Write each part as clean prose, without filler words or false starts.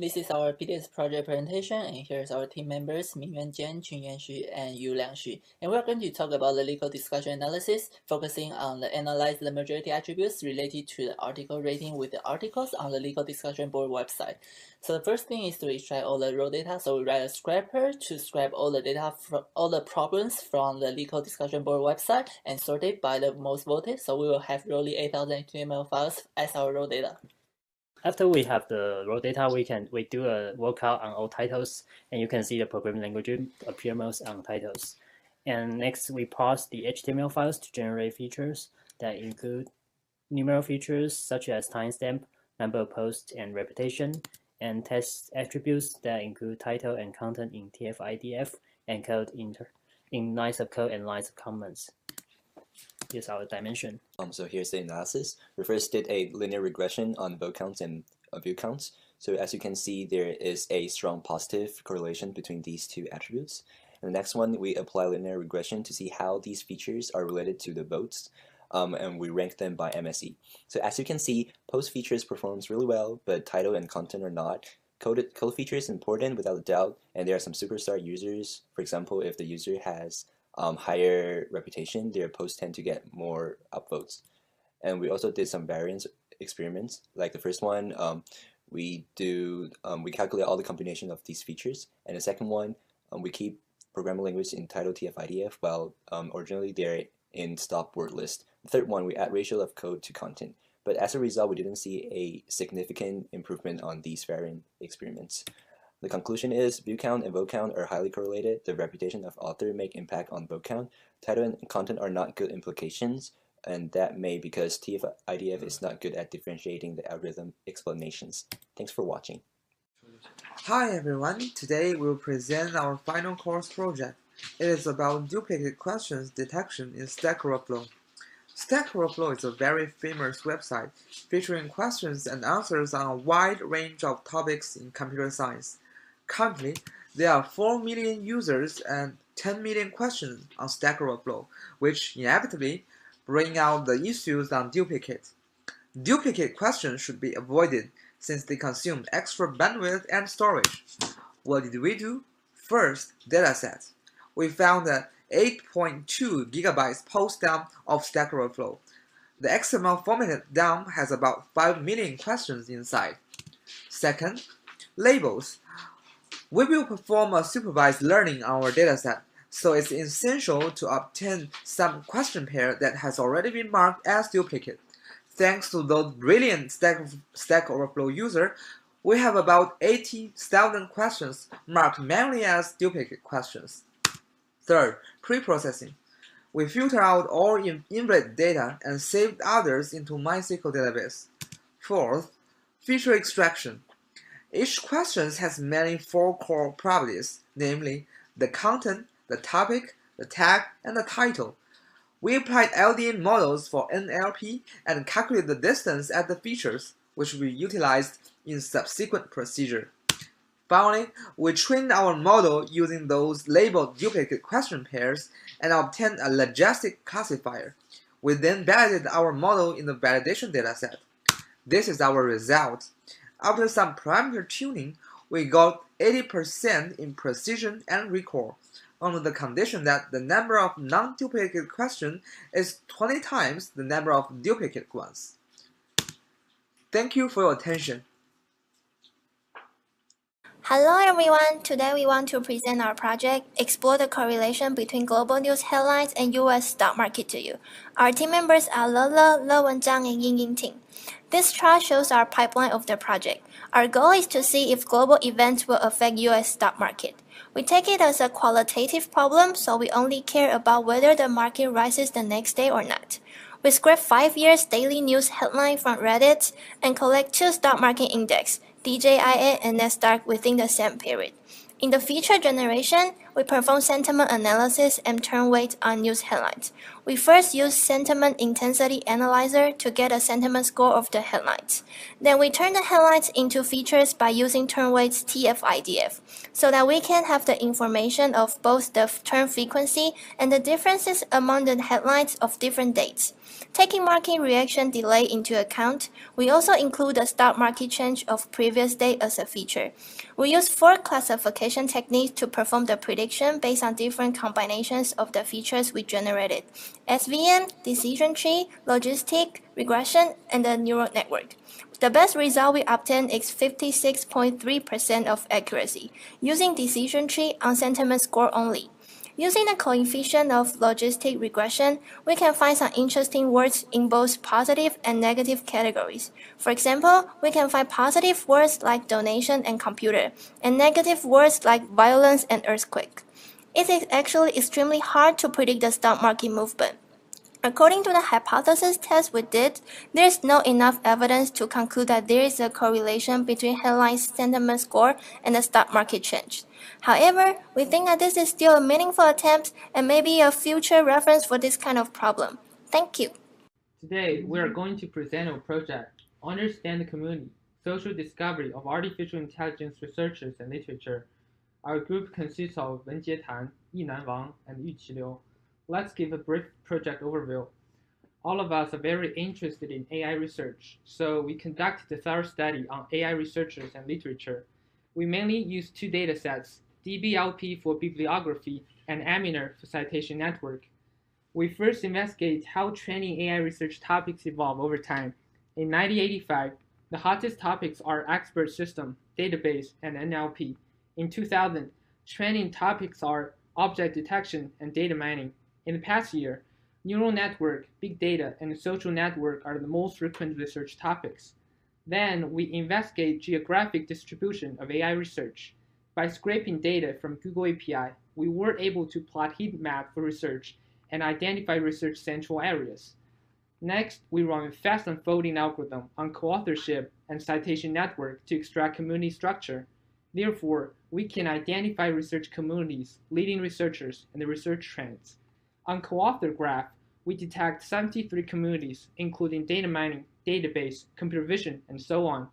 This is our PDS project presentation, and here's our team members, Mingyuan Jian, Chunyuan Xu, and Yuliang Xu. And we're going to talk about the legal discussion analysis, focusing on the analyze the majority attributes related to the article rating with the articles on the legal discussion board website. So the first thing is to extract all the raw data. So we write a scraper to scrap all the data from all the problems from the legal discussion board website and sort it by the most voted. So we will have roughly 8,000 HTML files as our raw data. After we have the raw data, we do a workout on all titles, and you can see the programming language appear most on titles. And next, we parse the HTML files to generate features that include numeral features such as timestamp, number of posts, and reputation, and test attributes that include title and content in TF-IDF and code in lines of code and lines of comments. Here's our dimension. So here's the analysis. We first did a linear regression on vote counts and view counts. So as you can see, there is a strong positive correlation between these two attributes. And the next one, we apply linear regression to see how these features are related to the votes. And we rank them by MSE. So as you can see, post features performs really well, but title and content are not. Code feature is important without a doubt, and there are some superstar users. For example, if the user has higher reputation, their posts tend to get more upvotes. And we also did some variance experiments. Like the first one, we calculate all the combination of these features, and the second one, we keep programming language in title TF-IDF while originally they're in stop word list. The third one, we add ratio of code to content, but as a result, we didn't see a significant improvement on these variant experiments. The conclusion is view count and vote count are highly correlated. The reputation of author make impact on vote count. Title and content are not good implications, and that may because TF-IDF is not good at differentiating the algorithm explanations. Thanks for watching. Hi everyone, today we'll present our final course project. It is about duplicate questions detection in Stack Overflow. Stack Overflow is a very famous website featuring questions and answers on a wide range of topics in computer science. Currently, there are 4 million users and 10 million questions on Stack Overflow, which inevitably bring out the issues on duplicate. Duplicate questions should be avoided since they consume extra bandwidth and storage. What did we do? First, dataset. We found a 8.2 gigabytes post dump of Stack Overflow. The XML formatted dump has about 5 million questions inside. Second, labels. We will perform a supervised learning on our dataset, so it's essential to obtain some question pair that has already been marked as duplicate. Thanks to those brilliant Stack Overflow users, we have about 80,000 questions marked manually as duplicate questions. Third, pre-processing. We filter out all invalid data and saved others into MySQL database. Fourth, feature extraction. Each question has many 4 core properties, namely the content, the topic, the tag, and the title. We applied LDN models for NLP and calculated the distance at the features, which we utilized in subsequent procedure. Finally, we trained our model using those labeled duplicate question pairs and obtained a logistic classifier. We then validated our model in the validation dataset. This is our result. After some parameter tuning, we got 80% in precision and recall, under the condition that the number of non-duplicate questions is 20 times the number of duplicate ones. Thank you for your attention. Hello everyone, today we want to present our project, Explore the Correlation Between Global News Headlines and US Stock Market to you. Our team members are Le Wenjiang, and Ying Ting. This chart shows our pipeline of the project. Our goal is to see if global events will affect US stock market. We take it as a qualitative problem, so we only care about whether the market rises the next day or not. We scrape 5 years daily news headline from Reddit and collect 2 stock market index, DJIA and NASDAQ within the same period. In the feature generation, we perform sentiment analysis and turn weight on news headlines. We first use Sentiment Intensity Analyzer to get a sentiment score of the headlines. Then we turn the headlines into features by using Turnweight's TF-IDF, so that we can have the information of both the turn frequency and the differences among the headlines of different dates. Taking market reaction delay into account, we also include the stock market change of previous day as a feature. We use 4 classification techniques to perform the prediction based on different combinations of the features we generated: SVM, decision tree, logistic, regression, and the neural network. The best result we obtained is 56.3% of accuracy, using decision tree on sentiment score only. Using the coefficient of logistic regression, we can find some interesting words in both positive and negative categories. For example, we can find positive words like donation and computer, and negative words like violence and earthquake. It is actually extremely hard to predict the stock market movement. According to the hypothesis test we did, there is not enough evidence to conclude that there is a correlation between headline sentiment score and the stock market change. However, we think that this is still a meaningful attempt and maybe a future reference for this kind of problem. Thank you. Today, we are going to present our project, Understand the Community, Social Discovery of Artificial Intelligence Researchers and Literature. Our group consists of Wen Jietan, Yinan Wang, and Yu Qiliu. Let's give a brief project overview. All of us are very interested in AI research, so we conducted a thorough study on AI researchers and literature. We mainly use 2 datasets, DBLP for bibliography and Aminer for citation network. We first investigate how training AI research topics evolve over time. In 1985, the hottest topics are expert system, database, and NLP. In 2000, training topics are object detection and data mining. In the past year, neural network, big data, and social network are the most frequent research topics. Then we investigate geographic distribution of AI research. By scraping data from Google API, we were able to plot heat map for research and identify research central areas. Next, we run a fast unfolding algorithm on co-authorship and citation network to extract community structure. Therefore, we can identify research communities, leading researchers, and the research trends. On co-author graph, we detect 73 communities, including data mining, database, computer vision, and so on.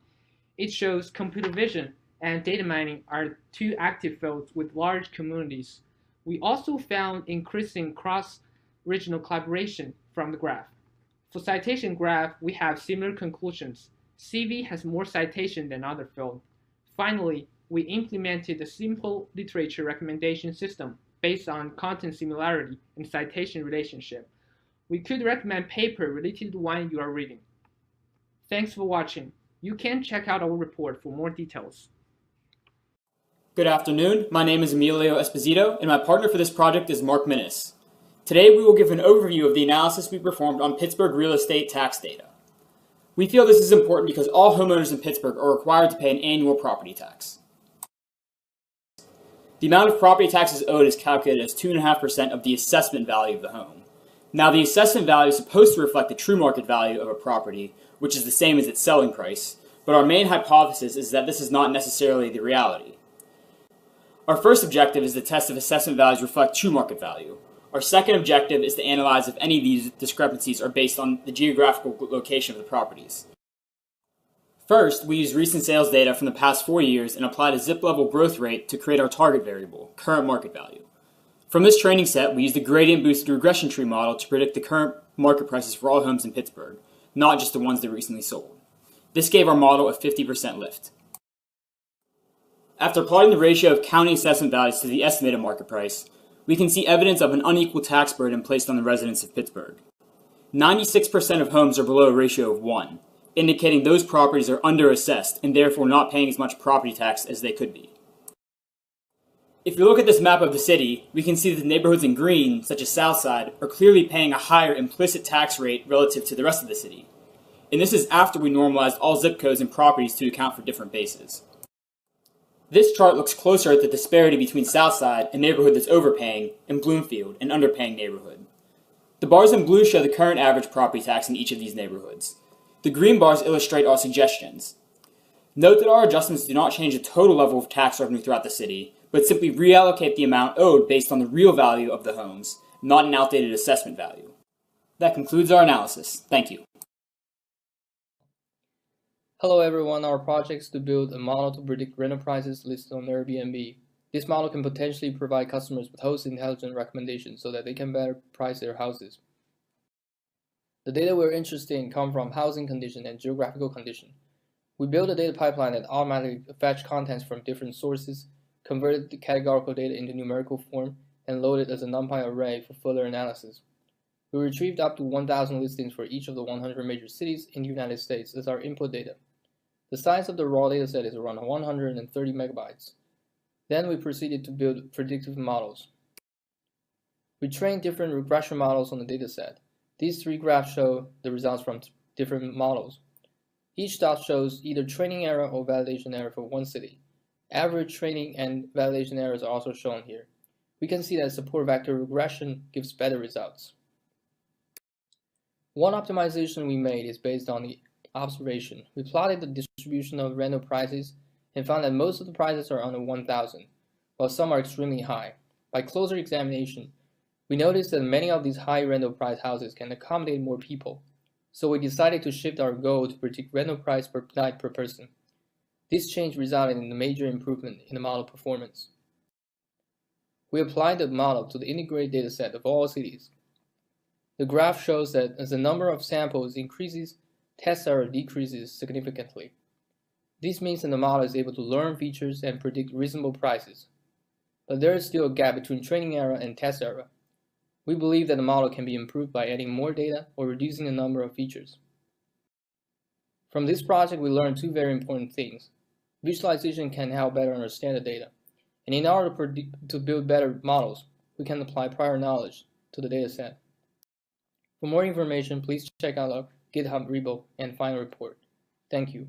It shows computer vision and data mining are 2 active fields with large communities. We also found increasing cross-regional collaboration from the graph. For citation graph, we have similar conclusions. CV has more citation than other fields. Finally, we implemented a simple literature recommendation system based on content similarity and citation relationship. We could recommend paper related to the one you are reading. Thanks for watching. You can check out our report for more details. Good afternoon. My name is Emilio Esposito, and my partner for this project is Mark Minnis. Today, we will give an overview of the analysis we performed on Pittsburgh real estate tax data. We feel this is important because all homeowners in Pittsburgh are required to pay an annual property tax. The amount of property taxes owed is calculated as 2.5% of the assessment value of the home. Now, the assessment value is supposed to reflect the true market value of a property, which is the same as its selling price, but our main hypothesis is that this is not necessarily the reality. Our first objective is to test if assessment values reflect true market value. Our second objective is to analyze if any of these discrepancies are based on the geographical location of the properties. First, we used recent sales data from the past 4 years and applied a zip-level growth rate to create our target variable, current market value. From this training set, we used a gradient-boosted regression tree model to predict the current market prices for all homes in Pittsburgh, not just the ones that recently sold. This gave our model a 50% lift. After plotting the ratio of county assessment values to the estimated market price, we can see evidence of an unequal tax burden placed on the residents of Pittsburgh. 96% of homes are below a ratio of 1, indicating those properties are underassessed and therefore not paying as much property tax as they could be. If we look at this map of the city, we can see that the neighborhoods in green, such as Southside, are clearly paying a higher implicit tax rate relative to the rest of the city. And this is after we normalized all zip codes and properties to account for different bases. This chart looks closer at the disparity between Southside, a neighborhood that's overpaying, and Bloomfield, an underpaying neighborhood. The bars in blue show the current average property tax in each of these neighborhoods. The green bars illustrate our suggestions. Note that our adjustments do not change the total level of tax revenue throughout the city, but simply reallocate the amount owed based on the real value of the homes, not an outdated assessment value. That concludes our analysis. Thank you. Hello everyone, our project is to build a model to predict rental prices listed on Airbnb. This model can potentially provide customers with host intelligent recommendations so that they can better price their houses. The data we're interested in come from housing condition and geographical condition. We built a data pipeline that automatically fetched contents from different sources, converted the categorical data into numerical form, and loaded as a NumPy array for further analysis. We retrieved up to 1,000 listings for each of the 100 major cities in the United States as our input data. The size of the raw dataset is around 130 megabytes. Then we proceeded to build predictive models. We trained different regression models on the dataset. These three graphs show the results from different models. Each dot shows either training error or validation error for one city. Average training and validation errors are also shown here. We can see that support vector regression gives better results. One optimization we made is based on the observation. We plotted the distribution of rental prices and found that most of the prices are under 1,000, while some are extremely high. By closer examination, we noticed that many of these high rental price houses can accommodate more people, so we decided to shift our goal to predict rental price per night per person. This change resulted in a major improvement in the model performance. We applied the model to the integrated dataset of all cities. The graph shows that as the number of samples increases, test error decreases significantly. This means that the model is able to learn features and predict reasonable prices. But there is still a gap between training error and test error. We believe that the model can be improved by adding more data or reducing the number of features. From this project, we learned two very important things. Visualization can help better understand the data. And in order to build better models, we can apply prior knowledge to the dataset. For more information, please check out our GitHub repo and final report. Thank you.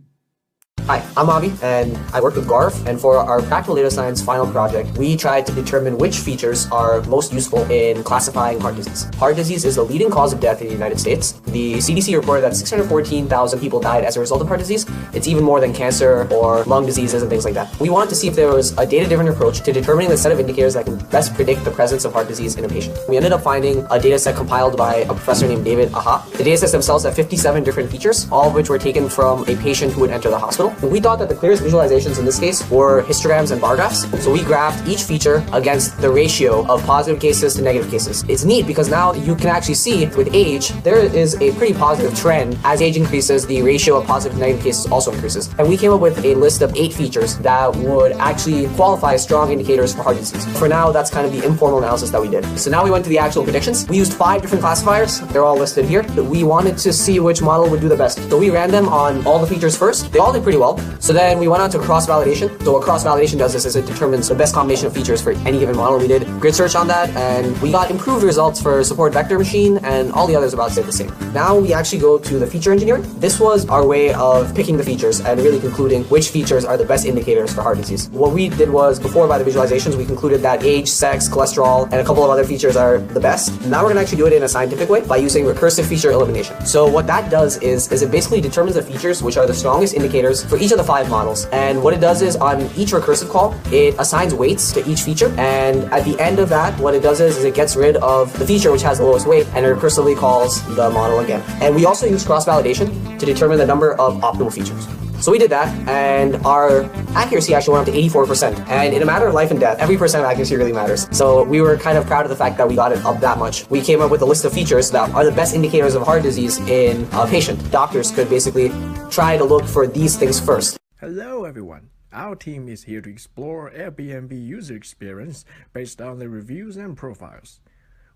Hi, I'm Avi, and I work with Garv, and for our practical data science final project, we tried to determine which features are most useful in classifying heart disease. Heart disease is the leading cause of death in the United States. The CDC reported that 614,000 people died as a result of heart disease. It's even more than cancer or lung diseases and things like that. We wanted to see if there was a data-driven approach to determining the set of indicators that can best predict the presence of heart disease in a patient. We ended up finding a data set compiled by a professor named David Aha. The data sets themselves have 57 different features, all of which were taken from a patient who would enter the hospital. We thought that the clearest visualizations in this case were histograms and bar graphs. So we graphed each feature against the ratio of positive cases to negative cases. It's neat because now you can actually see with age, there is a pretty positive trend. As age increases, the ratio of positive to negative cases also increases. And we came up with a list of 8 features that would actually qualify as strong indicators for heart disease. For now, that's kind of the informal analysis that we did. So now we went to the actual predictions. We used 5 different classifiers. They're all listed here. We wanted to see which model would do the best. So we ran them on all the features first. They all did pretty well. So then we went on to cross-validation. So what cross-validation does is it determines the best combination of features for any given model. We did grid search on that, and we got improved results for support vector machine, and all the others about stayed the same. Now we actually go to the feature engineering. This was our way of picking the features and really concluding which features are the best indicators for heart disease. What we did was, before by the visualizations, we concluded that age, sex, cholesterol, and a couple of other features are the best. Now we're going to actually do it in a scientific way by using recursive feature elimination. So what that does is it basically determines the features which are the strongest indicators for each of the 5 models. And what it does is on each recursive call, it assigns weights to each feature. And at the end of that, what it does is it gets rid of the feature which has the lowest weight and it recursively calls the model again. And we also use cross-validation to determine the number of optimal features. So we did that, and our accuracy actually went up to 84%. And in a matter of life and death, every percent of accuracy really matters. So we were kind of proud of the fact that we got it up that much. We came up with a list of features that are the best indicators of heart disease in a patient. Doctors could basically try to look for these things first. Hello everyone. Our team is here to explore Airbnb user experience based on the reviews and profiles.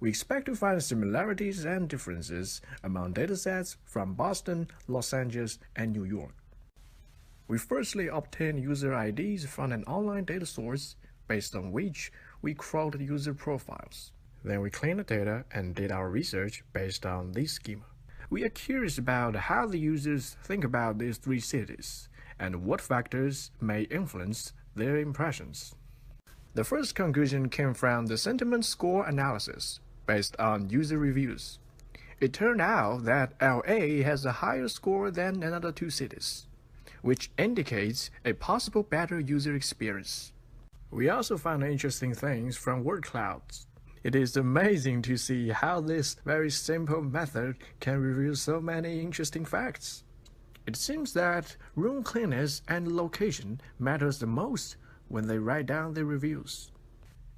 We expect to find similarities and differences among datasets from Boston, Los Angeles, and New York. We firstly obtained user IDs from an online data source, based on which we crawled user profiles. Then we cleaned the data and did our research based on this schema. We are curious about how the users think about these 3 cities and what factors may influence their impressions. The first conclusion came from the sentiment score analysis based on user reviews. It turned out that LA has a higher score than another 2 cities, which indicates a possible better user experience. We also found interesting things from word clouds. It is amazing to see how this very simple method can reveal so many interesting facts. It seems that room cleanness and location matters the most when they write down their reviews.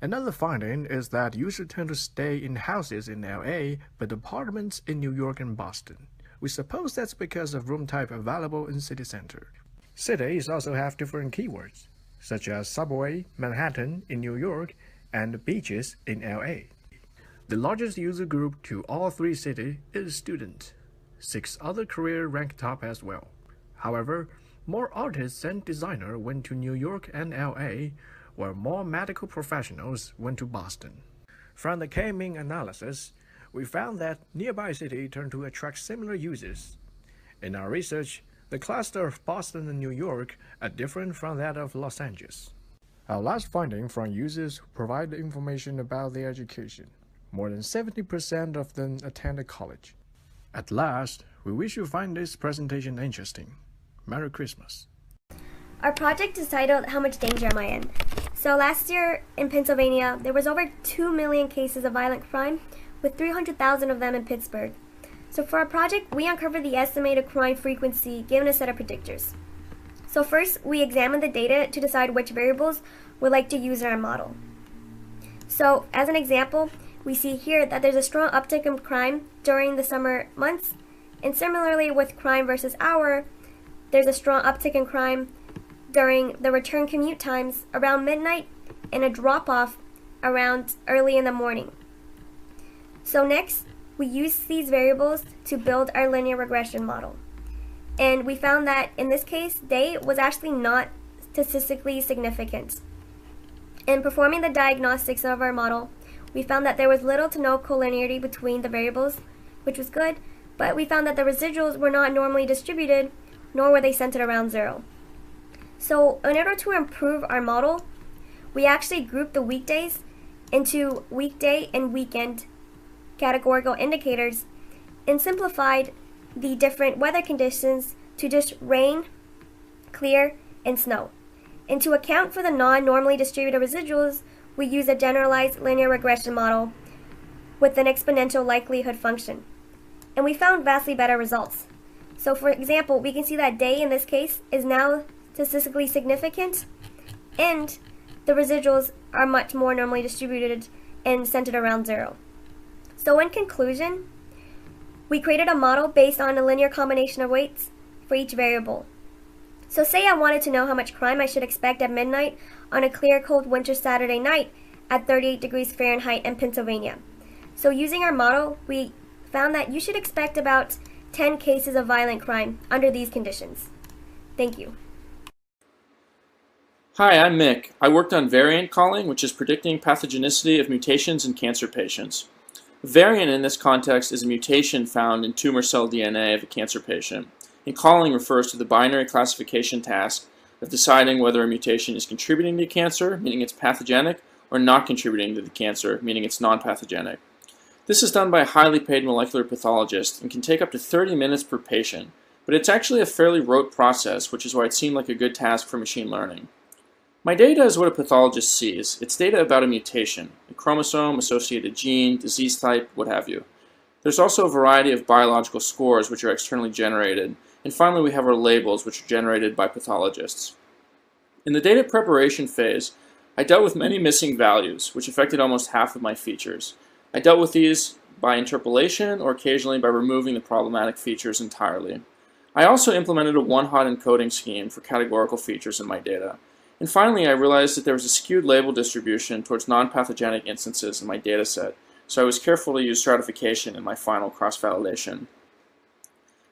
Another finding is that users tend to stay in houses in LA but apartments in New York and Boston. We suppose that's because of room type available in city center. Cities also have different keywords, such as subway, Manhattan in New York, and beaches in LA. The largest user group to all three cities is student. 6 other careers rank top as well. However, more artists and designers went to New York and LA, while more medical professionals went to Boston. From the K-mean analysis, we found that nearby cities tend to attract similar users. In our research, the cluster of Boston and New York are different from that of Los Angeles. Our last finding from users who provide information about their education. More than 70% of them attended college. At last, we wish you find this presentation interesting. Merry Christmas. Our project is titled How Much Danger Am I In? So last year in Pennsylvania, there was over 2 million cases of violent crime, with 300,000 of them in Pittsburgh. So for our project, we uncovered the estimated crime frequency given a set of predictors. So first, we examined the data to decide which variables we'd like to use in our model. So as an example, we see here that there's a strong uptick in crime during the summer months, and similarly with crime versus hour, there's a strong uptick in crime during the return commute times around midnight and a drop-off around early in the morning. So next, we use these variables to build our linear regression model. And we found that in this case, day was actually not statistically significant. In performing the diagnostics of our model, we found that there was little to no collinearity between the variables, which was good, but we found that the residuals were not normally distributed, nor were they centered around 0. So in order to improve our model, we actually grouped the weekdays into weekday and weekend categorical indicators and simplified the different weather conditions to just rain, clear, and snow. And to account for the non-normally distributed residuals, we use a generalized linear regression model with an exponential likelihood function. And we found vastly better results. So for example, we can see that day in this case is now statistically significant, and the residuals are much more normally distributed and centered around 0. So in conclusion, we created a model based on a linear combination of weights for each variable. So say I wanted to know how much crime I should expect at midnight on a clear, cold winter Saturday night at 38 degrees Fahrenheit in Pennsylvania. So using our model, we found that you should expect about 10 cases of violent crime under these conditions. Thank you. Hi, I'm Mick. I worked on variant calling, which is predicting pathogenicity of mutations in cancer patients. A variant in this context is a mutation found in tumor cell DNA of a cancer patient. And calling refers to the binary classification task of deciding whether a mutation is contributing to cancer, meaning it's pathogenic, or not contributing to the cancer, meaning it's non-pathogenic. This is done by a highly paid molecular pathologist and can take up to 30 minutes per patient, but it's actually a fairly rote process, which is why it seemed like a good task for machine learning. My data is what a pathologist sees. It's data about a mutation, a chromosome, associated gene, disease type, what have you. There's also a variety of biological scores which are externally generated, and finally we have our labels which are generated by pathologists. In the data preparation phase, I dealt with many missing values, which affected almost half of my features. I dealt with these by interpolation or occasionally by removing the problematic features entirely. I also implemented a one-hot encoding scheme for categorical features in my data. And finally, I realized that there was a skewed label distribution towards non-pathogenic instances in my dataset, so I was careful to use stratification in my final cross-validation.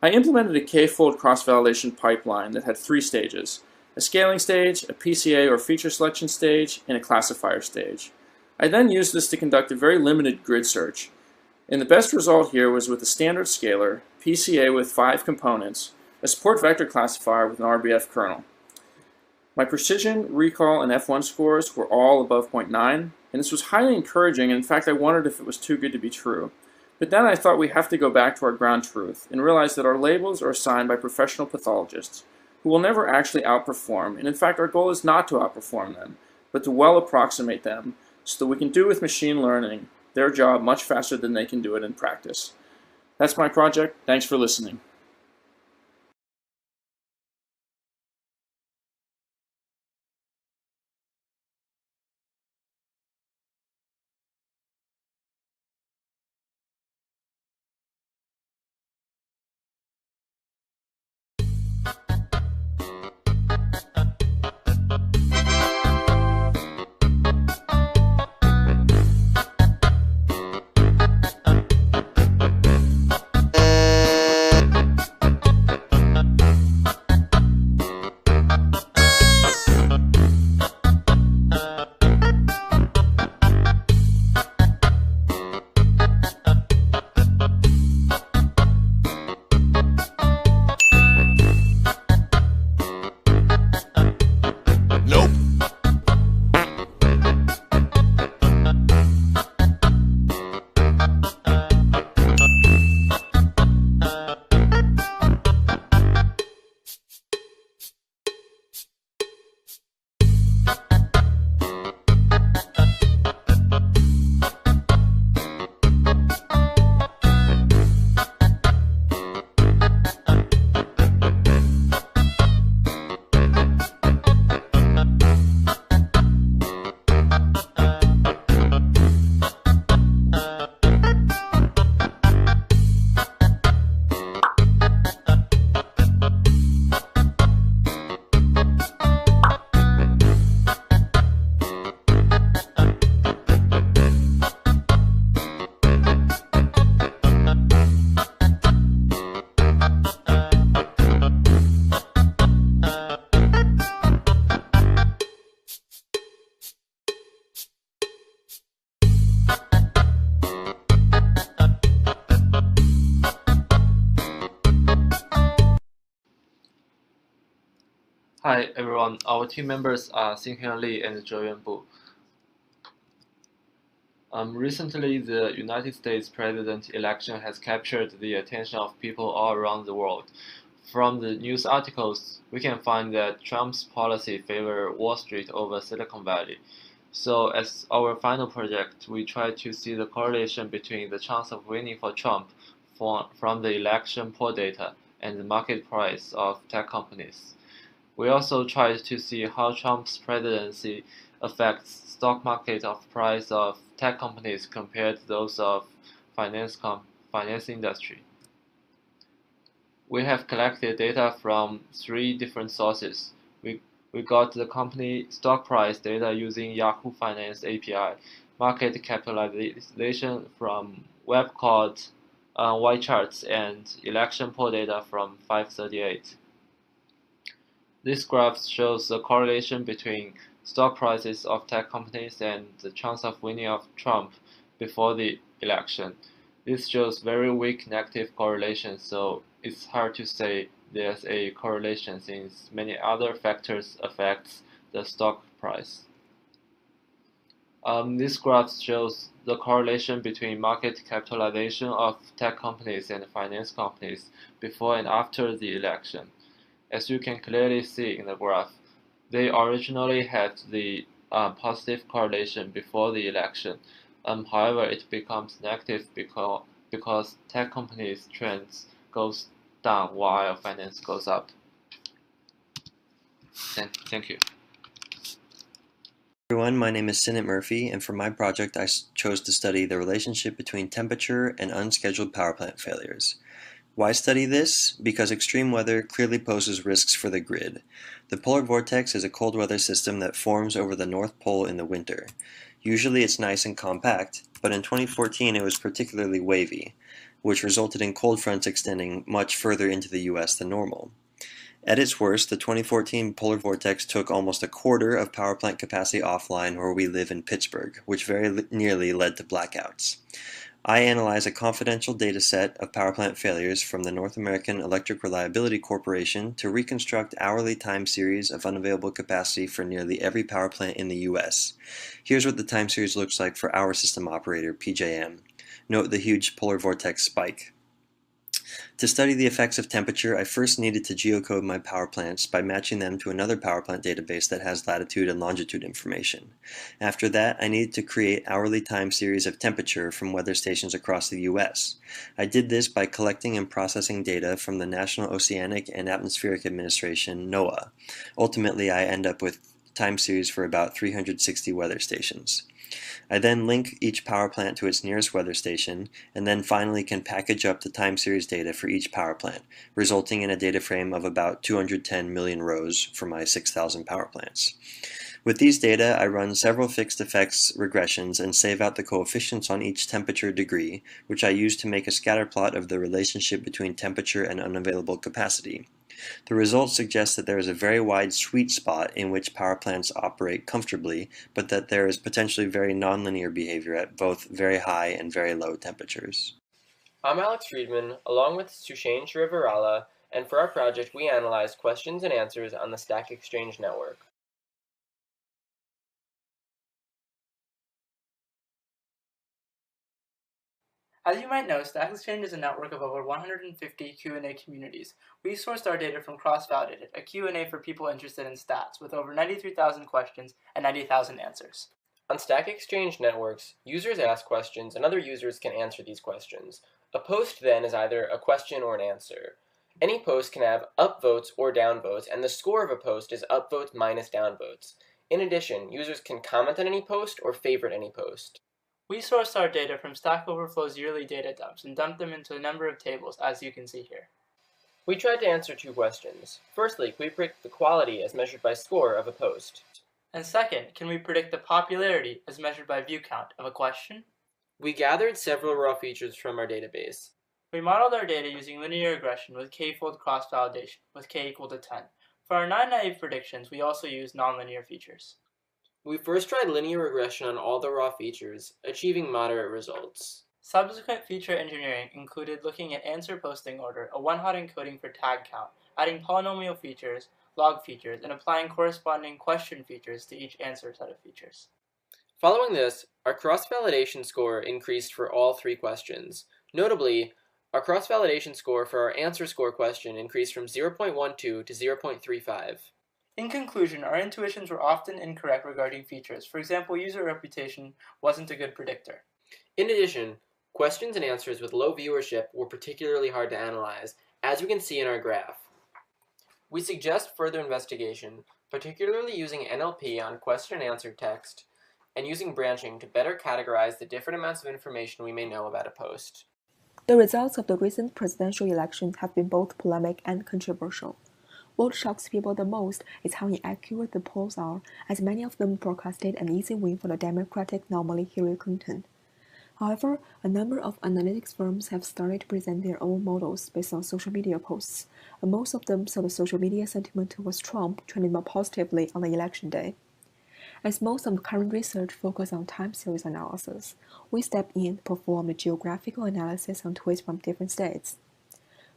I implemented a k-fold cross-validation pipeline that had 3 stages: a scaling stage, a PCA or feature selection stage, and a classifier stage. I then used this to conduct a very limited grid search, and the best result here was with a standard scaler, PCA with 5 components, a support vector classifier with an RBF kernel. My precision, recall, and F1 scores were all above 0.9, and this was highly encouraging, and in fact I wondered if it was too good to be true. But then I thought we have to go back to our ground truth and realize that our labels are assigned by professional pathologists who will never actually outperform, and in fact our goal is not to outperform them, but to well approximate them so that we can do with machine learning their job much faster than they can do it in practice. That's my project. Thanks for listening. Hi everyone, our team members are Xinghyun Li and Zheyuan Bu. Recently, the United States president election has captured the attention of people all around the world. From the news articles, we can find that Trump's policy favors Wall Street over Silicon Valley. So as our final project, we try to see the correlation between the chance of winning for Trump from the election poll data and the market price of tech companies. We also tried to see how Trump's presidency affects stock market of price of tech companies compared to those of finance industry. We have collected data from 3 different sources. We got the company stock price data using Yahoo Finance API, market capitalization from Webcode, YCharts, and election poll data from 538. This graph shows the correlation between stock prices of tech companies and the chance of winning of Trump before the election. This shows very weak negative correlation, so it's hard to say there's a correlation since many other factors affect the stock price. This graph shows the correlation between market capitalization of tech companies and finance companies before and after the election. As you can clearly see in the graph, they originally had the positive correlation before the election. However, it becomes negative because tech companies' trends goes down while finance goes up. Thank you. Everyone, my name is Sinnett Murphy, and for my project I chose to study the relationship between temperature and unscheduled power plant failures. Why study this? Because extreme weather clearly poses risks for the grid. The polar vortex is a cold weather system that forms over the North Pole in the winter. Usually it's nice and compact, but in 2014 it was particularly wavy, which resulted in cold fronts extending much further into the US than normal. At its worst, the 2014 polar vortex took almost a quarter of power plant capacity offline where we live in Pittsburgh, which very nearly led to blackouts. I analyzed a confidential data set of power plant failures from the North American Electric Reliability Corporation to reconstruct hourly time series of unavailable capacity for nearly every power plant in the US. Here's what the time series looks like for our system operator, PJM. Note the huge polar vortex spike. To study the effects of temperature, I first needed to geocode my power plants by matching them to another power plant database that has latitude and longitude information. After that, I needed to create hourly time series of temperature from weather stations across the US. I did this by collecting and processing data from the National Oceanic and Atmospheric Administration, NOAA. Ultimately, I end up with time series for about 360 weather stations. I then link each power plant to its nearest weather station, and then finally can package up the time series data for each power plant, resulting in a data frame of about 210 million rows for my 6,000 power plants. With these data, I run several fixed effects regressions and save out the coefficients on each temperature degree, which I use to make a scatter plot of the relationship between temperature and unavailable capacity. The results suggest that there is a very wide sweet spot in which power plants operate comfortably, but that there is potentially very nonlinear behavior at both very high and very low temperatures. I'm Alex Friedman, along with Sushane Shrivarala, and for our project we analyzed questions and answers on the Stack Exchange network. As you might know, Stack Exchange is a network of over 150 Q&A communities. We sourced our data from CrossValidated, a Q&A for people interested in stats, with over 93,000 questions and 90,000 answers. On Stack Exchange networks, users ask questions and other users can answer these questions. A post then is either a question or an answer. Any post can have upvotes or downvotes, and the score of a post is upvotes minus downvotes. In addition, users can comment on any post or favorite any post. We sourced our data from Stack Overflow's yearly data dumps and dumped them into a number of tables, as you can see here. We tried to answer two questions. Firstly, can we predict the quality as measured by score of a post? And second, can we predict the popularity as measured by view count of a question? We gathered several raw features from our database. We modeled our data using linear regression with k-fold cross-validation, with k equal to 10. For our non-naive predictions, we also used nonlinear features. We first tried linear regression on all the raw features, achieving moderate results. Subsequent feature engineering included looking at answer posting order, a one-hot encoding for tag count, adding polynomial features, log features, and applying corresponding question features to each answer set of features. Following this, our cross-validation score increased for all three questions. Notably, our cross-validation score for our answer score question increased from 0.12 to 0.35. In conclusion, our intuitions were often incorrect regarding features. For example, user reputation wasn't a good predictor. In addition, questions and answers with low viewership were particularly hard to analyze, as we can see in our graph. We suggest further investigation, particularly using NLP on question and answer text, and using branching to better categorize the different amounts of information we may know about a post. The results of the recent presidential election have been both polemic and controversial. What shocks people the most is how inaccurate the polls are, as many of them forecasted an easy win for the Democratic nominee Hillary Clinton. However, a number of analytics firms have started to present their own models based on social media posts, and most of them saw the social media sentiment towards Trump trending more positively on the election day. As most of the current research focuses on time series analysis, we step in and perform a geographical analysis on tweets from different states.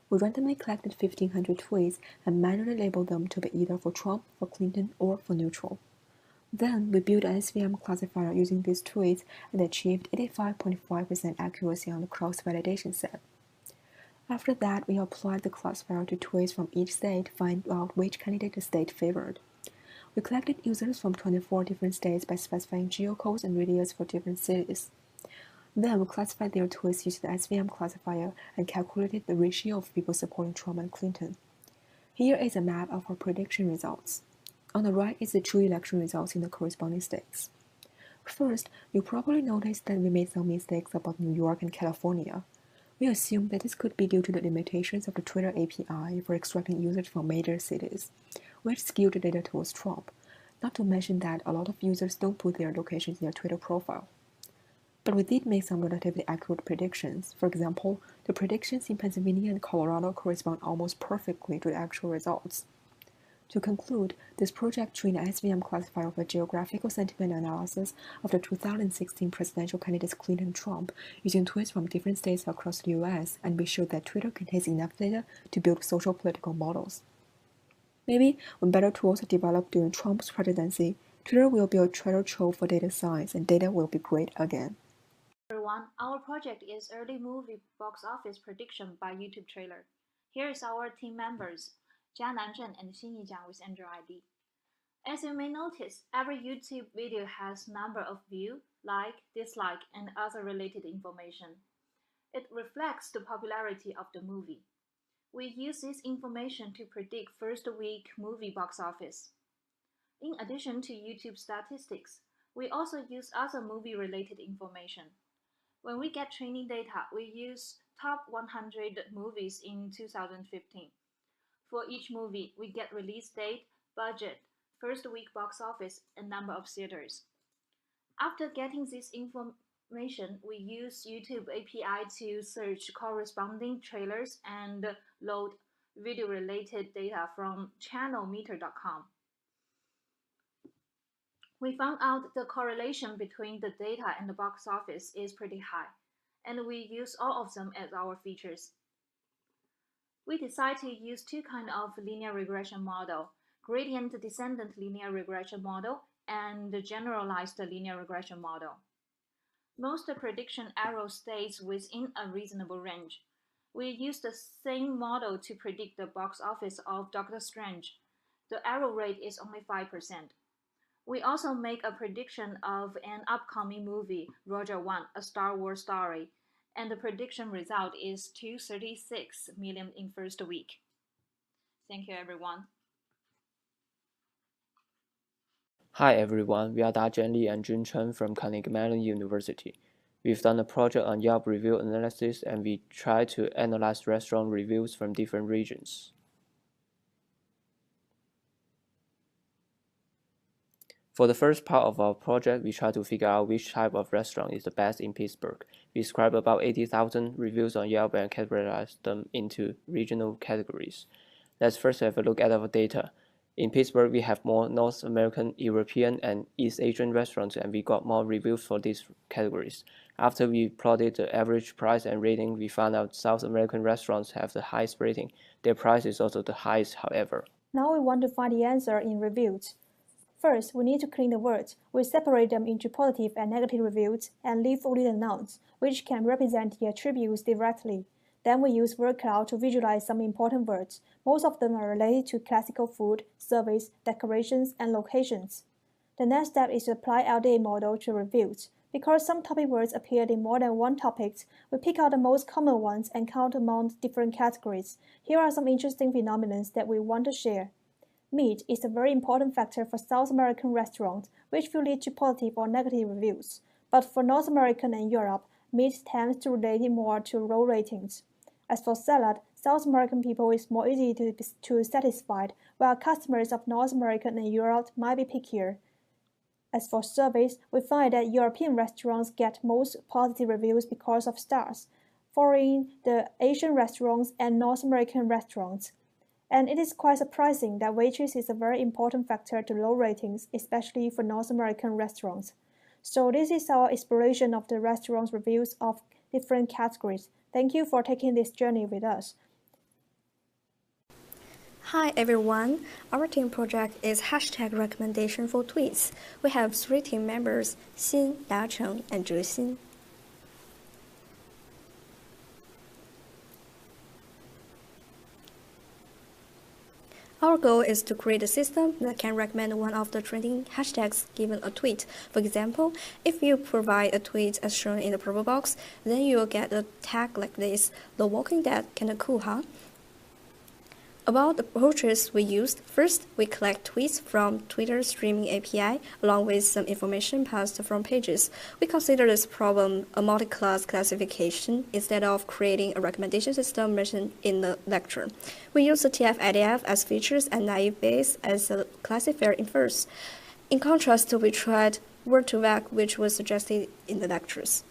We randomly collected 1,500 tweets and manually labeled them to be either for Trump, for Clinton, or for neutral. Then, we built an SVM classifier using these tweets and achieved 85.5% accuracy on the cross-validation set. After that, we applied the classifier to tweets from each state to find out which candidate the state favored. We collected users from 24 different states by specifying geocodes and radius for different cities. Then we classified their tweets using the SVM classifier and calculated the ratio of people supporting Trump and Clinton. Here is a map of our prediction results. On the right is the true election results in the corresponding states. First, you probably noticed that we made some mistakes about New York and California. We assumed that this could be due to the limitations of the Twitter API for extracting users from major cities, which skewed the data towards Trump, not to mention that a lot of users don't put their locations in their Twitter profile. But we did make some relatively accurate predictions. For example, the predictions in Pennsylvania and Colorado correspond almost perfectly to the actual results. To conclude, this project trained an SVM classifier of a geographical sentiment analysis of the 2016 presidential candidates Clinton and Trump using tweets from different states across the US, and we showed that Twitter contains enough data to build social political models. Maybe when better tools are developed during Trump's presidency, Twitter will be a treasure trove for data science and data will be great again. Everyone, our project is early movie box office prediction by YouTube trailer. Here is our team members, Jia Nanzhen and Xin Yijiang with Android ID. As you may notice, every YouTube video has number of view, like, dislike, and other related information. It reflects the popularity of the movie. We use this information to predict first week movie box office. In addition to YouTube statistics, we also use other movie-related information. When we get training data, we use top 100 movies in 2015. For each movie, we get release date, budget, first week box office, and number of theaters. After getting this information, we use YouTube API to search corresponding trailers and load video-related data from channelmeter.com. We found out the correlation between the data and the box office is pretty high, and we use all of them as our features. We decided to use two kinds of linear regression model, gradient descendant linear regression model and the generalized linear regression model. Most prediction error stays within a reasonable range. We use the same model to predict the box office of Doctor Strange. The error rate is only 5%. We also make a prediction of an upcoming movie, Rogue One, a Star Wars story, and the prediction result is 236 million in first week. Thank you, everyone. Hi everyone, we are Dajian Li and Jun Chen from Carnegie Mellon University. We've done a project on Yelp review analysis and we try to analyze restaurant reviews from different regions. For the first part of our project, we try to figure out which type of restaurant is the best in Pittsburgh. We described about 80,000 reviews on Yelp and categorized them into regional categories. Let's first have a look at our data. In Pittsburgh, we have more North American, European, and East Asian restaurants, and we got more reviews for these categories. After we plotted the average price and rating, we found out South American restaurants have the highest rating. Their price is also the highest, however. Now we want to find the answer in reviews. First, we need to clean the words. We separate them into positive and negative reviews and leave only the nouns, which can represent the attributes directly. Then we use word cloud to visualize some important words. Most of them are related to classical food, service, decorations, and locations. The next step is to apply LDA model to reviews. Because some topic words appeared in more than one topic, we pick out the most common ones and count among different categories. Here are some interesting phenomena that we want to share. Meat is a very important factor for South American restaurants, which will lead to positive or negative reviews. But for North American and Europe, meat tends to relate more to low ratings. As for salad, South American people is more easy to satisfied, while customers of North America and Europe might be pickier. As for service, we find that European restaurants get most positive reviews because of stars, following the Asian restaurants and North American restaurants. And it is quite surprising that waitress is a very important factor to low ratings, especially for North American restaurants. So this is our exploration of the restaurants' reviews of different categories. Thank you for taking this journey with us. Hi everyone, our team project is hashtag recommendation for tweets. We have 3 team members, Xin, Dacheng, and Zhexin. Our goal is to create a system that can recommend one of the trending hashtags given a tweet. For example, if you provide a tweet as shown in the purple box, then you will get a tag like this, The Walking Dead, kinda cool, huh? About the approaches we used, first, we collect tweets from Twitter Streaming API, along with some information passed from pages. We consider this problem a multi-class classification instead of creating a recommendation system mentioned in the lecture. We use the TF-IDF as features and naive Bayes as a classifier in first. In contrast, we tried word2vec, which was suggested in the lectures.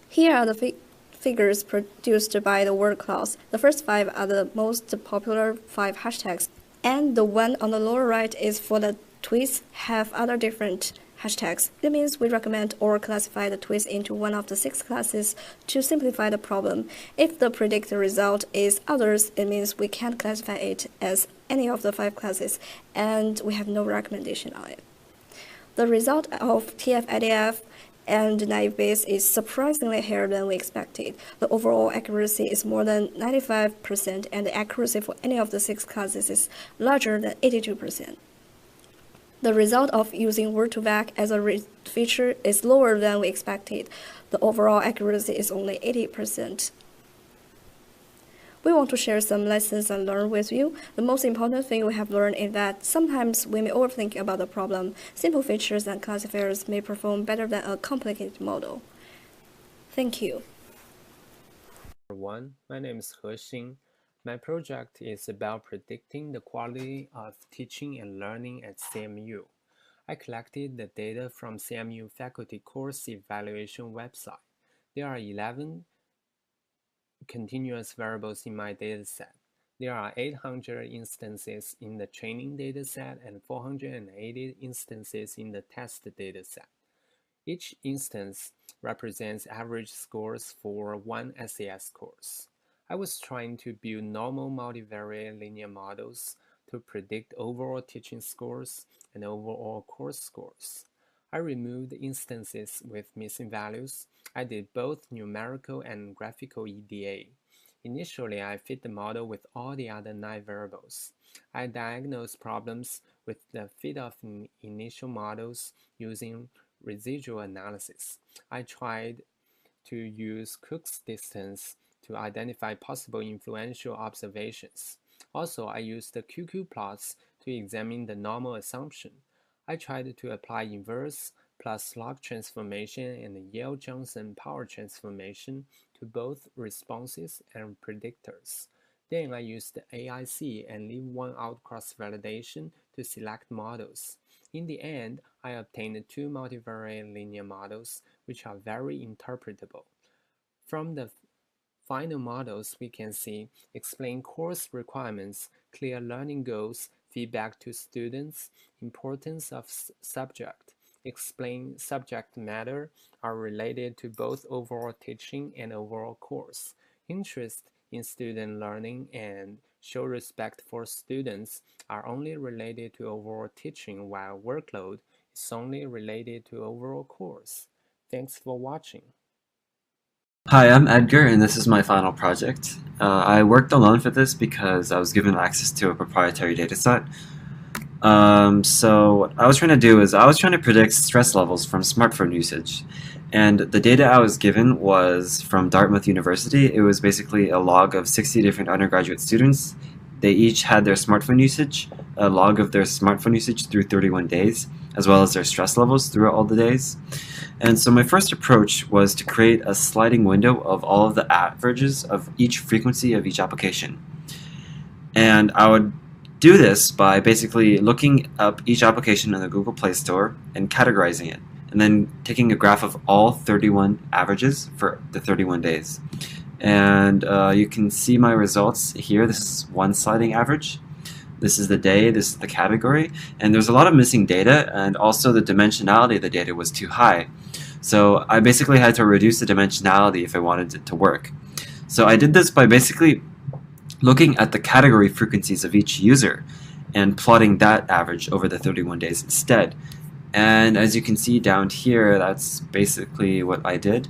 Here are the figures produced by the word clouds. The first 5 are the most popular 5 hashtags, and the one on the lower right is for the tweets have other different hashtags. It means we recommend or classify the tweets into one of the 6 classes to simplify the problem. If the predicted result is others, it means we can't classify it as any of the 5 classes, and we have no recommendation on it. The result of TF-IDF and the naive Bayes is surprisingly higher than we expected. The overall accuracy is more than 95%, and the accuracy for any of the 6 classes is larger than 82%. The result of using Word2Vec as a feature is lower than we expected. The overall accuracy is only 80%. We want to share some lessons and learn with you. The most important thing we have learned is that sometimes we may overthink about the problem. Simple features and classifiers may perform better than a complicated model. Thank you. Everyone, my name is He Xin. My project is about predicting the quality of teaching and learning at CMU. I collected the data from CMU faculty course evaluation website. There are 11 continuous variables in my dataset. There are 800 instances in the training dataset and 480 instances in the test dataset. Each instance represents average scores for one SAS course. I was trying to build normal multivariate linear models to predict overall teaching scores and overall course scores. I removed instances with missing values. I did both numerical and graphical EDA. Initially, I fit the model with all the other 9 variables. I diagnosed problems with the fit of initial models using residual analysis. I tried to use Cook's distance to identify possible influential observations. Also, I used the QQ plots to examine the normal assumption. I tried to apply inverse plus log transformation and the Yale-Johnson power transformation to both responses and predictors. Then I used the AIC and leave one out cross-validation to select models. In the end, I obtained 2 multivariate linear models, which are very interpretable. From the final models, we can see explain course requirements, clear learning goals, feedback to students, importance of subject, explain subject matter are related to both overall teaching and overall course, interest in student learning, and show respect for students are only related to overall teaching, while workload is only related to overall course. Thanks for watching. Hi, I'm Edgar, and this is my final project. I worked alone for this because I was given access to a proprietary dataset. So what I was trying to do is I was trying to predict stress levels from smartphone usage. And the data I was given was from Dartmouth University. It was basically a log of 60 different undergraduate students. They each had their smartphone usage, a log of their smartphone usage through 31 days, as well as their stress levels throughout all the days. And so my first approach was to create a sliding window of all of the averages of each frequency of each application. And I would do this by basically looking up each application in the Google Play Store and categorizing it, and then taking a graph of all 31 averages for the 31 days. And you can see my results here. This is one sliding average. This is the day, this is the category, and there's a lot of missing data, and also the dimensionality of the data was too high. So I basically had to reduce the dimensionality if I wanted it to work. So I did this by basically looking at the category frequencies of each user and plotting that average over the 31 days instead. And as you can see down here, that's basically what I did.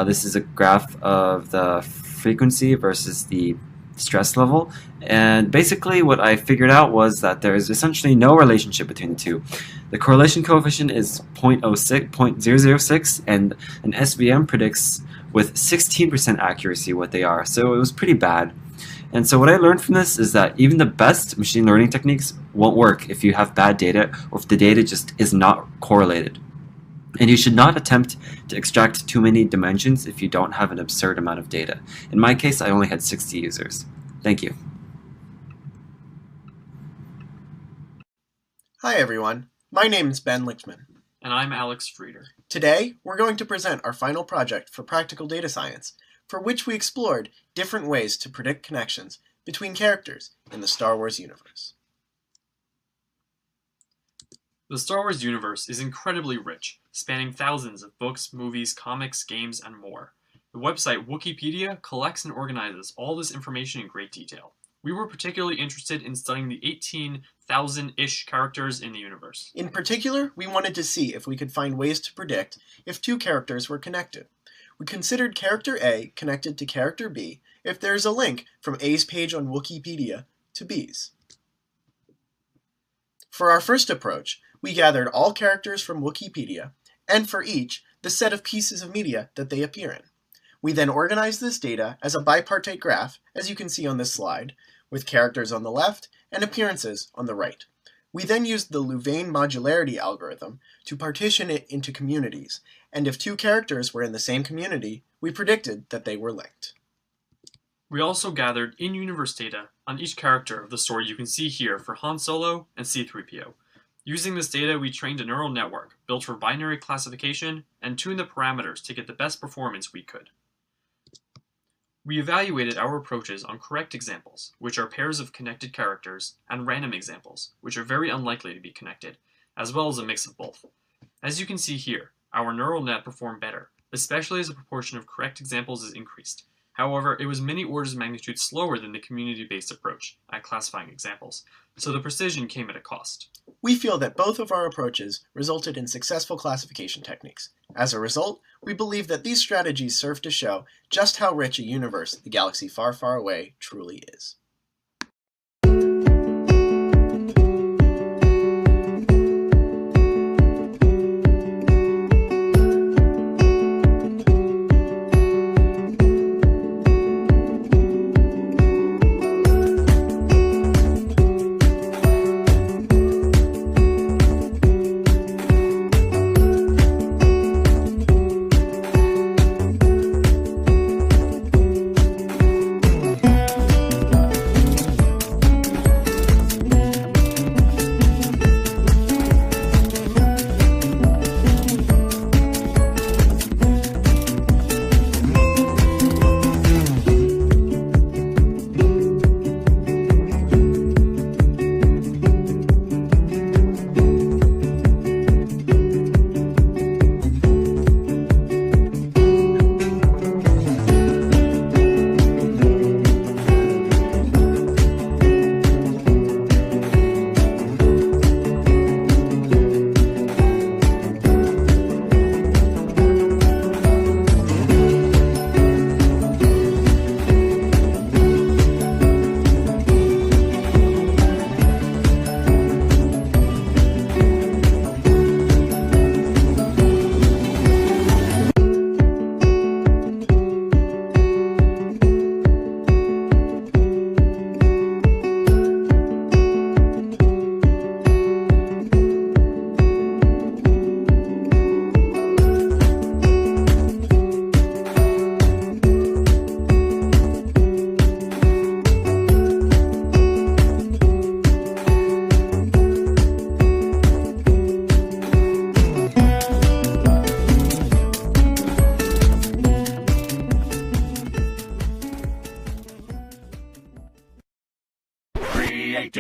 This is a graph of the frequency versus the stress level, and basically what I figured out was that there is essentially no relationship between the two. The correlation coefficient is 0.06, and an SVM predicts with 16% accuracy what they are, so it was pretty bad. And so what I learned from this is that even the best machine learning techniques won't work if you have bad data or if the data just is not correlated. And you should not attempt to extract too many dimensions if you don't have an absurd amount of data. In my case, I only had 60 users. Thank you. Hi everyone, my name is Ben Lichtman. And I'm Alex Frieder. Today, we're going to present our final project for Practical Data Science, for which we explored different ways to predict connections between characters in the Star Wars universe. The Star Wars universe is incredibly rich, spanning thousands of books, movies, comics, games, and more. The website Wikipedia collects and organizes all this information in great detail. We were particularly interested in studying the 18,000-ish characters in the universe. In particular, we wanted to see if we could find ways to predict if two characters were connected. We considered character A connected to character B if there is a link from A's page on Wikipedia to B's. For our first approach, we gathered all characters from Wikipedia, and for each, the set of pieces of media that they appear in. We then organized this data as a bipartite graph, as you can see on this slide, with characters on the left and appearances on the right. We then used the Louvain modularity algorithm to partition it into communities, and if two characters were in the same community, we predicted that they were linked. We also gathered in-universe data on each character of the story you can see here for Han Solo and C-3PO. Using this data, we trained a neural network built for binary classification and tuned the parameters to get the best performance we could. We evaluated our approaches on correct examples, which are pairs of connected characters, and random examples, which are very unlikely to be connected, as well as a mix of both. As you can see here, our neural net performed better, especially as the proportion of correct examples is increased. However, it was many orders of magnitude slower than the community-based approach at classifying examples, so the precision came at a cost. We feel that both of our approaches resulted in successful classification techniques. As a result, we believe that these strategies serve to show just how rich a universe the galaxy far, far away truly is.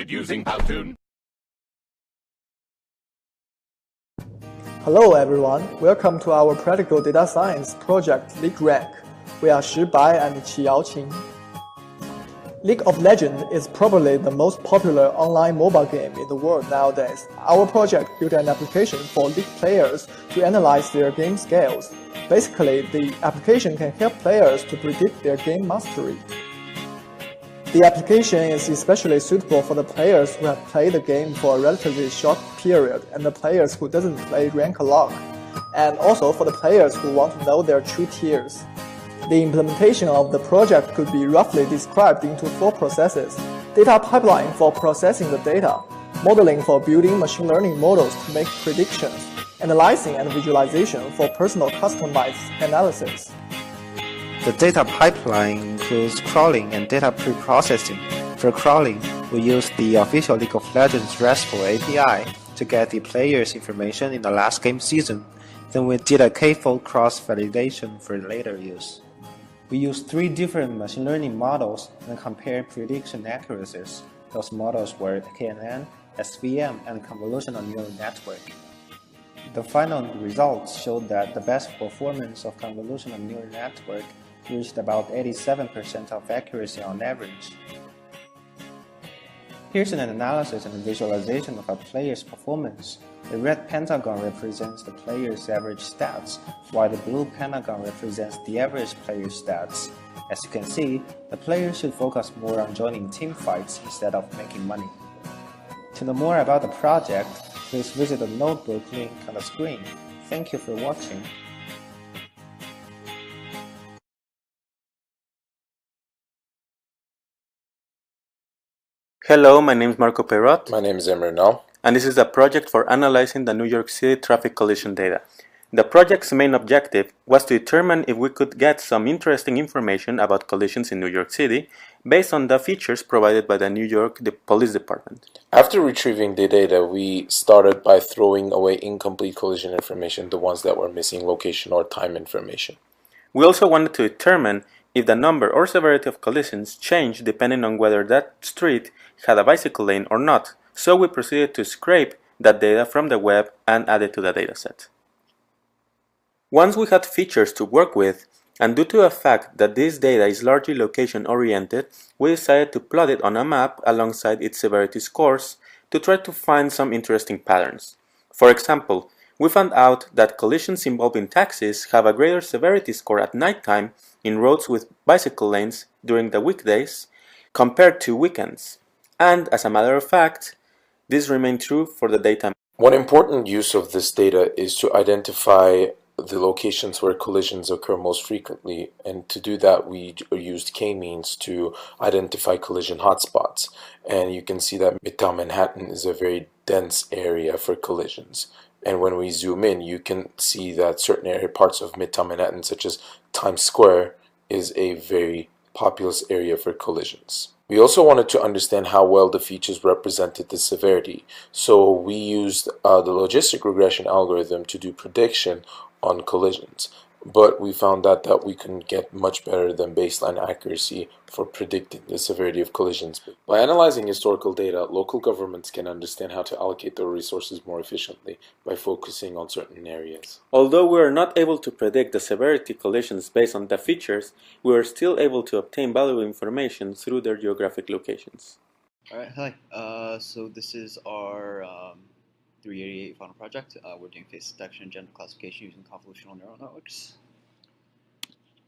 Using Powtoon. Hello everyone, welcome to our practical data science project League Rank. We are Shi Bai and Qi Yaoqing. League of Legends is probably the most popular online mobile game in the world nowadays. Our project built an application for League players to analyze their game skills. Basically, the application can help players to predict their game mastery. The application is especially suitable for the players who have played the game for a relatively short period and the players who doesn't play rank a lot, and also for the players who want to know their true tiers. The implementation of the project could be roughly described into 4 processes: data pipeline for processing the data, modeling for building machine learning models to make predictions, analyzing and visualization for personal customized analysis. The data pipeline includes crawling and data pre-processing. For crawling, we use the official League of Legends RESTful API to get the players' information in the last game season. Then we did a k-fold cross-validation for later use. We used 3 different machine learning models and compared prediction accuracies. Those models were KNN, SVM, and convolutional neural network. The final results showed that the best performance of convolutional neural network reached about 87% of accuracy on average. Here's an analysis and visualization of a player's performance. The red pentagon represents the player's average stats, while the blue pentagon represents the average player's stats. As you can see, the player should focus more on joining team fights instead of making money. To know more about the project, please visit the notebook link on the screen. Thank you for watching. Hello, my name is Marco Perrot. My name is Emre Nal. And this is a project for analyzing the New York City traffic collision data. The project's main objective was to determine if we could get some interesting information about collisions in New York City based on the features provided by the New York Police Department. After retrieving the data, we started by throwing away incomplete collision information, the ones that were missing location or time information. We also wanted to determine if the number or severity of collisions changed depending on whether that street had a bicycle lane or not, so we proceeded to scrape that data from the web and add it to the dataset. Once we had features to work with, and due to the fact that this data is largely location-oriented, we decided to plot it on a map alongside its severity scores to try to find some interesting patterns. For example, we found out that collisions involving taxis have a greater severity score at nighttime in roads with bicycle lanes during the weekdays compared to weekends. And as a matter of fact, this remained true for the daytime. One important use of this data is to identify the locations where collisions occur most frequently, and to do that we used k-means to identify collision hotspots. And you can see that Midtown Manhattan is a very dense area for collisions. And when we zoom in, you can see that certain parts of Midtown Manhattan, such as Times Square, is a very populous area for collisions. We also wanted to understand how well the features represented the severity, so we used the logistic regression algorithm to do prediction on collisions, but we found out that we couldn't get much better than baseline accuracy for predicting the severity of collisions. By analyzing historical data, local governments can understand how to allocate their resources more efficiently by focusing on certain areas. Although we were not able to predict the severity of collisions based on the features, we were still able to obtain valuable information through their geographic locations. Alright, hi. So this is our 388 final project. We're doing face detection and gender classification using convolutional neural networks.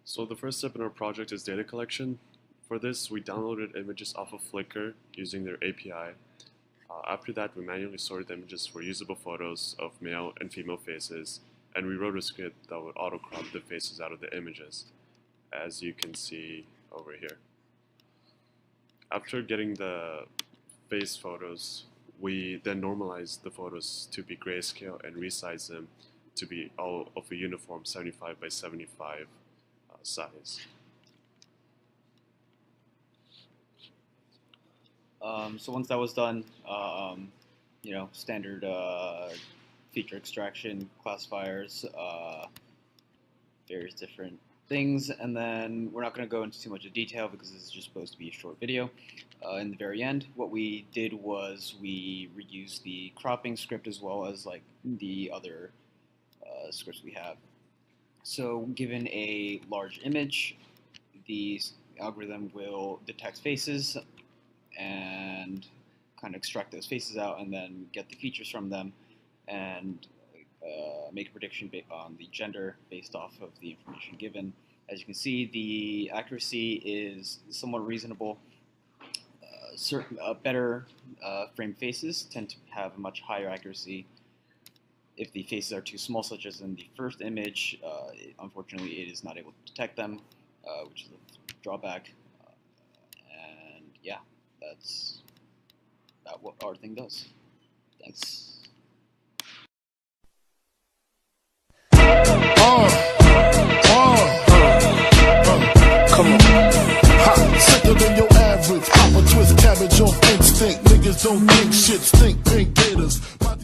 So the first step in our project is data collection. For this, we downloaded images off of Flickr using their API. After that, we manually sorted the images for usable photos of male and female faces, and we wrote a script that would auto-crop the faces out of the images, as you can see over here. After getting the face photos, we then normalized the photos to be grayscale and resized them to be all of a uniform 75 by 75 size. So once that was done, standard feature extraction, classifiers, various different things, and then we're not going to go into too much of detail because this is just supposed to be a short video. In the very end, what we did was we reused the cropping script as well as like the other scripts we have. So given a large image, the algorithm will detect faces and kind of extract those faces out and then get the features from them and make a prediction on the gender based off of the information given. As you can see, the accuracy is somewhat reasonable. Certain better framed faces tend to have a much higher accuracy. If the faces are too small, such as in the first image, unfortunately it is not able to detect them, which is a drawback. And yeah, that's about what our thing does. Thanks. Come on. Hot, sicker than your average. Pop a twist cabbage off instinct. Niggas don't think shit stink. Pink gators.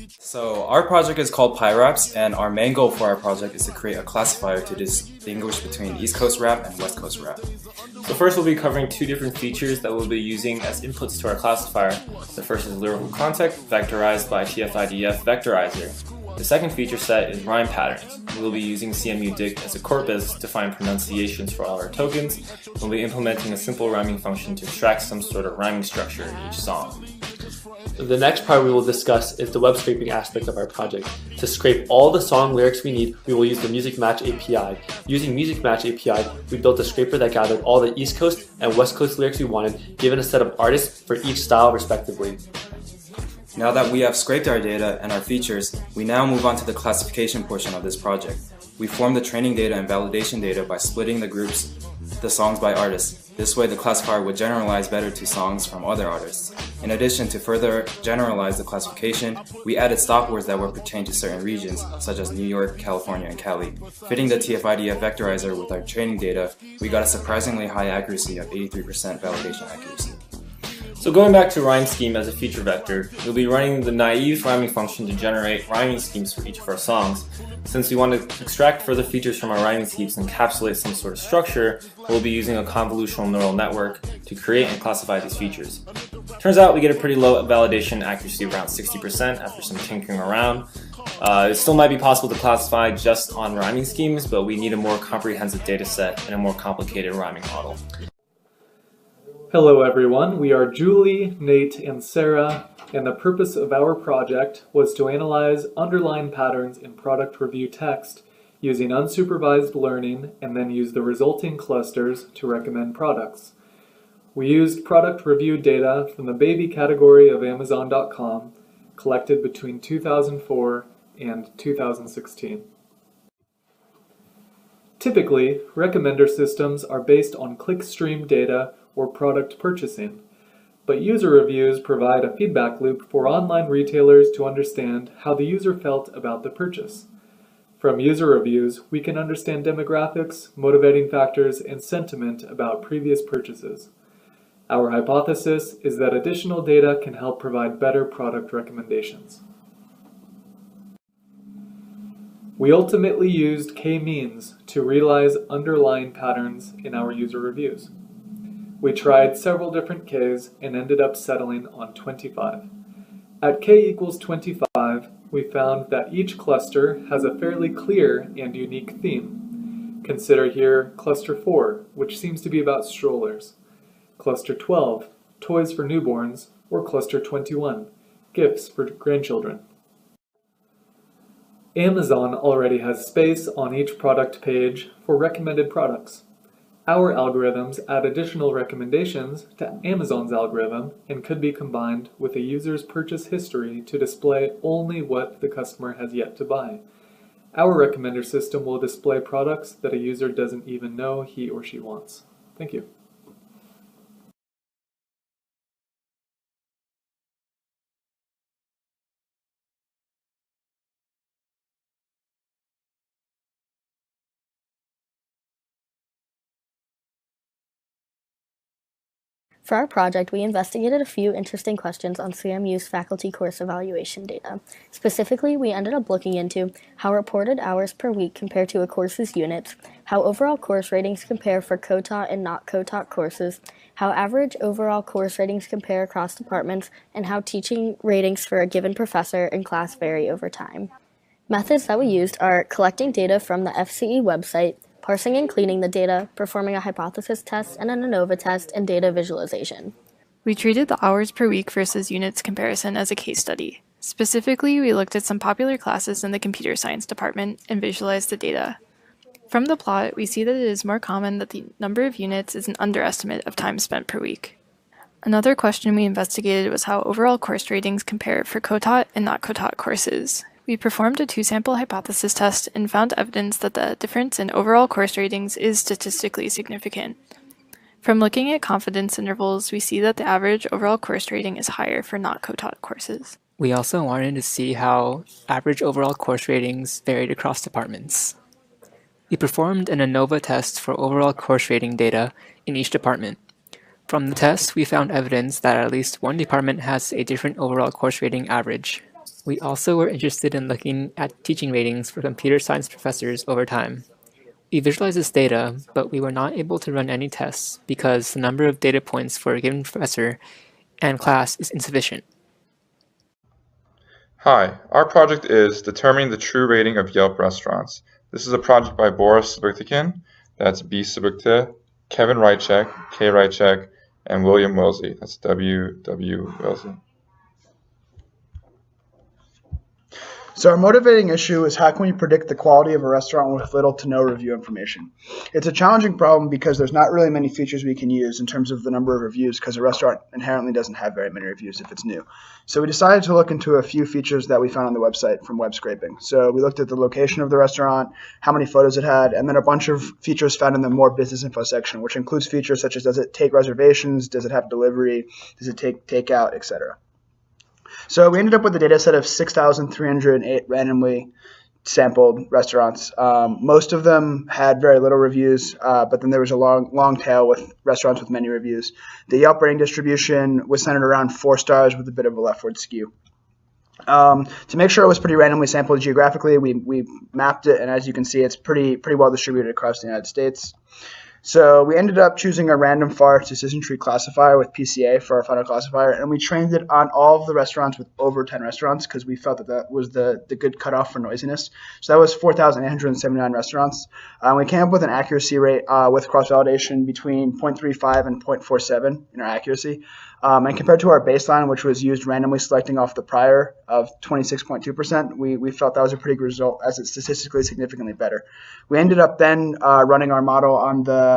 So our project is called PyRaps, and our main goal for our project is to create a classifier to distinguish between East Coast rap and West Coast rap. So first we'll be covering two different features that we'll be using as inputs to our classifier. The first is lyrical content, vectorized by TF-IDF Vectorizer. The second feature set is rhyme patterns. We will be using CMU Dict as a corpus to find pronunciations for all our tokens. We'll be implementing a simple rhyming function to extract some sort of rhyming structure in each song. The next part we will discuss is the web scraping aspect of our project. To scrape all the song lyrics we need, we will use the Music Match API. Using Music Match API, we built a scraper that gathered all the East Coast and West Coast lyrics we wanted, given a set of artists for each style respectively. Now that we have scraped our data and our features, we now move on to the classification portion of this project. We form the training data and validation data by splitting the songs by artists. This way the classifier would generalize better to songs from other artists. In addition, to further generalize the classification, we added stop words that were pertain to certain regions, such as New York, California, and Cali. Fitting the TF-IDF vectorizer with our training data, we got a surprisingly high accuracy of 83% validation accuracy. So going back to rhyme scheme as a feature vector, we'll be running the naive rhyming function to generate rhyming schemes for each of our songs. Since we want to extract further features from our rhyming schemes and encapsulate some sort of structure, we'll be using a convolutional neural network to create and classify these features. Turns out we get a pretty low validation accuracy, around 60% after some tinkering around. It still might be possible to classify just on rhyming schemes, but we need a more comprehensive data set and a more complicated rhyming model. Hello everyone, we are Julie, Nate, and Sarah, and the purpose of our project was to analyze underlying patterns in product review text using unsupervised learning and then use the resulting clusters to recommend products. We used product review data from the baby category of Amazon.com, collected between 2004 and 2016. Typically, recommender systems are based on clickstream data or product purchasing, but user reviews provide a feedback loop for online retailers to understand how the user felt about the purchase. From user reviews, we can understand demographics, motivating factors, and sentiment about previous purchases. Our hypothesis is that additional data can help provide better product recommendations. We ultimately used k-means to realize underlying patterns in our user reviews. We tried several different k's and ended up settling on 25. At k equals 25, we found that each cluster has a fairly clear and unique theme. Consider here cluster 4, which seems to be about strollers, cluster 12, toys for newborns, or cluster 21, gifts for grandchildren. Amazon already has space on each product page for recommended products. Our algorithms add additional recommendations to Amazon's algorithm and could be combined with a user's purchase history to display only what the customer has yet to buy. Our recommender system will display products that a user doesn't even know he or she wants. Thank you. For our project, we investigated a few interesting questions on CMU's faculty course evaluation data. Specifically, we ended up looking into how reported hours per week compare to a course's units, how overall course ratings compare for co-taught and not co-taught courses, how average overall course ratings compare across departments, and how teaching ratings for a given professor and class vary over time. Methods that we used are collecting data from the FCE website, parsing and cleaning the data, performing a hypothesis test and an ANOVA test, and data visualization. We treated the hours per week versus units comparison as a case study. Specifically, we looked at some popular classes in the computer science department and visualized the data. From the plot, we see that it is more common that the number of units is an underestimate of time spent per week. Another question we investigated was how overall course ratings compare for co-taught and not co-taught courses. We performed a two-sample hypothesis test and found evidence that the difference in overall course ratings is statistically significant. From looking at confidence intervals, we see that the average overall course rating is higher for not co-taught courses. We also wanted to see how average overall course ratings varied across departments. We performed an ANOVA test for overall course rating data in each department. From the test, we found evidence that at least one department has a different overall course rating average. We also were interested in looking at teaching ratings for computer science professors over time. We visualized this data, but we were not able to run any tests because the number of data points for a given professor and class is insufficient. Hi, our project is Determining the True Rating of Yelp Restaurants. This is a project by Boris Subuktikin, that's B. Subukta, Kevin Rychek, K. Rychek, and William Wilsey, that's W. Wilsey. So our motivating issue is how can we predict the quality of a restaurant with little to no review information? It's a challenging problem because there's not really many features we can use in terms of the number of reviews because a restaurant inherently doesn't have very many reviews if it's new. So we decided to look into a few features that we found on the website from web scraping. So we looked at the location of the restaurant, how many photos it had, and then a bunch of features found in the more business info section, which includes features such as does it take reservations, does it have delivery, does it take takeout, etc. So we ended up with a data set of 6,308 randomly sampled restaurants. Most of them had very little reviews, but then there was a long tail with restaurants with many reviews. The Yelp rating distribution was centered around 4 stars with a bit of a leftward skew. To make sure it was pretty randomly sampled geographically, we mapped it, and as you can see, it's pretty well distributed across the United States. So we ended up choosing a random forest decision tree classifier with PCA for our final classifier, and we trained it on all of the restaurants with over 10 restaurants because we felt that was the good cutoff for noisiness. So that was 4,879 restaurants. We came up with an accuracy rate with cross-validation between 0.35 and 0.47 in our accuracy. And compared to our baseline, which was used randomly selecting off the prior of 26.2%, we felt that was a pretty good result as it's statistically significantly better. We ended up then running our model on the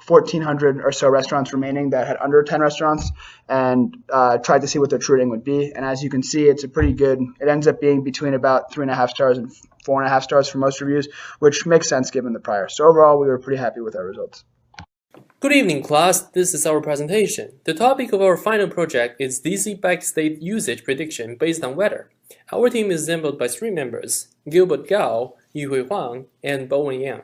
1,400 or so restaurants remaining that had under 10 restaurants and tried to see what their true rating would be. And as you can see, it's a pretty good, it ends up being between about 3.5 stars and 4.5 stars for most reviews, which makes sense given the prior. So overall, we were pretty happy with our results. Good evening, class. This is our presentation. The topic of our final project is DC bike state usage prediction based on weather. Our team is assembled by 3 members, Gilbert Gao, Yuhui Huang, and Bowen Yang.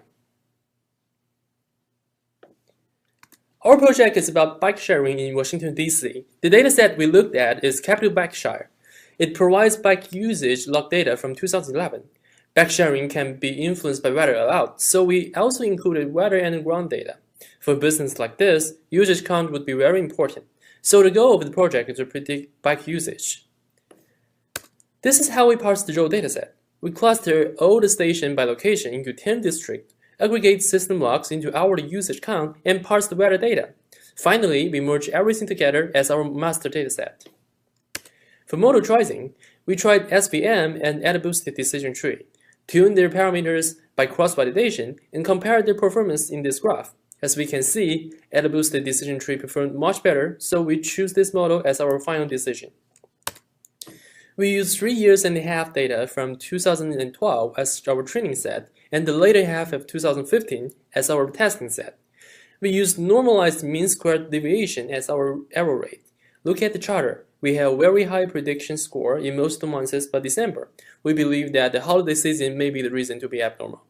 Our project is about bike sharing in Washington, D.C. The dataset we looked at is Capital Bikeshare. It provides bike usage log data from 2011. Bike sharing can be influenced by weather a lot, so we also included weather and ground data. For a business like this, usage count would be very important. So the goal of the project is to predict bike usage. This is how we parse the raw dataset. We cluster all the stations by location into 10 districts, aggregate system logs into hourly usage count, and parse the weather data. Finally, we merge everything together as our master dataset. For model choosing, we tried SVM and Ada-boosted decision tree, tuned their parameters by cross-validation, and compared their performance in this graph. As we can see, Ada-boosted decision tree performed much better, so we choose this model as our final decision. We used 3.5 years data from 2012 as our training set, and the later half of 2015 as our testing set. We used normalized mean squared deviation as our error rate. Look at the chart. We have a very high prediction score in most months but December. We believe that the holiday season may be the reason to be abnormal.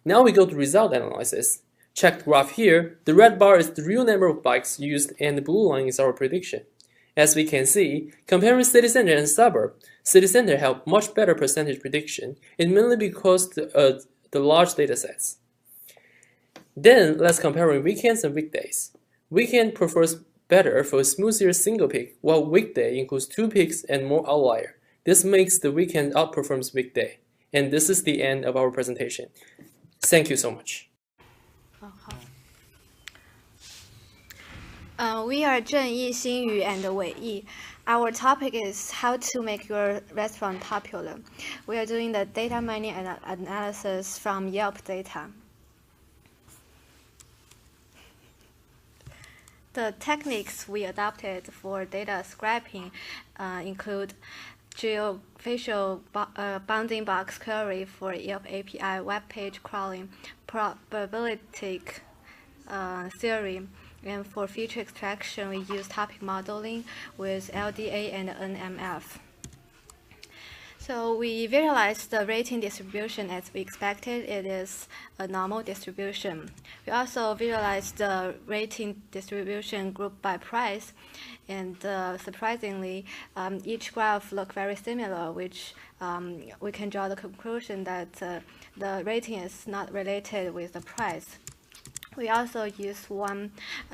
Now we go to result analysis. Check the graph here. The red bar is the real number of bikes used and the blue line is our prediction. As we can see, comparing city center and suburb, city center have much better percentage prediction, and mainly because the large data sets. Then let's compare weekends and weekdays. Weekend prefers better for a smoother single peak, while weekday includes 2 peaks and more outlier. This makes the weekend outperforms weekday. And this is the end of our presentation. Thank you so much. We are Zheng Yi, Xinyu, and Wei Yi. Our topic is how to make your restaurant popular. We are doing the data mining and analysis from Yelp data. The techniques we adopted for data scraping include geospatial bounding box query for Yelp API, web page crawling, probabilistic theory, and for feature extraction, we use topic modeling with LDA and NMF. So we visualized the rating distribution as we expected. It is a normal distribution. We also visualized the rating distribution grouped by price, and surprisingly, each graph looked very similar, which we can draw the conclusion that the rating is not related with the price. We also use one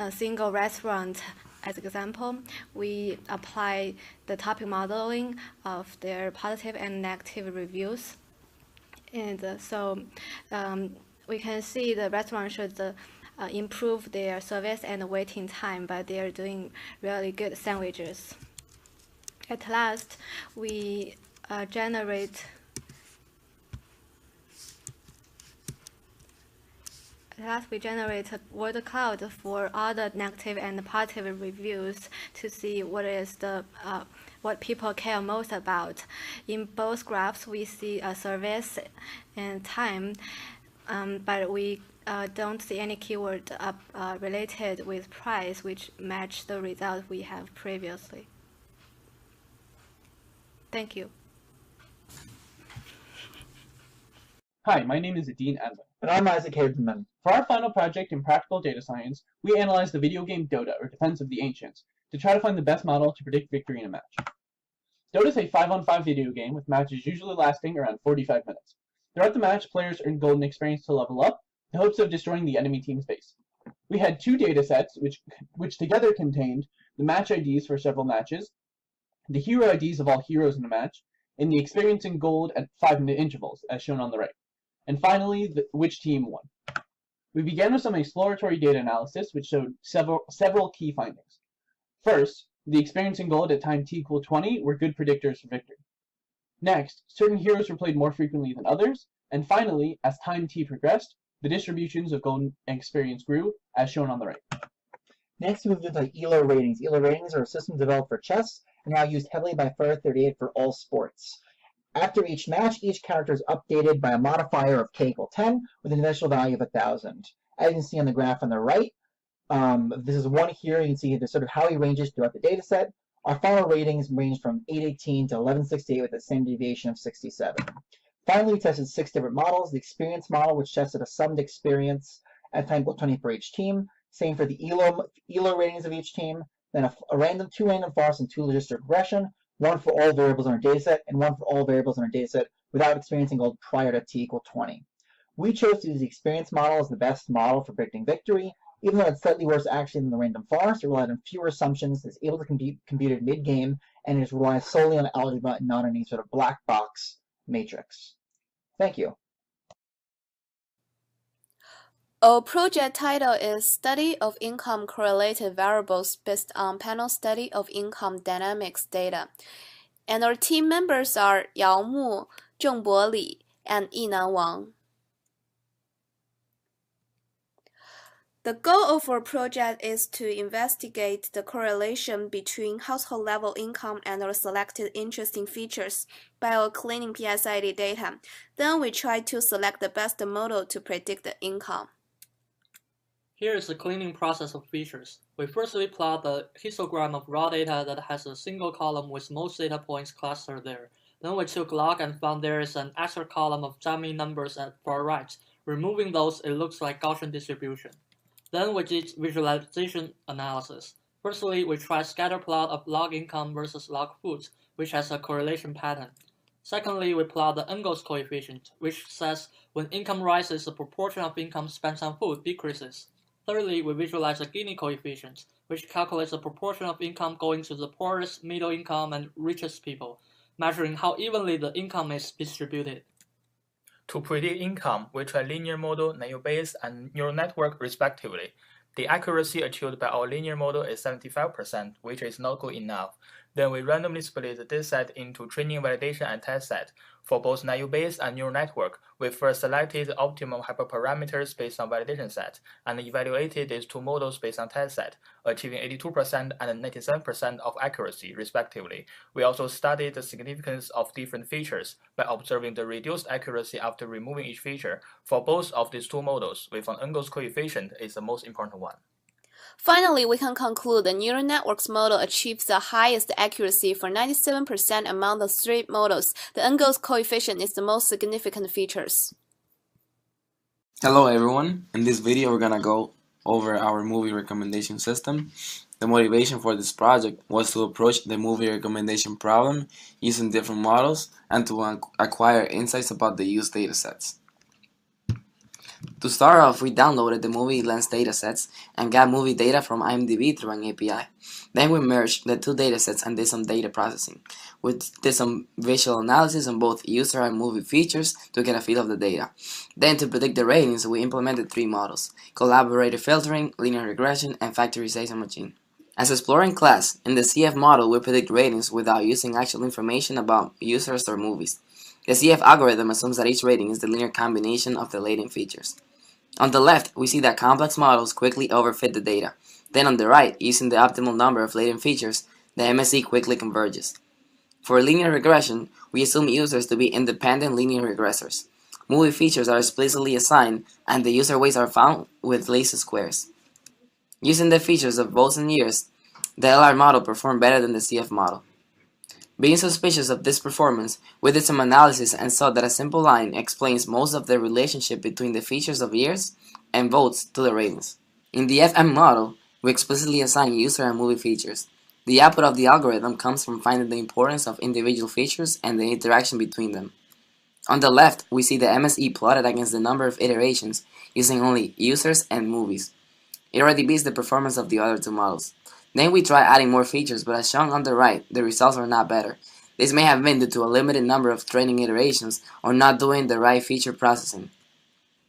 single restaurant As example, we apply the topic modeling of their positive and negative reviews. And we can see the restaurant should improve their service and waiting time, but they are doing really good sandwiches. At last, we generate a word cloud for all the negative and positive reviews to see what is what people care most about. In both graphs, we see a service and time, but we don't see any keyword related with price, which match the result we have previously. Thank you. Hi, my name is Dean Adler. And I'm Isaac Haberman. For our final project in practical data science, we analyzed the video game Dota, or Defense of the Ancients, to try to find the best model to predict victory in a match. Dota is a 5-on-5 video game with matches usually lasting around 45 minutes. Throughout the match, players earn golden experience to level up, in hopes of destroying the enemy team's base. We had 2 data sets, which together contained the match IDs for several matches, the hero IDs of all heroes in a match, and the experience in gold at 5-minute intervals, as shown on the right. And finally, which team won. We began with some exploratory data analysis, which showed several key findings. First, the experience in gold at time t equal 20 were good predictors for victory. Next, certain heroes were played more frequently than others, and finally, as time t progressed, the distributions of gold experience grew, as shown on the right. Next, we moved into ELO ratings. ELO ratings are a system developed for chess and now used heavily by Fire 38 for all sports. After each match, each character is updated by a modifier of k equal 10 with an initial value of 1,000. As you can see on the graph on the right, this is one here. You can see the sort of how he ranges throughout the data set. Our final ratings range from 818 to 1168 with a standard deviation of 67. Finally, we tested 6 different models. The experience model, which tested a summed experience at time equal 20 for each team. Same for the ELO ratings of each team. Then 2 random forest and 2 logistic regression. 1 for all variables in our dataset, and 1 for all variables in our dataset without experiencing gold prior to t equal 20. We chose to use the experience model as the best model for predicting victory. Even though it's slightly worse actually than the random forest, it relied on fewer assumptions, is able to compute it mid-game, and it relies solely on algebra and not any sort of black box matrix. Thank you. Our project title is Study of Income Correlated Variables based on Panel Study of Income Dynamics Data. And our team members are Yao Mu, Zhengbo Li, and Yinan Wang. The goal of our project is to investigate the correlation between household level income and our selected interesting features by our cleaning PSID data. Then we try to select the best model to predict the income. Here is the cleaning process of features. We firstly plot the histogram of raw data that has a single column with most data points clustered there. Then we took log and found there is an extra column of dummy numbers at far right. Removing those, it looks like Gaussian distribution. Then we did visualization analysis. Firstly, we tried scatter plot of log income versus log food, which has a correlation pattern. Secondly, we plot the Engels coefficient, which says when income rises, the proportion of income spent on food decreases. Thirdly, we visualize the Gini coefficient, which calculates the proportion of income going to the poorest, middle income, and richest people, measuring how evenly the income is distributed. To predict income, we try linear model, Naive Bayes, and neural network respectively. The accuracy achieved by our linear model is 75%, which is not good enough. Then we randomly split the dataset into training, validation, and test set. For both Naive Bayes and neural network, we first selected the optimum hyperparameters based on validation set, and evaluated these 2 models based on test set, achieving 82% and 97% of accuracy, respectively. We also studied the significance of different features by observing the reduced accuracy after removing each feature. For both of these 2 models, we found Engels coefficient is the most important one. Finally, we can conclude the neural networks model achieves the highest accuracy for 97% among the 3 models. The Engels coefficient is the most significant features. Hello everyone. In this video we're gonna go over our movie recommendation system. The motivation for this project was to approach the movie recommendation problem using different models and to acquire insights about the used datasets. To start off, we downloaded the movie lens datasets and got movie data from IMDb through an API. Then we merged the two datasets and did some data processing. We did some visual analysis on both user and movie features to get a feel of the data. Then to predict the ratings, we implemented three models: collaborative filtering, linear regression, and factorization machine. As exploring class, in the CF model we predict ratings without using actual information about users or movies. The CF algorithm assumes that each rating is the linear combination of the latent features. On the left, we see that complex models quickly overfit the data. Then on the right, using the optimal number of latent features, the MSE quickly converges. For linear regression, we assume users to be independent linear regressors. Movie features are explicitly assigned, and the user weights are found with least squares. Using the features of votes and years, the LR model performed better than the CF model. Being suspicious of this performance, we did some analysis and saw that a simple line explains most of the relationship between the features of years and votes to the ratings. In the FM model, we explicitly assign user and movie features. The output of the algorithm comes from finding the importance of individual features and the interaction between them. On the left, we see the MSE plotted against the number of iterations using only users and movies. It already beats the performance of the other two models. Then we try adding more features, but as shown on the right, the results are not better. This may have been due to a limited number of training iterations or not doing the right feature processing.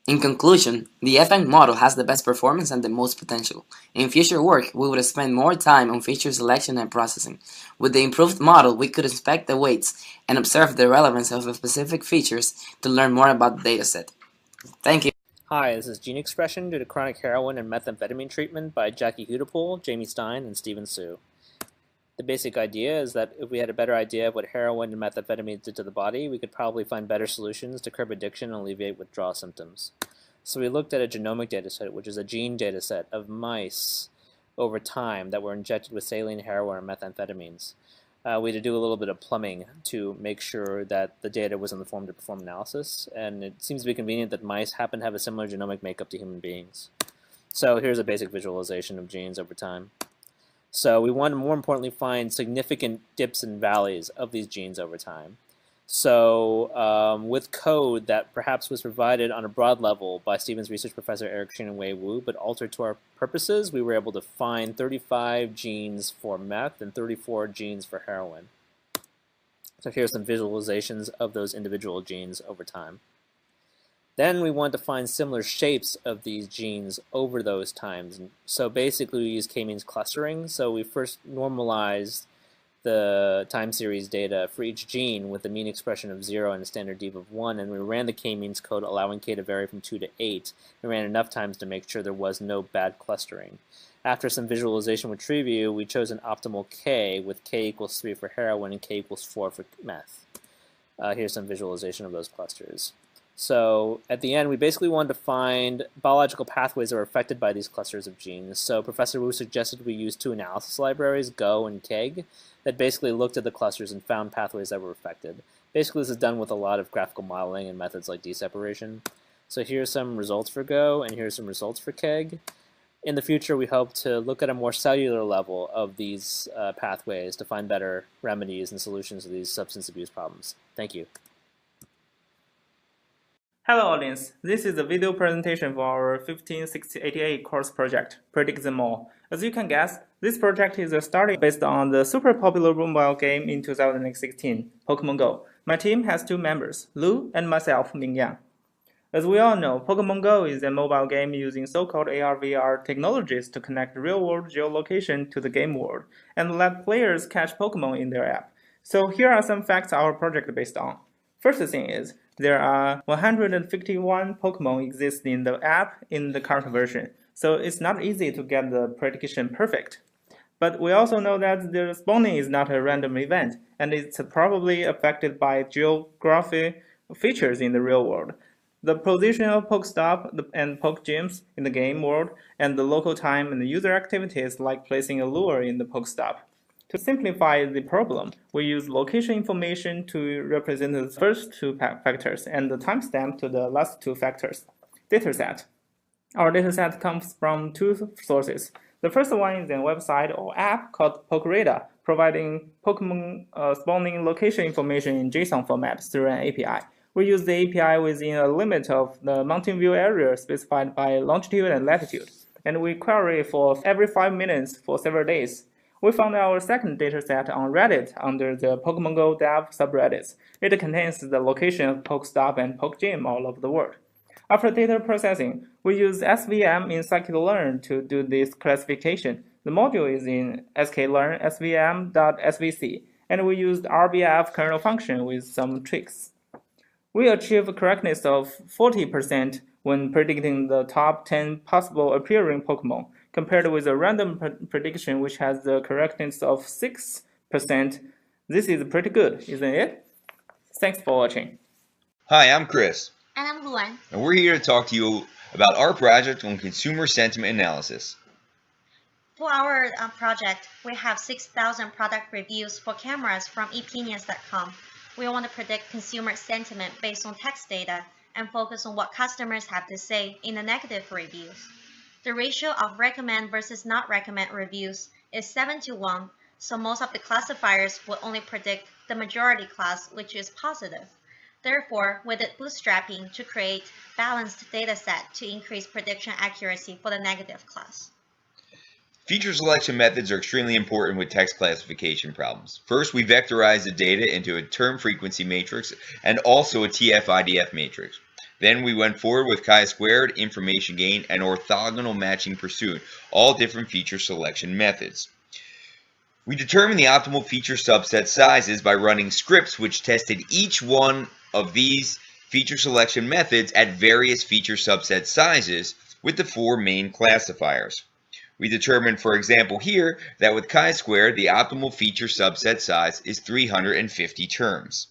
In conclusion, the FM model has the best performance and the most potential. In future work, we would spend more time on feature selection and processing. With the improved model, we could inspect the weights and observe the relevance of specific features to learn more about the dataset. Thank you. Hi, this is Gene Expression due to chronic heroin and methamphetamine treatment by Jackie Hudepohl, Jamie Stein, and Stephen Su. The basic idea is that if we had a better idea of what heroin and methamphetamine did to the body, we could probably find better solutions to curb addiction and alleviate withdrawal symptoms. So we looked at a genomic dataset, which is a gene dataset of mice over time that were injected with saline, heroin, or methamphetamines. We had to do a little bit of plumbing to make sure that the data was in the form to perform analysis, and it seems to be convenient that mice happen to have a similar genomic makeup to human beings. So here's a basic visualization of genes over time. So we want to, more importantly, find significant dips and valleys of these genes over time. So with code that perhaps was provided on a broad level by Stevens research professor Eric Shin Wei Wu, but altered to our purposes, we were able to find 35 genes for meth and 34 genes for heroin. So here's some visualizations of those individual genes over time. Then we want to find similar shapes of these genes over those times. So basically we use k-means clustering. So we first normalized the time series data for each gene with a mean expression of 0 and a standard dev of 1, and we ran the k-means code allowing k to vary from 2 to 8. We ran enough times to make sure there was no bad clustering. After some visualization with TreeView, we chose an optimal k with k equals 3 for heroin and k equals 4 for meth. Here's some visualization of those clusters. So at the end, we basically wanted to find biological pathways that were affected by these clusters of genes. So Professor Wu suggested we use two analysis libraries, Go and KEGG, that basically looked at the clusters and found pathways that were affected. Basically, this is done with a lot of graphical modeling and methods like deseparation. So here's some results for Go, and here's some results for KEGG. In the future, we hope to look at a more cellular level of these pathways to find better remedies and solutions to these substance abuse problems. Thank you. Hello audience, this is a video presentation for our 15688 course project, Predict Them All. As you can guess, this project is a study based on the super popular mobile game in 2016, Pokemon Go. My team has two members, Lu and myself, Mingyang. As we all know, Pokemon Go is a mobile game using so-called AR/VR technologies to connect real-world geolocation to the game world and let players catch Pokemon in their app. So here are some facts our project is based on. First thing is, there are 151 Pokemon exist in the app in the current version, so it's not easy to get the prediction perfect. But we also know that the spawning is not a random event, and it's probably affected by geography features in the real world. The position of Pokestop and Pokegems in the game world, and the local time and the user activities like placing a lure in the Pokestop. To simplify the problem, we use location information to represent the first two factors and the timestamp to the last two factors. Dataset. Our dataset comes from two sources. The first one is a website or app called PokeRadar, providing Pokemon spawning location information in JSON format through an API. We use the API within a limit of the Mountain View area specified by longitude and latitude, and we query for every 5 minutes for several days. We found our second dataset on Reddit under the Pokemon Go dev subreddits. It contains the location of Pokestop and Pokegym all over the world. After data processing, we use SVM in scikit-learn to do this classification. The module is in sklearn svm.svc, and we used RBF kernel function with some tricks. We achieve a correctness of 40% when predicting the top 10 possible appearing Pokemon, compared with a random prediction which has the correctness of 6%. This is pretty good, isn't it? Thanks for watching. Hi, I'm Chris. And I'm Luan. And we're here to talk to you about our project on consumer sentiment analysis. For our project, we have 6,000 product reviews for cameras from ePinions.com. We want to predict consumer sentiment based on text data and focus on what customers have to say in the negative reviews. The ratio of recommend versus not recommend reviews is 7:1, so most of the classifiers will only predict the majority class, which is positive. Therefore, we did bootstrapping to create balanced dataset to increase prediction accuracy for the negative class. Feature selection methods are extremely important with text classification problems. First, we vectorize the data into a term frequency matrix and also a TF-IDF matrix. Then we went forward with chi-squared, information gain, and orthogonal matching pursuit, all different feature selection methods. We determined the optimal feature subset sizes by running scripts which tested each one of these feature selection methods at various feature subset sizes with the 4 main classifiers. We determined, for example, here that with chi-squared, the optimal feature subset size is 350 terms.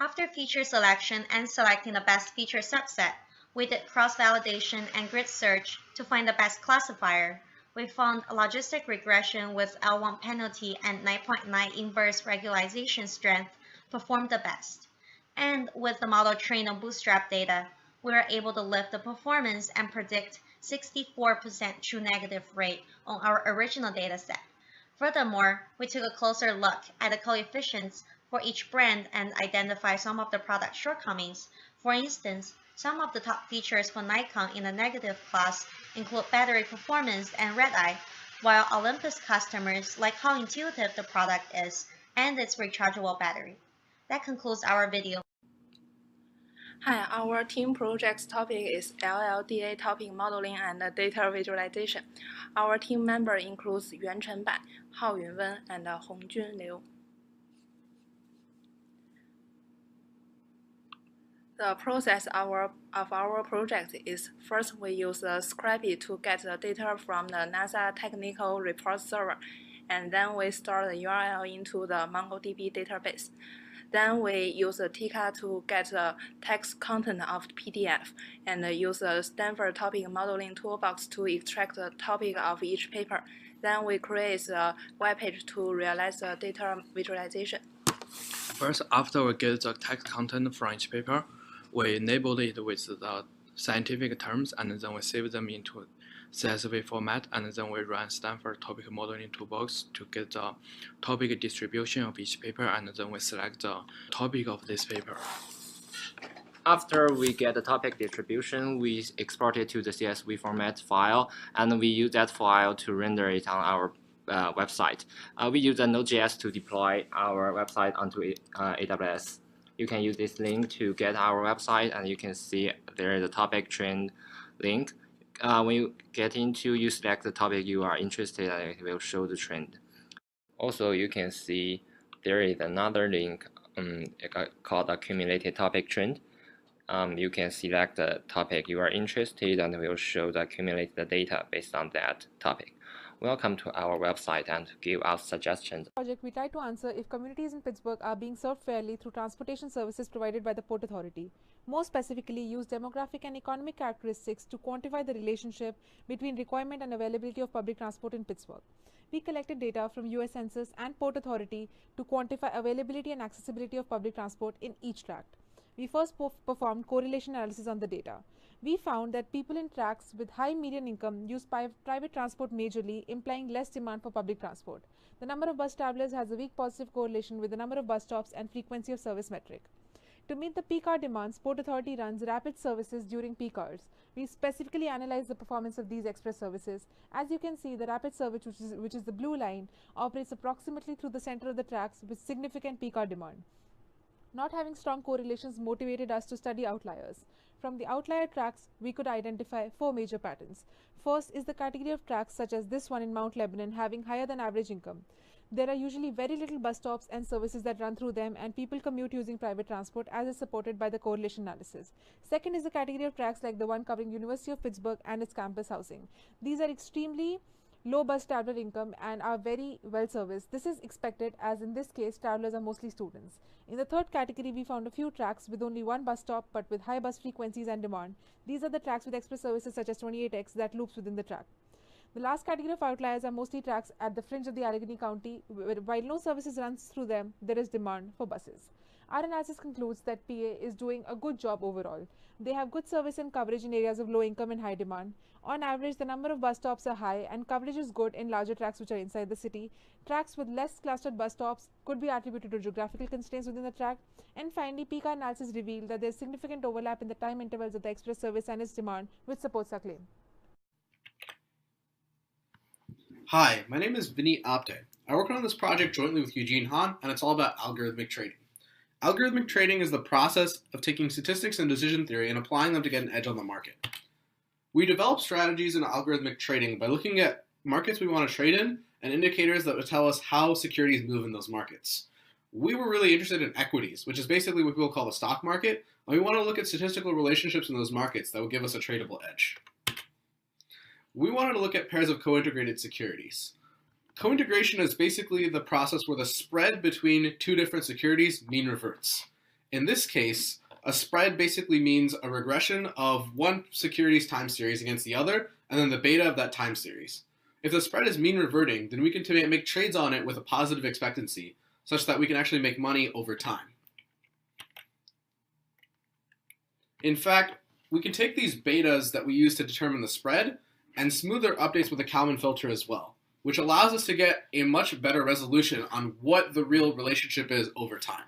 After feature selection and selecting the best feature subset, we did cross-validation and grid search to find the best classifier. We found a logistic regression with L1 penalty and 9.9 inverse regularization strength performed the best. And with the model trained on Bootstrap data, we were able to lift the performance and predict 64% true negative rate on our original dataset. Furthermore, we took a closer look at the coefficients for each brand and identify some of the product shortcomings. For instance, some of the top features for Nikon in the negative class include battery performance and red-eye, while Olympus customers like how intuitive the product is and its rechargeable battery. That concludes our video. Hi, our team project's topic is LLDA topic modeling and data visualization. Our team member includes Yuan Chenbai, Hao Yunwen, and Hongjun Liu. The process of our project is first we use Scrappy to get the data from the NASA Technical Report Server, and then we store the URL into the MongoDB database. Then we use Tika to get the text content of the PDF, and use the Stanford Topic Modeling Toolbox to extract the topic of each paper. Then we create a web page to realize the data visualization. First, after we get the text content from each paper, we enable it with the scientific terms, and then we save them into CSV format, and then we run Stanford Topic Modeling Toolbox to get the topic distribution of each paper, and then we select the topic of this paper. After we get the topic distribution, we export it to the CSV format file, and we use that file to render it on our website. We use a Node.js to deploy our website onto AWS. You can use this link to get our website, and you can see there is a topic trend link. When you get into, you select the topic you are interested in, and it will show the trend. Also, you can see there is another link called accumulated topic trend. You can select the topic you are interested in, and it will show the accumulated data based on that topic. Welcome to our website and give us suggestions. Project, we try to answer if communities in Pittsburgh are being served fairly through transportation services provided by the Port Authority. More specifically, use demographic and economic characteristics to quantify the relationship between requirement and availability of public transport in Pittsburgh. We collected data from US Census and Port Authority to quantify availability and accessibility of public transport in each tract. We first performed correlation analysis on the data. We found that people in tracts with high median income use private transport majorly, implying less demand for public transport. The number of bus travelers has a weak positive correlation with the number of bus stops and frequency of service metric. To meet the peak hour demands, Port Authority runs rapid services during peak hours. We specifically analyze the performance of these express services. As you can see, the rapid service, which is the blue line, operates approximately through the center of the tracks with significant peak hour demand. Not having strong correlations motivated us to study outliers. From the outlier tracks, we could identify 4 major patterns. First is the category of tracks such as this one in Mount Lebanon having higher than average income. There are usually very little bus stops and services that run through them, and people commute using private transport, as is supported by the correlation analysis. Second is the category of tracks like the one covering University of Pittsburgh and its campus housing. These are extremely low bus traveler income and are very well serviced. This is expected, as in this case travelers are mostly students. In the third category, we found a few tracks with only one bus stop but with high bus frequencies and demand. These are the tracks with express services such as 28X that loops within the track. The last category of outliers are mostly tracks at the fringe of the Allegheny County. While no services runs through them, there is demand for buses. Our analysis concludes that PA is doing a good job overall. They have good service and coverage in areas of low income and high demand. On average, the number of bus stops are high and coverage is good in larger tracks which are inside the city. Tracks with less clustered bus stops could be attributed to geographical constraints within the track. And finally, peak hour analysis revealed that there is significant overlap in the time intervals of the express service and its demand, which supports our claim. Hi, my name is Vinny Apte. I work on this project jointly with Eugene Han, and it's all about algorithmic trading. Algorithmic trading is the process of taking statistics and decision theory and applying them to get an edge on the market. We develop strategies in algorithmic trading by looking at markets we want to trade in and indicators that would tell us how securities move in those markets. We were really interested in equities, which is basically what people call the stock market, and we want to look at statistical relationships in those markets that would give us a tradable edge. We wanted to look at pairs of co-integrated securities. Co-integration is basically the process where the spread between two different securities mean reverts. In this case, a spread basically means a regression of one security's time series against the other, and then the beta of that time series. If the spread is mean reverting, then we can make trades on it with a positive expectancy, such that we can actually make money over time. In fact, we can take these betas that we use to determine the spread and smooth their updates with a Kalman filter as well, which allows us to get a much better resolution on what the real relationship is over time.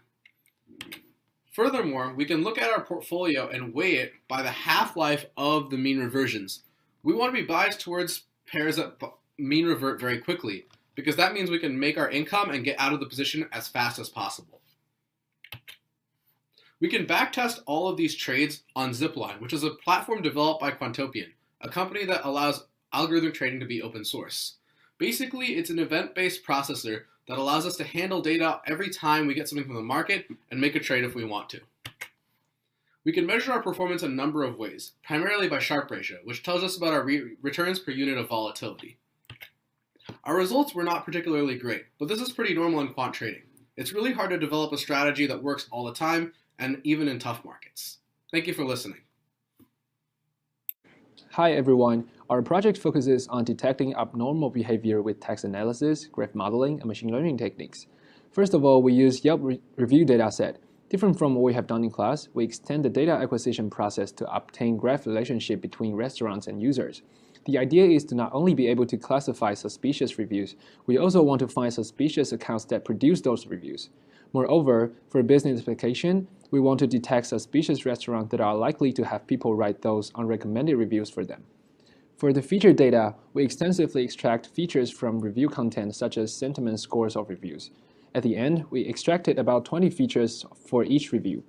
Furthermore, we can look at our portfolio and weigh it by the half-life of the mean reversions. We want to be biased towards pairs that mean revert very quickly, because that means we can make our income and get out of the position as fast as possible. We can backtest all of these trades on Zipline, which is a platform developed by Quantopian, a company that allows algorithmic trading to be open source. Basically, it's an event-based processor that allows us to handle data every time we get something from the market and make a trade if we want to. We can measure our performance a number of ways, primarily by Sharpe ratio, which tells us about our returns per unit of volatility. Our results were not particularly great, but this is pretty normal in quant trading. It's really hard to develop a strategy that works all the time, and even in tough markets. Thank you for listening. Hi everyone, our project focuses on detecting abnormal behavior with text analysis, graph modeling, and machine learning techniques. First of all, we use Yelp review dataset. Different from what we have done in class, we extend the data acquisition process to obtain graph relationship between restaurants and users. The idea is to not only be able to classify suspicious reviews, we also want to find suspicious accounts that produce those reviews. Moreover, for business application, we want to detect suspicious restaurants that are likely to have people write those unrecommended reviews for them. For the feature data, we extensively extract features from review content such as sentiment scores of reviews. At the end, we extracted about 20 features for each review.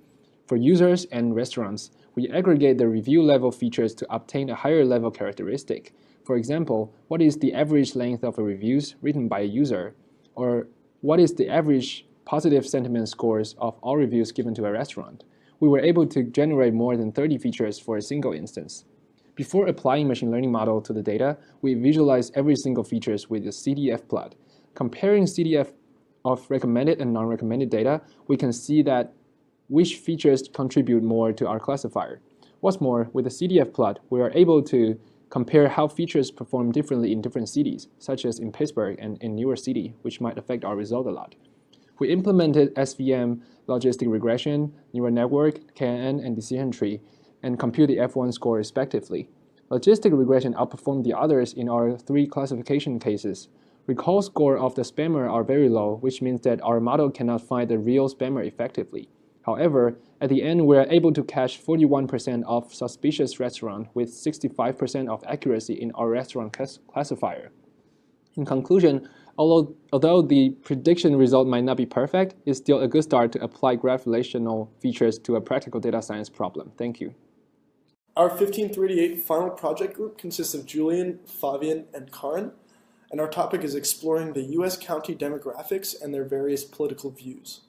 For users and restaurants, we aggregate the review level features to obtain a higher level characteristic. For example, what is the average length of a reviews written by a user? Or what is the average positive sentiment scores of all reviews given to a restaurant? We were able to generate more than 30 features for a single instance. Before applying machine learning model to the data, we visualize every single features with a CDF plot. Comparing CDF of recommended and non-recommended data, we can see that which features contribute more to our classifier. What's more, with the CDF plot, we are able to compare how features perform differently in different cities, such as in Pittsburgh and in New York City, which might affect our result a lot. We implemented SVM, logistic regression, neural network, KNN, and decision tree, and compute the F1 score respectively. Logistic regression outperformed the others in our 3 classification cases. Recall score of the spammer are very low, which means that our model cannot find the real spammer effectively. However, At the end, we are able to catch 41% of suspicious restaurants with 65% of accuracy in our restaurant classifier. In conclusion, although the prediction result might not be perfect, it's still a good start to apply graph relational features to a practical data science problem. Thank you. Our 15388 final project group consists of Julian, Fabian, and Karin, and our topic is exploring the U.S. county demographics and their various political views.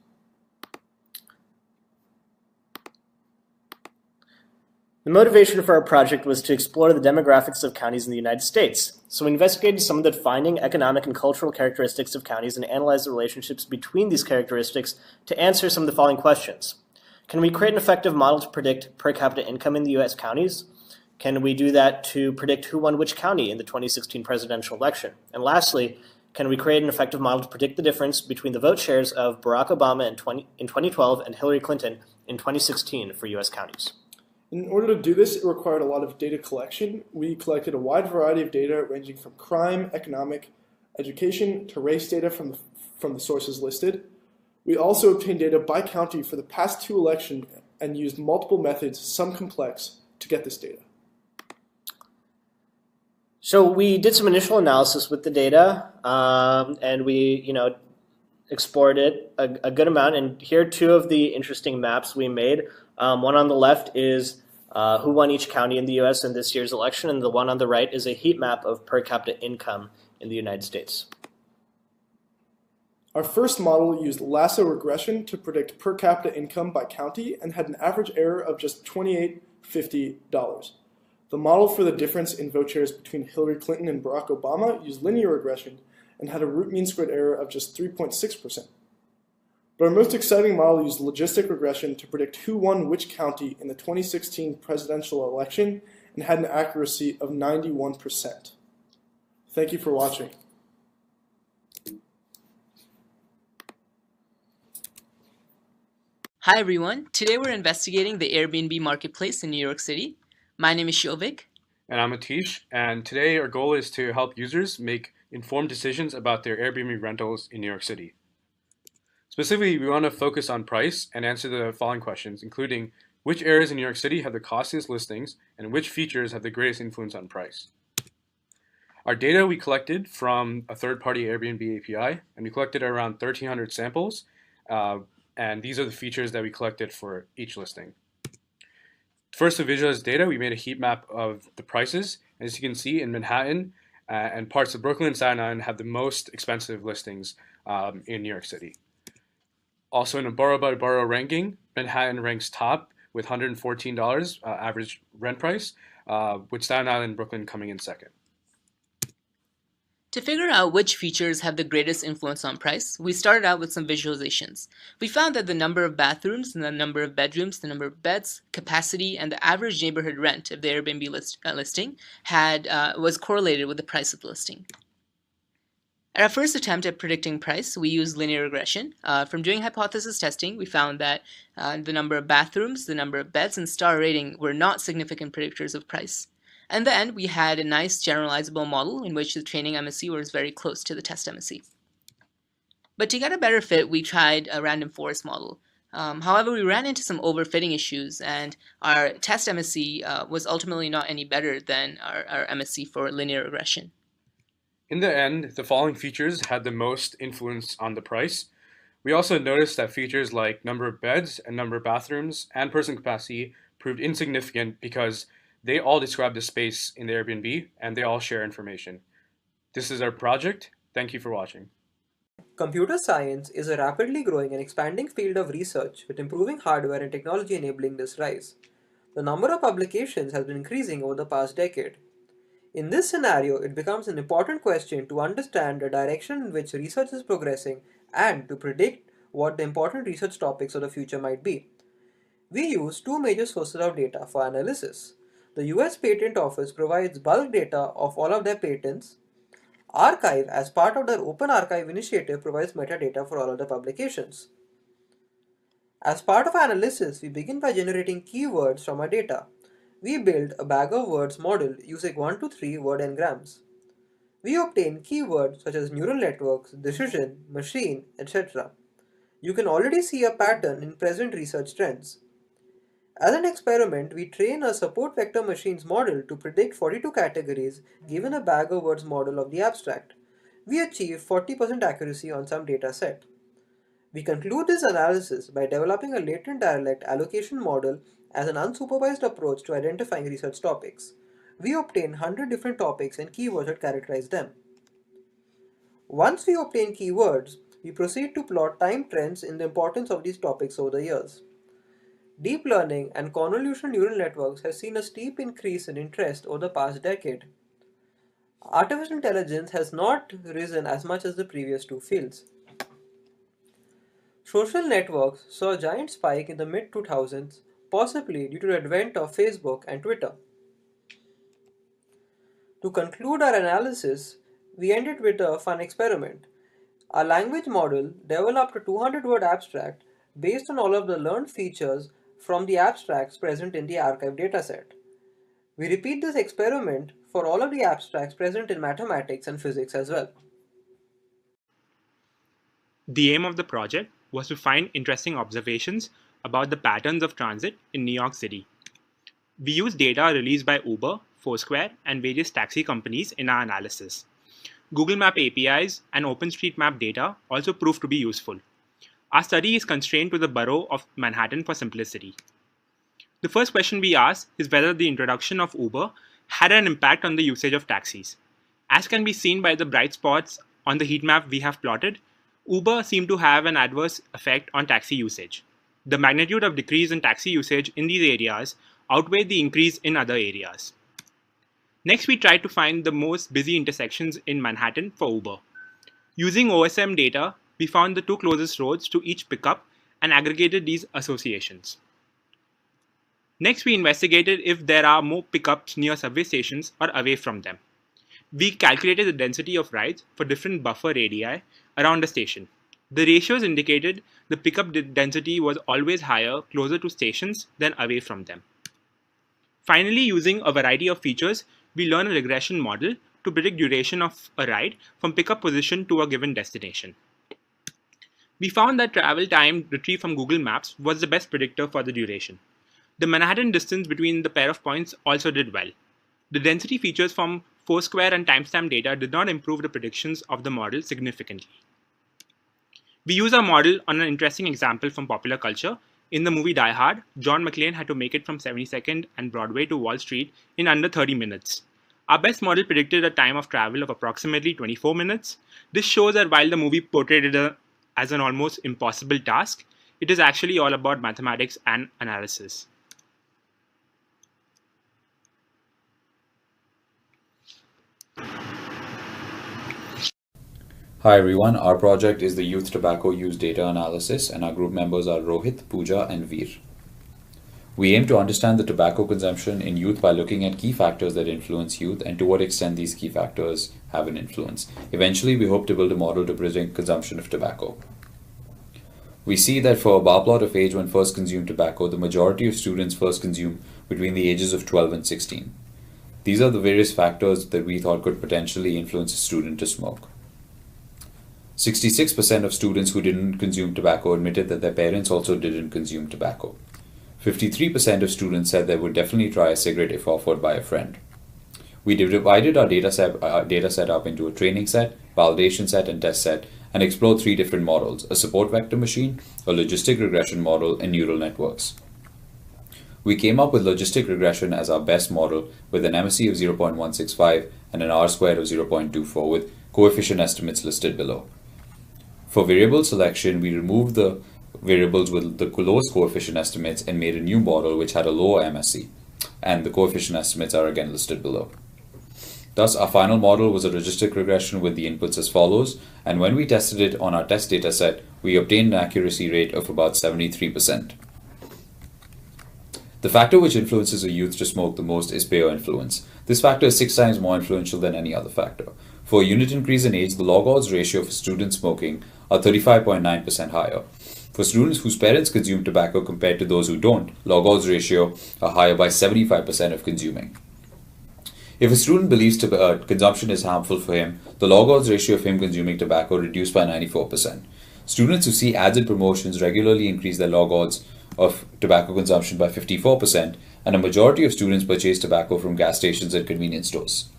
The motivation for our project was to explore the demographics of counties in the United States. So we investigated some of the defining economic and cultural characteristics of counties and analyzed the relationships between these characteristics to answer some of the following questions. Can we create an effective model to predict per capita income in the U.S. counties? Can we do that to predict who won which county in the 2016 presidential election? And lastly, can we create an effective model to predict the difference between the vote shares of Barack Obama in 2012 and Hillary Clinton in 2016 for U.S. counties? In order to do this, it required a lot of data collection. We collected a wide variety of data ranging from crime, economic, education, to race data from the sources listed. We also obtained data by county for the past 2 elections and used multiple methods, some complex, to get this data. So we did some initial analysis with the data, and we, explored it a good amount. And here are 2 of the interesting maps we made. One on the left is who won each county in the U.S. in this year's election, and the one on the right is a heat map of per capita income in the United States. Our first model used lasso regression to predict per capita income by county and had an average error of just $28.50. The model for the difference in vote shares between Hillary Clinton and Barack Obama used linear regression and had a root mean squared error of just 3.6%. But our most exciting model used logistic regression to predict who won which county in the 2016 presidential election and had an accuracy of 91%. Thank you for watching. Hi everyone, today we're investigating the Airbnb marketplace in New York City. My name is Shovik. And I'm Atish, and today our goal is to help users make informed decisions about their Airbnb rentals in New York City. Specifically, we want to focus on price and answer the following questions, including which areas in New York City have the costliest listings and which features have the greatest influence on price. Our data we collected from a third-party Airbnb API, and we collected around 1,300 samples, and these are the features that we collected for each listing. First, to visualize data, we made a heat map of the prices. As you can see, in Manhattan and parts of Brooklyn and Staten Island have the most expensive listings in New York City. Also, in a borough-by-borough ranking, Manhattan ranks top with $114 average rent price, with Staten Island and Brooklyn coming in second. To figure out which features have the greatest influence on price, we started out with some visualizations. We found that the number of bathrooms, and the number of bedrooms, the number of beds, capacity, and the average neighborhood rent of the Airbnb listing was correlated with the price of the listing. At our first attempt at predicting price, we used linear regression. From doing hypothesis testing, we found that the number of bathrooms, the number of beds, and star rating were not significant predictors of price. In the end, we had a nice generalizable model in which the training MSE was very close to the test MSE. But to get a better fit, we tried a random forest model. However, we ran into some overfitting issues, and our test MSE was ultimately not any better than our MSE for linear regression. In the end, the following features had the most influence on the price. We also noticed that features like number of beds and number of bathrooms and person capacity proved insignificant because they all describe the space in the Airbnb and they all share information. This is our project. Thank you for watching. Computer science is a rapidly growing and expanding field of research with improving hardware and technology enabling this rise. The number of publications has been increasing over the past decade. In this scenario, it becomes an important question to understand the direction in which research is progressing and to predict what the important research topics of the future might be. We use 2 major sources of data for analysis. The US Patent Office provides bulk data of all of their patents. Archive, as part of their Open Archive initiative, provides metadata for all of their publications. As part of our analysis, we begin by generating keywords from our data. We build a bag of words model using 1 to 3 word n-grams. We obtain keywords such as neural networks, decision, machine, etc. You can already see a pattern in present research trends. As an experiment, we train a support vector machines model to predict 42 categories given a bag of words model of the abstract. We achieve 40% accuracy on some data set. We conclude this analysis by developing a latent dialect allocation model as an unsupervised approach to identifying research topics. We obtain 100 different topics and keywords that characterize them. Once we obtain keywords, we proceed to plot time trends in the importance of these topics over the years. Deep learning and convolutional neural networks have seen a steep increase in interest over the past decade. Artificial intelligence has not risen as much as the previous two fields. Social networks saw a giant spike in the mid-2000s, possibly due to the advent of Facebook and Twitter. To conclude our analysis, we ended with a fun experiment. Our language model developed a 200-word abstract based on all of the learned features from the abstracts present in the archive dataset. We repeat this experiment for all of the abstracts present in mathematics and physics as well. The aim of the project was to find interesting observations about the patterns of transit in New York City. We used data released by Uber, Foursquare, and various taxi companies in our analysis. Google Map APIs and OpenStreetMap data also proved to be useful. Our study is constrained to the borough of Manhattan for simplicity. The first question we asked is whether the introduction of Uber had an impact on the usage of taxis. As can be seen by the bright spots on the heat map we have plotted, Uber seemed to have an adverse effect on taxi usage. The magnitude of decrease in taxi usage in these areas outweighed the increase in other areas. Next, we tried to find the most busy intersections in Manhattan for Uber. Using OSM data, we found the two closest roads to each pickup and aggregated these associations. Next, we investigated if there are more pickups near subway stations or away from them. We calculated the density of rides for different buffer radii around the station. The ratios indicated the pickup density was always higher closer to stations than away from them. Finally, using a variety of features, we learn a regression model to predict duration of a ride from pickup position to a given destination. We found that travel time retrieved from Google Maps was the best predictor for the duration. The Manhattan distance between the pair of points also did well. The density features from Foursquare and timestamp data did not improve the predictions of the model significantly. We use our model on an interesting example from popular culture. In the movie Die Hard, John McClane had to make it from 72nd and Broadway to Wall Street in under 30 minutes. Our best model predicted a time of travel of approximately 24 minutes. This shows that while the movie portrayed it as an almost impossible task, it is actually all about mathematics and analysis. Hi everyone, our project is the Youth Tobacco Use Data Analysis, and our group members are Rohit, Pooja and Veer. We aim to understand the tobacco consumption in youth by looking at key factors that influence youth and to what extent these key factors have an influence. Eventually, we hope to build a model to predict consumption of tobacco. We see that for a bar plot of age when first consumed tobacco, the majority of students first consume between the ages of 12 and 16. These are the various factors that we thought could potentially influence a student to smoke. 66% of students who didn't consume tobacco admitted that their parents also didn't consume tobacco. 53% of students said they would definitely try a cigarette if offered by a friend. We divided our data set up into a training set, validation set, and test set, and explored 3 different models: a support vector machine, a logistic regression model, and neural networks. We came up with logistic regression as our best model with an MSE of 0.165 and an R-squared of 0.24 with coefficient estimates listed below. For variable selection, we removed the variables with the lowest coefficient estimates and made a new model which had a lower MSE, and the coefficient estimates are again listed below. Thus, our final model was a logistic regression with the inputs as follows, and when we tested it on our test data set, we obtained an accuracy rate of about 73%. The factor which influences a youth to smoke the most is peer influence. This factor is 6 times more influential than any other factor. For a unit increase in age, the log odds ratio for students smoking are 35.9% higher. For students whose parents consume tobacco compared to those who don't, log odds ratio are higher by 75% of consuming. If a student believes consumption is harmful for him, the log odds ratio of him consuming tobacco reduced by 94%. Students who see ads and promotions regularly increase their log odds of tobacco consumption by 54%, and a majority of students purchase tobacco from gas stations and convenience stores.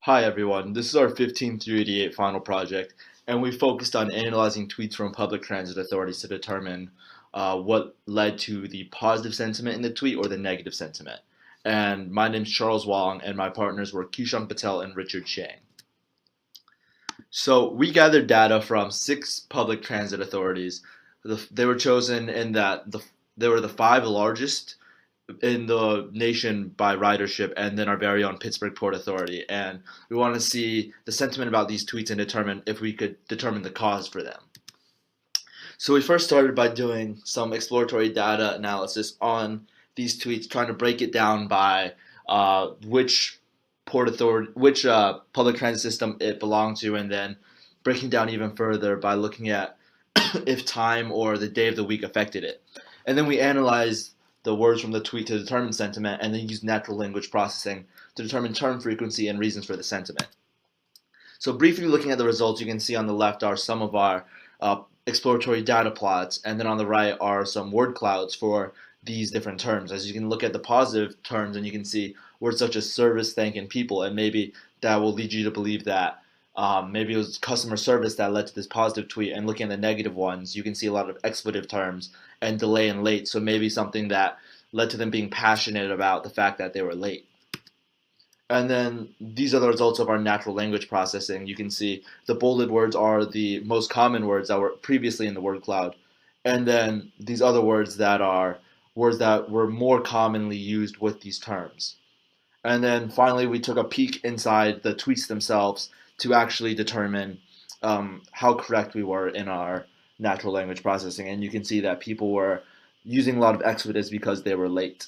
Hi everyone, this is our 15388 final project, and we focused on analyzing tweets from public transit authorities to determine what led to the positive sentiment in the tweet or the negative sentiment. And my name is Charles Wong, and my partners were Kyushang Patel and Richard Chang. So we gathered data from 6 public transit authorities. They were chosen in that they were the 5 largest in the nation by ridership, and then our very own Pittsburgh Port Authority. And we want to see the sentiment about these tweets and determine if we could determine the cause for them. So we first started by doing some exploratory data analysis on these tweets, trying to break it down by which port authority, which public transit system it belonged to, and then breaking down even further by looking at if time or the day of the week affected it. And then we analyzed the words from the tweet to determine sentiment, and then use natural language processing to determine term frequency and reasons for the sentiment. So briefly looking at the results, you can see on the left are some of our exploratory data plots, and then on the right are some word clouds for these different terms. As you can look at the positive terms, and you can see words such as service, thank, and people, and maybe that will lead you to believe that maybe it was customer service that led to this positive tweet. And looking at the negative ones, you can see a lot of expletive terms and delay and late, so maybe something that led to them being passionate about the fact that they were late. And then these are the results of our natural language processing. You can see the bolded words are the most common words that were previously in the word cloud, and then these other words that are words that were more commonly used with these terms. And then finally we took a peek inside the tweets themselves to actually determine how correct we were in our natural language processing, and you can see that people were using a lot of expletives because they were late.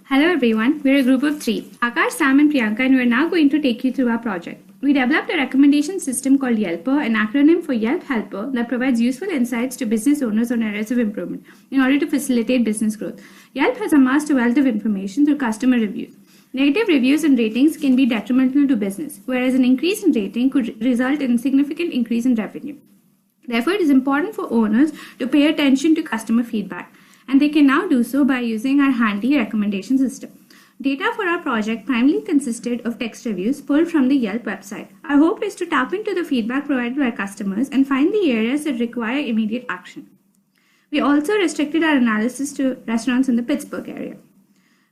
Hello everyone, we're a group of 3, Akash, Sam and Priyanka, and we're now going to take you through our project. We developed a recommendation system called Yelper, an acronym for Yelp Helper that provides useful insights to business owners on areas of improvement in order to facilitate business growth. Yelp has amassed a wealth of information through customer reviews. Negative reviews and ratings can be detrimental to business, whereas an increase in rating could result in a significant increase in revenue. Therefore, it is important for owners to pay attention to customer feedback, and they can now do so by using our handy recommendation system. Data for our project primarily consisted of text reviews pulled from the Yelp website. Our hope is to tap into the feedback provided by customers and find the areas that require immediate action. We also restricted our analysis to restaurants in the Pittsburgh area.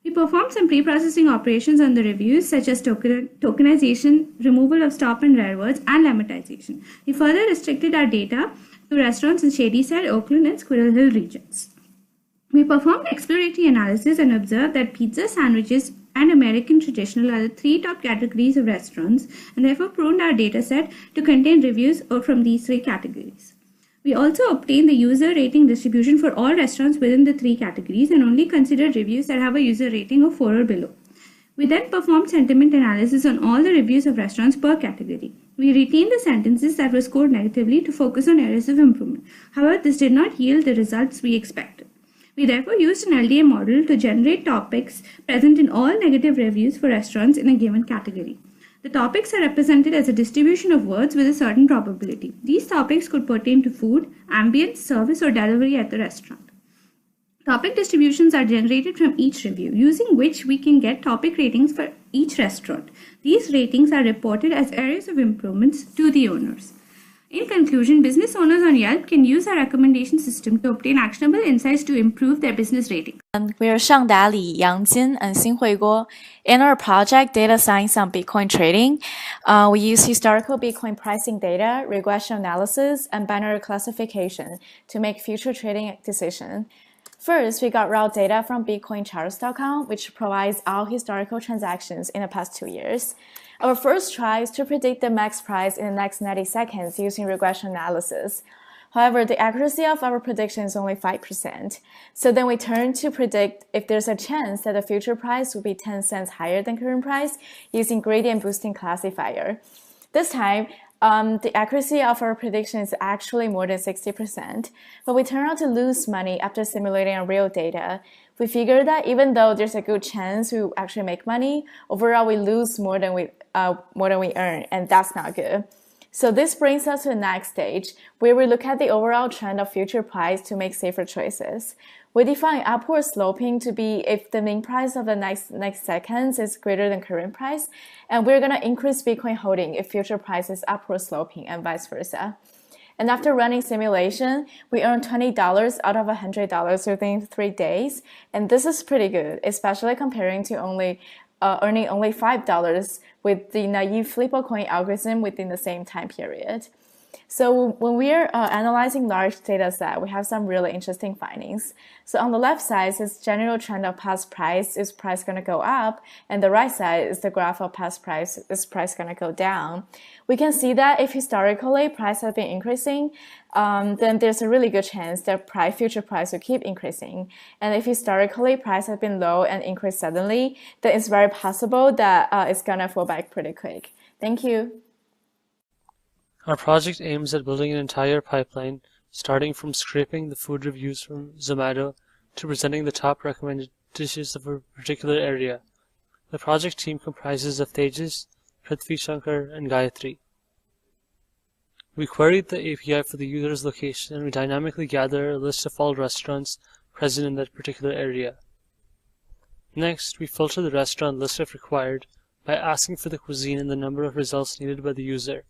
We performed some pre-processing operations on the reviews such as tokenization, removal of stop and rare words, and lemmatization. We further restricted our data to restaurants in Shadyside, Oakland, and Squirrel Hill regions. We performed exploratory analysis and observed that pizza, sandwiches, and American traditional are the 3 top categories of restaurants, and therefore pruned our dataset to contain reviews from these 3 categories. We also obtained the user rating distribution for all restaurants within the 3 categories and only considered reviews that have a user rating of 4 or below. We then performed sentiment analysis on all the reviews of restaurants per category. We retained the sentences that were scored negatively to focus on areas of improvement. However, this did not yield the results we expected. We therefore used an LDA model to generate topics present in all negative reviews for restaurants in a given category. The topics are represented as a distribution of words with a certain probability. These topics could pertain to food, ambience, service, or delivery at the restaurant. Topic distributions are generated from each review, using which we can get topic ratings for each restaurant. These ratings are reported as areas of improvements to the owners. In conclusion, business owners on Yelp can use our recommendation system to obtain actionable insights to improve their business ratings. We are Shangda Li, Yang Jin, and Xinghui Guo. In our project, Data Science on Bitcoin Trading, we use historical Bitcoin pricing data, regression analysis, and binary classification to make future trading decisions. First, we got raw data from BitcoinCharts.com, which provides all historical transactions in the past 2 years. Our first try is to predict the max price in the next 90 seconds using regression analysis. However, the accuracy of our prediction is only 5%. So then we turn to predict if there's a chance that the future price will be 10 cents higher than current price using gradient boosting classifier. This time, the accuracy of our prediction is actually more than 60%, but we turn out to lose money after simulating our real data. We figured that even though there's a good chance we will actually make money, overall we lose more than we earn, and that's not good. So this brings us to the next stage, where we look at the overall trend of future price to make safer choices. We define upward sloping to be if the mean price of the next seconds is greater than current price, and we're going to increase Bitcoin holding if future price is upward sloping and vice versa. And after running simulation, we earned $20 out of $100 within 3 days, and this is pretty good, especially comparing to earning only $5 with the naive Flippo algorithm within the same time period. So when we're analyzing large data set, we have some really interesting findings. So on the left side is general trend of past price. Is price going to go up? And the right side is the graph of past price. Is price going to go down? We can see that if historically price has been increasing, then there's a really good chance that future price will keep increasing. And if historically price has been low and increased suddenly, then it's very possible that it's going to fall back pretty quick. Thank you. Our project aims at building an entire pipeline, starting from scraping the food reviews from Zomato to presenting the top recommended dishes of a particular area. The project team comprises of Tejas, Prithvi Shankar, and Gayatri. We queried the API for the user's location, and we dynamically gather a list of all restaurants present in that particular area. Next, we filter the restaurant list if required by asking for the cuisine and the number of results needed by the user.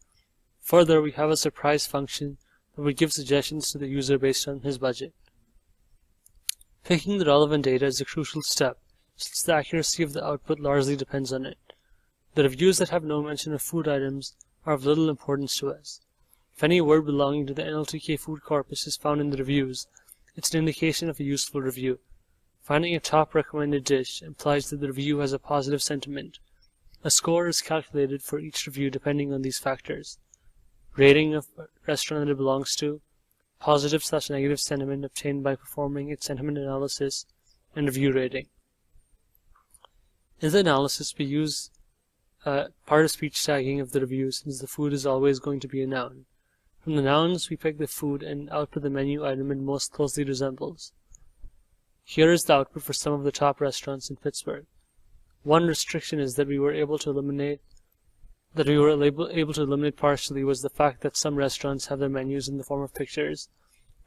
Further, we have a surprise function that would give suggestions to the user based on his budget. Picking the relevant data is a crucial step, since the accuracy of the output largely depends on it. The reviews that have no mention of food items are of little importance to us. If any word belonging to the NLTK food corpus is found in the reviews, it's an indication of a useful review. Finding a top recommended dish implies that the review has a positive sentiment. A score is calculated for each review depending on these factors: rating of restaurant that it belongs to, positive/negative sentiment obtained by performing its sentiment analysis, and review rating. In the analysis, we use part of speech tagging of the review, since the food is always going to be a noun. From the nouns, we pick the food and output the menu item it most closely resembles. Here is the output for some of the top restaurants in Pittsburgh. One restriction is that we were able to eliminate partially was the fact that some restaurants have their menus in the form of pictures.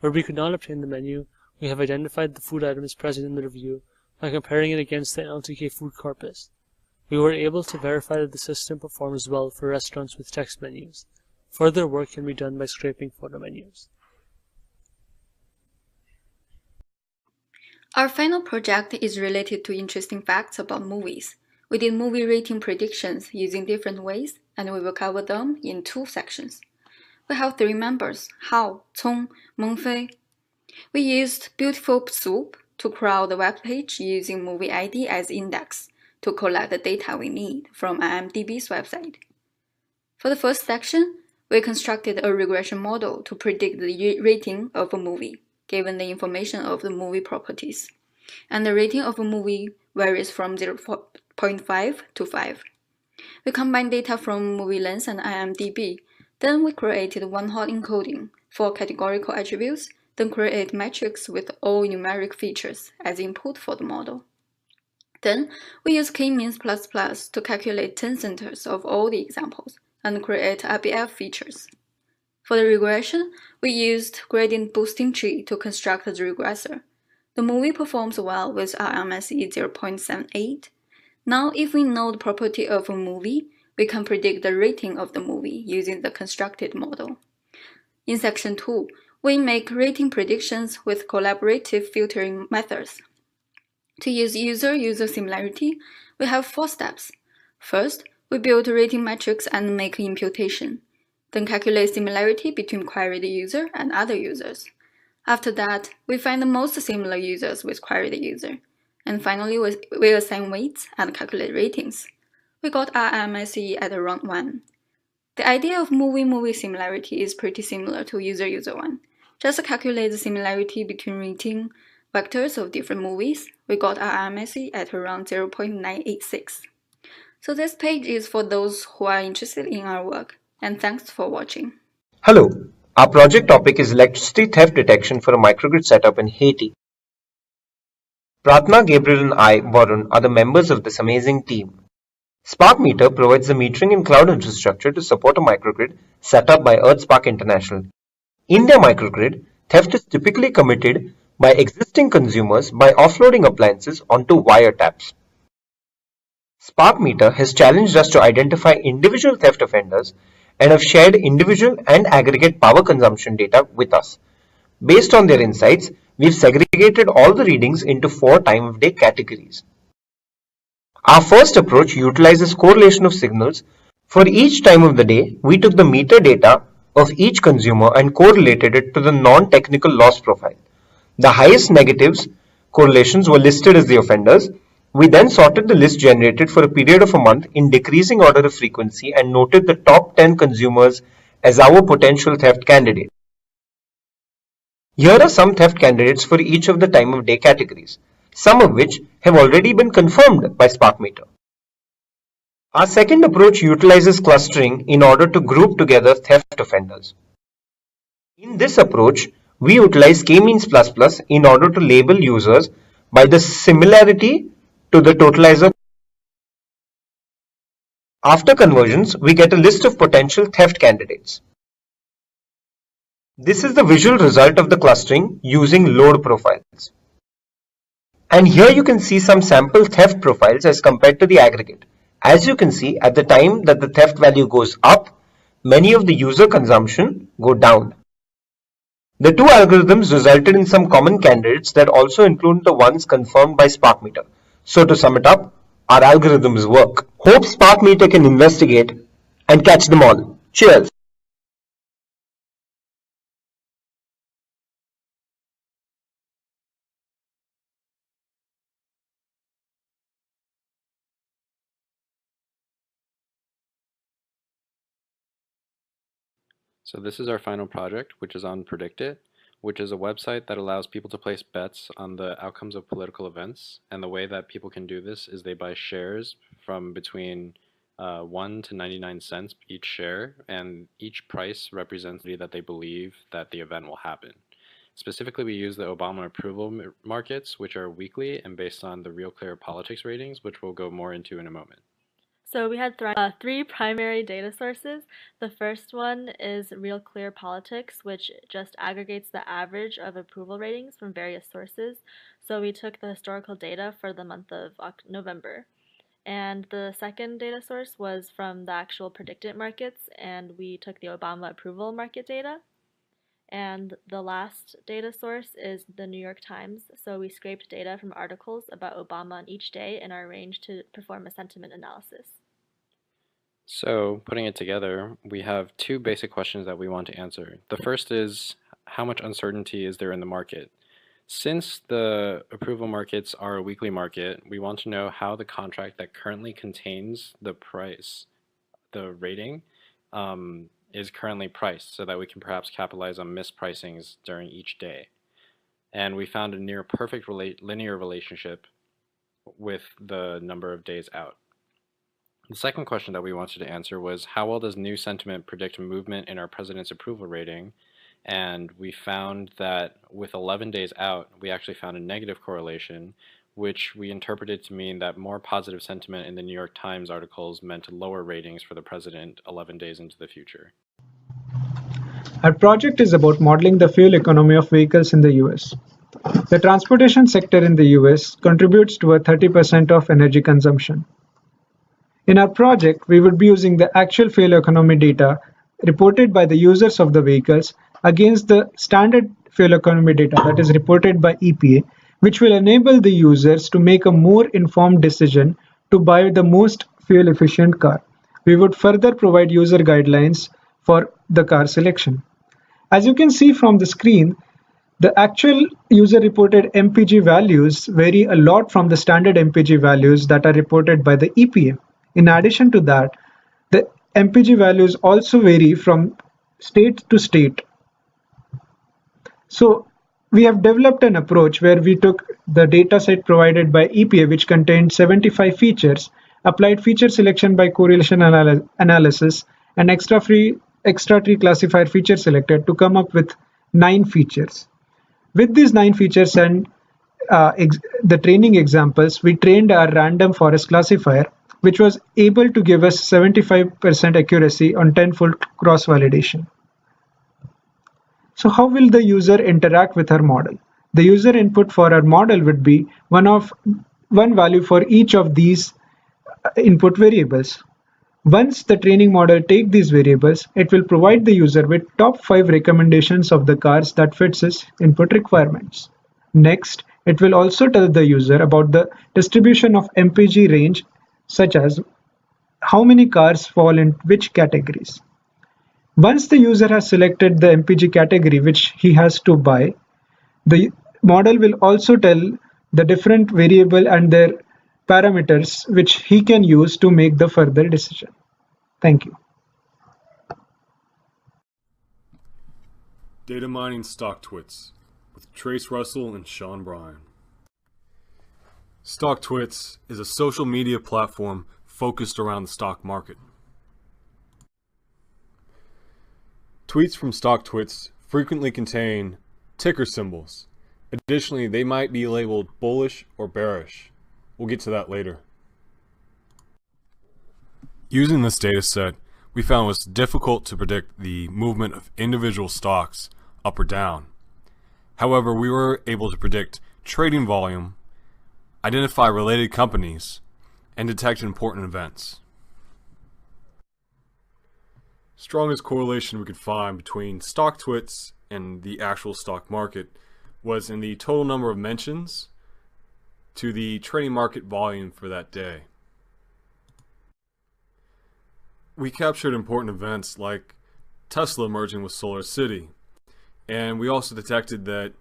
Where we could not obtain the menu, we have identified the food items present in the review by comparing it against the NLTK food corpus. We were able to verify that the system performs well for restaurants with text menus. Further work can be done by scraping photo menus. Our final project is related to interesting facts about movies. We did movie rating predictions using different ways, and we will cover them in 2 sections. We have 3 members: Hao, Cong, Mengfei. We used Beautiful Soup to crawl the web page using movie ID as index to collect the data we need from IMDb's website. For the first section, we constructed a regression model to predict the rating of a movie, given the information of the movie properties. And the rating of a movie varies from 0.5 to 5. We combined data from Movie Lens and IMDb. Then we created one-hot encoding for categorical attributes, then create metrics with all numeric features as input for the model. Then we use K-means++ to calculate 10 centers of all the examples and create RBF features. For the regression, we used gradient boosting tree to construct the regressor. The movie performs well with RMSE 0.78. Now, if we know the property of a movie, we can predict the rating of the movie using the constructed model. In section 2, we make rating predictions with collaborative filtering methods. To use user-user similarity, we have 4 steps. First, we build rating metrics and make imputation. Then calculate similarity between queried user and other users. After that, we find the most similar users with queried user. And finally, we assign weights and calculate ratings. We got RMSE at around 1. The idea of movie-movie similarity is pretty similar to user-user one. Just calculate the similarity between rating vectors of different movies. We got RMSE at around 0.986. So this page is for those who are interested in our work. And thanks for watching. Hello, our project topic is electricity theft detection for a microgrid setup in Haiti. Pratna, Gabriel and I, Varun, are the members of this amazing team. SparkMeter provides the metering and cloud infrastructure to support a microgrid set up by EarthSpark International. In their microgrid, theft is typically committed by existing consumers by offloading appliances onto wiretaps. SparkMeter has challenged us to identify individual theft offenders and have shared individual and aggregate power consumption data with us. Based on their insights, we've segregated all the readings into 4 time of day categories. Our first approach utilizes correlation of signals. For each time of the day, we took the meter data of each consumer and correlated it to the non-technical loss profile. The highest negatives correlations were listed as the offenders. We then sorted the list generated for a period of a month in decreasing order of frequency and noted the top 10 consumers as our potential theft candidate. Here are some theft candidates for each of the time of day categories, some of which have already been confirmed by SparkMeter. Our second approach utilizes clustering in order to group together theft offenders. In this approach, we utilize K-means++ in order to label users by the similarity to the totalizer. After conversions, we get a list of potential theft candidates. This is the visual result of the clustering using load profiles. And here you can see some sample theft profiles as compared to the aggregate. As you can see, at the time that the theft value goes up, many of the user consumption go down. The two algorithms resulted in some common candidates that also include the ones confirmed by SparkMeter. So to sum it up, our algorithms work. Hope SparkMeter can investigate and catch them all. Cheers! So this is our final project, which is on PredictIt, which is a website that allows people to place bets on the outcomes of political events. And the way that people can do this is they buy shares from between 1 to 99 cents each share, and each price represents that they believe that the event will happen. Specifically, we use the Obama approval markets, which are weekly and based on the Real Clear Politics ratings, which we'll go more into in a moment. So we had three primary data sources. The first one is Real Clear Politics, which just aggregates the average of approval ratings from various sources. So we took the historical data for the month of November. And the second data source was from the actual PredictIt markets, and we took the Obama approval market data. And the last data source is the New York Times. So we scraped data from articles about Obama on each day in our range to perform a sentiment analysis. So, putting it together, we have two basic questions that we want to answer. The first is, how much uncertainty is there in the market? Since the approval markets are a weekly market, we want to know how the contract that currently contains the price, the rating, is currently priced, so that we can perhaps capitalize on mispricings during each day. And we found a near perfect linear relationship with the number of days out. The second question that we wanted to answer was, how well does new sentiment predict movement in our president's approval rating? And we found that with 11 days out, we actually found a negative correlation, which we interpreted to mean that more positive sentiment in the New York Times articles meant lower ratings for the president 11 days into the future. Our project is about modeling the fuel economy of vehicles in the US. The transportation sector in the US contributes to 30% of energy consumption. In our project, we would be using the actual fuel economy data reported by the users of the vehicles against the standard fuel economy data that is reported by EPA, which will enable the users to make a more informed decision to buy the most fuel efficient car. We would further provide user guidelines for the car selection. As you can see from the screen, the actual user reported MPG values vary a lot from the standard MPG values that are reported by the EPA. In addition to that, the MPG values also vary from state to state. So we have developed an approach where we took the data set provided by EPA, which contained 75 features, applied feature selection by correlation analysis, and extra tree classifier feature selected to come up with 9 features. With these 9 features and the training examples, we trained our random forest classifier which was able to give us 75% accuracy on 10-fold cross-validation. So how will the user interact with our model? The user input for our model would be one value for each of these input variables. Once the training model takes these variables, it will provide the user with top 5 recommendations of the cars that fits his input requirements. Next, it will also tell the user about the distribution of MPG range, such as how many cars fall in which categories. Once the user has selected the MPG category which he has to buy, the model will also tell the different variable and their parameters which he can use to make the further decision. Thank you. Data mining StockTwits with Trace Russell and Sean Bryan. StockTwits is a social media platform focused around the stock market. Tweets from StockTwits frequently contain ticker symbols. Additionally, they might be labeled bullish or bearish. We'll get to that later. Using this data set, we found it was difficult to predict the movement of individual stocks up or down. However, we were able to predict trading volume, identify related companies, and detect important events. Strongest correlation we could find between StockTwits and the actual stock market was in the total number of mentions to the trading market volume for that day. We captured important events like Tesla merging with SolarCity, and we also detected that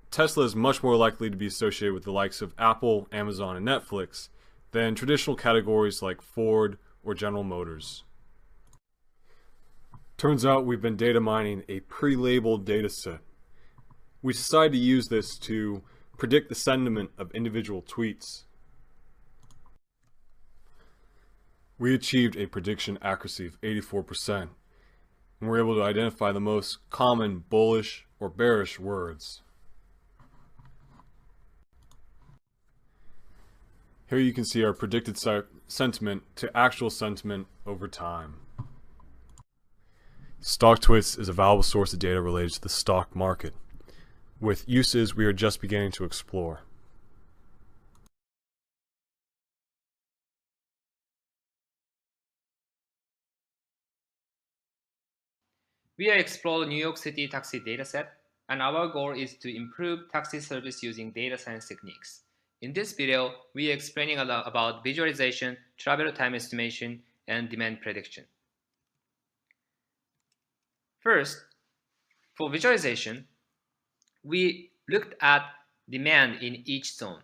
Tesla is much more likely to be associated with the likes of Apple, Amazon, and Netflix than traditional categories like Ford or General Motors. Turns out we've been data mining a pre-labeled data set. We decided to use this to predict the sentiment of individual tweets. We achieved a prediction accuracy of 84%, and were able to identify the most common bullish or bearish words. Here you can see our predicted sentiment to actual sentiment over time. StockTwits is a valuable source of data related to the stock market, with uses we are just beginning to explore. We are exploring New York City taxi dataset, and our goal is to improve taxi service using data science techniques. In this video, we are explaining about visualization, travel time estimation, and demand prediction. First, for visualization, we looked at demand in each zone.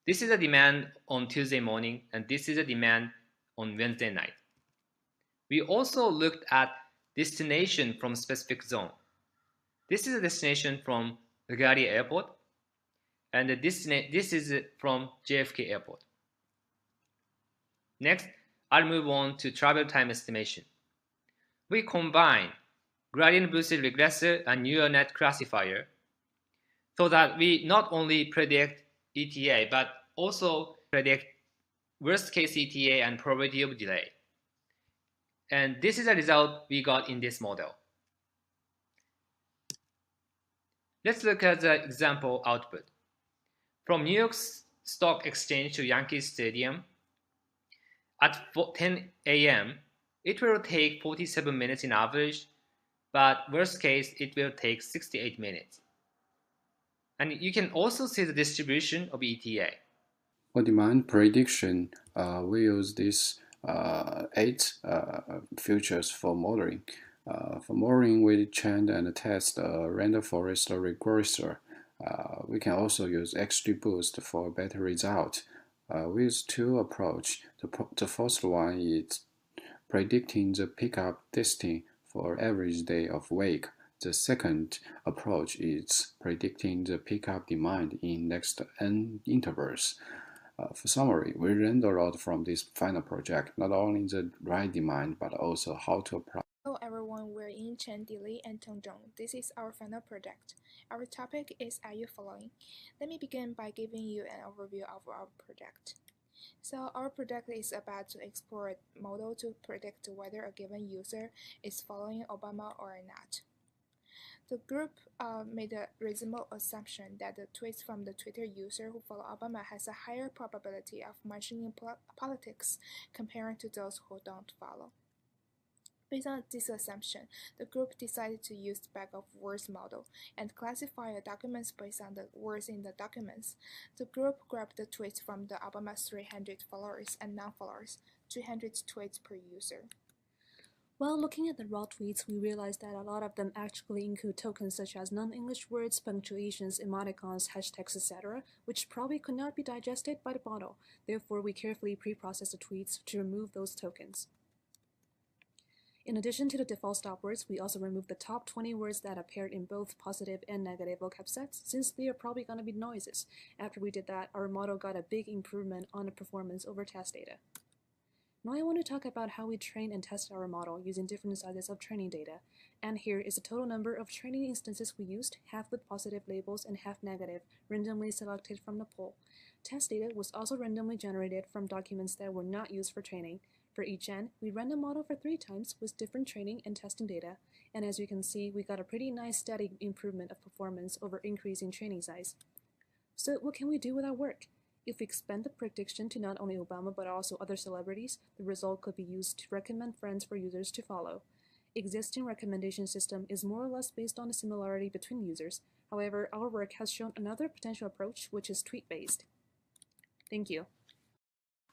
This is a demand on Tuesday morning, and this is a demand on Wednesday night. We also looked at destination from specific zone. This is a destination from LaGuardia Airport, and this is from JFK Airport. Next, I'll move on to travel time estimation. We combine gradient boosted regressor and neural net classifier so that we not only predict ETA but also predict worst case ETA and probability of delay. And this is a result we got in this model. Let's look at the example output. From New York Stock Exchange to Yankee Stadium at 10 a.m., it will take 47 minutes in average, but worst case, it will take 68 minutes. And you can also see the distribution of ETA. For demand prediction, we use these 8 features for modeling. For modeling, we train and test a random forest regressor. We can also use XGBoost for a better result. We use 2 approaches. The first one is predicting the pickup distance for average day of week. The second approach is predicting the pickup demand in next n intervals. For summary, we learned a lot from this final project, not only the right demand, but also how to apply. Hello everyone, we're in Chen, Dilei, and Tongdong. This is our final project. Our topic is Are You Following? Let me begin by giving you an overview of our project. So our project is about to explore a model to predict whether a given user is following Obama or not. The group made a reasonable assumption that the tweets from the Twitter user who follow Obama has a higher probability of mentioning politics compared to those who don't follow. Based on this assumption, the group decided to use the bag-of-words model and classify the documents based on the words in the documents. The group grabbed the tweets from the Obama's 300 followers and non-followers, 200 tweets per user. While looking at the raw tweets, we realized that a lot of them actually include tokens such as non-English words, punctuations, emoticons, hashtags, etc., which probably could not be digested by the model. Therefore, we carefully pre-processed the tweets to remove those tokens. In addition to the default stop words, we also removed the top 20 words that appeared in both positive and negative vocab sets, since they are probably going to be noises. After we did that, our model got a big improvement on the performance over test data. Now I want to talk about how we train and test our model using different sizes of training data. And here is the total number of training instances we used, half with positive labels and half negative, randomly selected from the pool. Test data was also randomly generated from documents that were not used for training. For each N, we ran the model for 3 times with different training and testing data, and as you can see, we got a pretty nice steady improvement of performance over increasing training size. So what can we do with our work? If we expand the prediction to not only Obama but also other celebrities, the result could be used to recommend friends for users to follow. Existing recommendation system is more or less based on the similarity between users. However, our work has shown another potential approach, which is tweet-based. Thank you.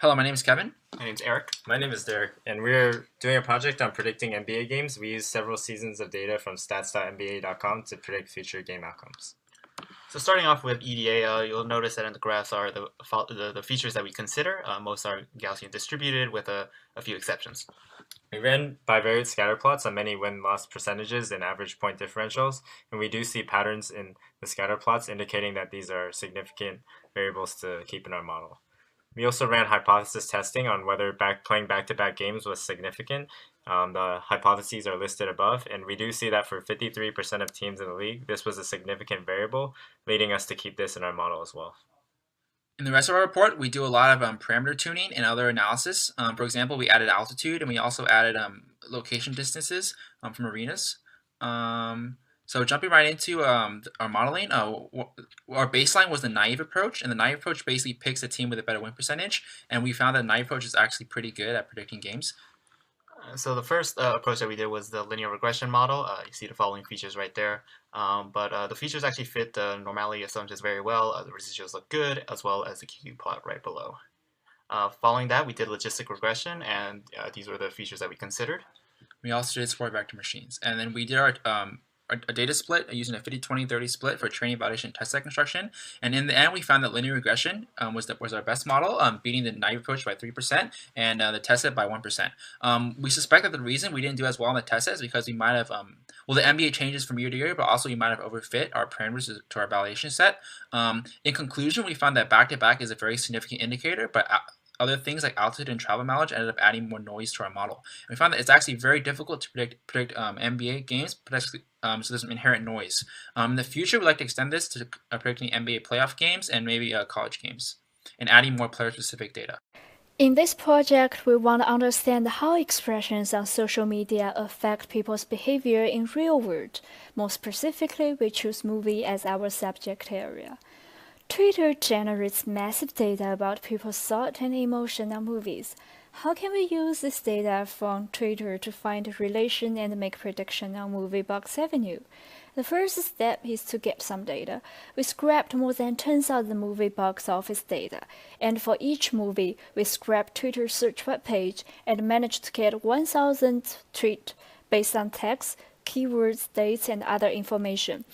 Hello, my name is Kevin. My name is Eric. My name is Derek, and we're doing a project on predicting NBA games. We use several seasons of data from stats.nba.com to predict future game outcomes. So starting off with EDA, you'll notice that in the graphs are the features that we consider. Most are Gaussian distributed with a few exceptions. We ran bivariate scatter plots on many win-loss percentages and average point differentials, and we do see patterns in the scatter plots indicating that these are significant variables to keep in our model. We also ran hypothesis testing on whether playing back-to-back games was significant. The hypotheses are listed above, and we do see that for 53% of teams in the league, this was a significant variable, leading us to keep this in our model as well. In the rest of our report, we do a lot of parameter tuning and other analysis. For example, we added altitude, and we also added location distances from arenas. So jumping right into our modeling, our baseline was the naive approach, and the naive approach basically picks a team with a better win percentage, and we found that the naive approach is actually pretty good at predicting games. So the first approach that we did was the linear regression model. You see the following features right there, but the features actually fit the normality assumptions very well. The residuals look good, as well as the QQ plot right below. Following that, we did logistic regression, and these were the features that we considered. We also did support vector machines, and then we did our a data split using a 50-20-30 split for training, validation, test set construction. And in the end, we found that linear regression was our best model, beating the naive approach by 3% and the test set by 1%. We suspect that the reason we didn't do as well on the test set is because we might have, well, the NBA changes from year to year, but also we might have overfit our parameters to our validation set. In conclusion, we found that back-to-back is a very significant indicator, but other things like altitude and travel mileage ended up adding more noise to our model. And we found that it's actually very difficult to predict NBA games, so there's some inherent noise. In the future, we'd like to extend this to predicting NBA playoff games and maybe college games, and adding more player-specific data. In this project, we want to understand how expressions on social media affect people's behavior in real world. More specifically, we choose movie as our subject area. Twitter generates massive data about people's thought and emotion on movies. How can we use this data from Twitter to find a relation and make prediction on movie box revenue? The first step is to get some data. We scraped more than 10,000 movie box office data, and for each movie, we scraped Twitter's search webpage and managed to get 1,000 tweets based on text, keywords, dates, and other information.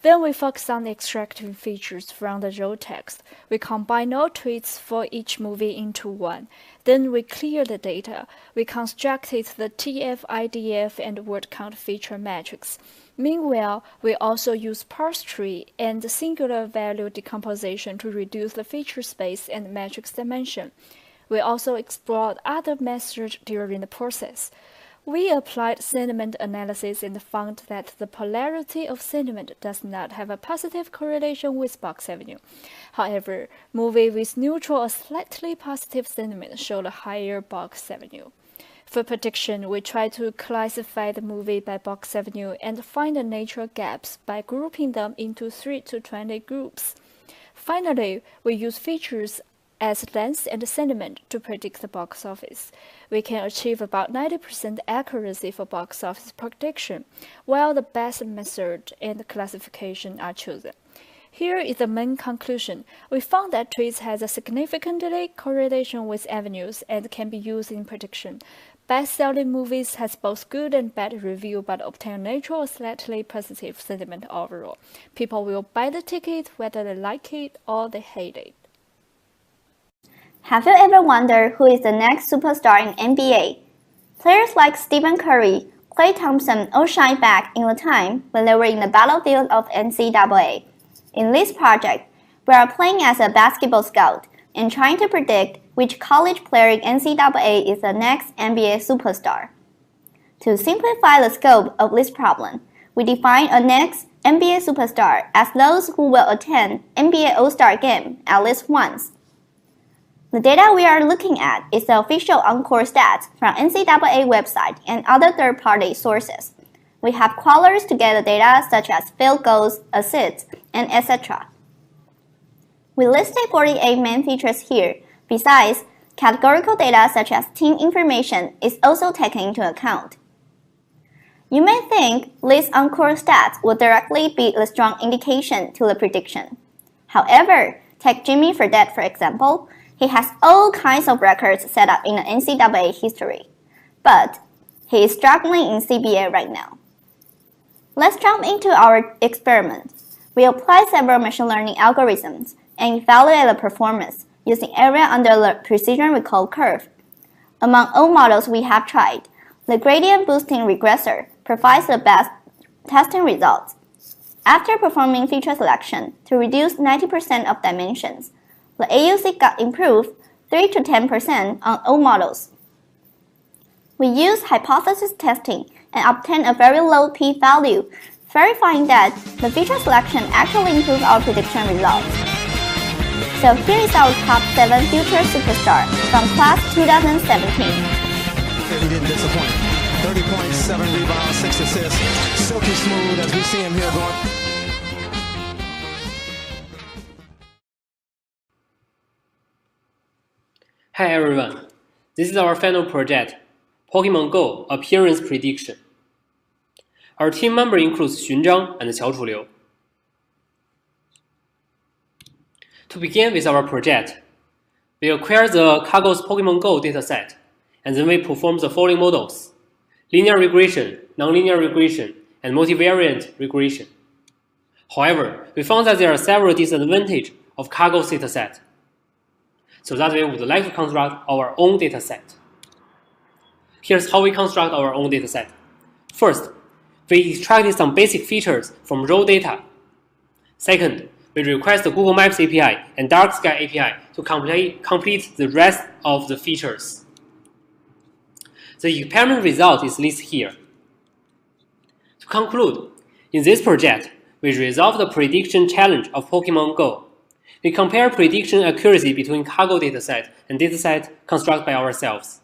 Then we focus on extracting features from the raw text. We combine all tweets for each movie into one. Then we clear the data. We constructed the TF, IDF, and word count feature metrics. Meanwhile, we also use parse tree and singular value decomposition to reduce the feature space and matrix dimension. We also explored other methods during the process. We applied sentiment analysis and found that the polarity of sentiment does not have a positive correlation with box avenue. However, movies with neutral or slightly positive sentiment showed a higher box avenue. For prediction, we tried to classify the movie by box avenue and find the natural gaps by grouping them into 3 to 20 groups. Finally, we use features as length and sentiment to predict the box office. We can achieve about 90% accuracy for box office prediction, while the best method and classification are chosen. Here is the main conclusion. We found that trees has a significantly correlation with avenues and can be used in prediction. Best-selling movies has both good and bad review but obtain neutral or slightly positive sentiment overall. People will buy the ticket whether they like it or they hate it. Have you ever wondered who is the next superstar in NBA? Players like Stephen Curry, Klay Thompson all shine back in the time when they were in the battlefield of NCAA. In this project, we are playing as a basketball scout and trying to predict which college player in NCAA is the next NBA superstar. To simplify the scope of this problem, we define a next NBA superstar as those who will attend NBA All-Star game at least once. The data we are looking at is the official Encore stats from NCAA website and other third-party sources. We have crawlers to get the data such as field goals, assists, and etc. We listed 48 main features here. Besides, categorical data such as team information is also taken into account. You may think these Encore stats will directly be a strong indication to the prediction. However, take Jimmy Fredette for example. He has all kinds of records set up in the NCAA history, but he is struggling in CBA right now. Let's jump into our experiment. We apply several machine learning algorithms and evaluate the performance using area under the precision recall curve. Among all models we have tried, the gradient boosting regressor provides the best testing results. After performing feature selection to reduce 90% of dimensions, the AUC got improved 3 to 10% on all models. We used hypothesis testing and obtained a very low p-value, verifying that the feature selection actually improved our prediction results. So here is our top 7 future superstars from class 2017. He didn't disappoint. 30 points, 7 rebounds, 6 assists. Silky smooth as we see him here going. Hi everyone, this is our final project, Pokemon Go Appearance Prediction. Our team member includes Xun Zhang and Qiao Chuliu. To begin with our project, we acquire the Kaggle's Pokemon Go dataset, and then we perform the following models: linear regression, nonlinear regression, and multivariate regression. However, we found that there are several disadvantages of Kaggle's dataset, so that we would like to construct our own dataset. Here's how we construct our own dataset. First, we extracted some basic features from raw data. Second, we request the Google Maps API and Dark Sky API to complete the rest of the features. The experiment result is listed here. To conclude, in this project, we resolve the prediction challenge of Pokemon Go. We compare prediction accuracy between Kaggle dataset and dataset constructed by ourselves.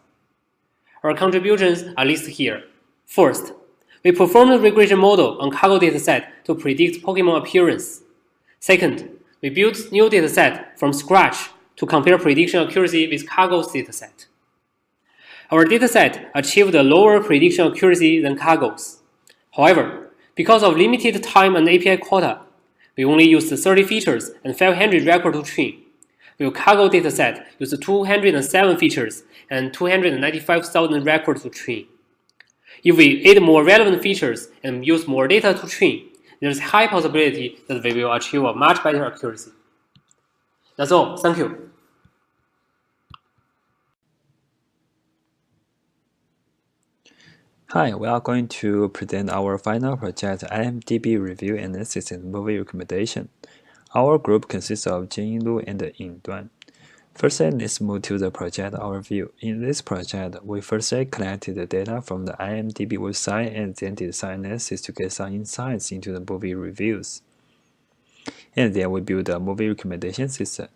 Our contributions are listed here. First, we performed a regression model on Kaggle dataset to predict Pokemon appearance. Second, we built new dataset from scratch to compare prediction accuracy with Kaggle's dataset. Our dataset achieved a lower prediction accuracy than Kaggle's. However, because of limited time and API quota, we only used 30 features and 500 records to train, while Kaggle dataset used 207 features and 295,000 records to train. If we add more relevant features and use more data to train, there is a high possibility that we will achieve a much better accuracy. That's all. Thank you. Hi, we are going to present our final project, IMDb Review Analysis and Movie Recommendation. Our group consists of Jin Lu and Ying Duan. Firstly, let's move to the project overview. In this project, we firstly collected the data from the IMDb website and then did some analysis to get some insights into the movie reviews. And then we built a movie recommendation system.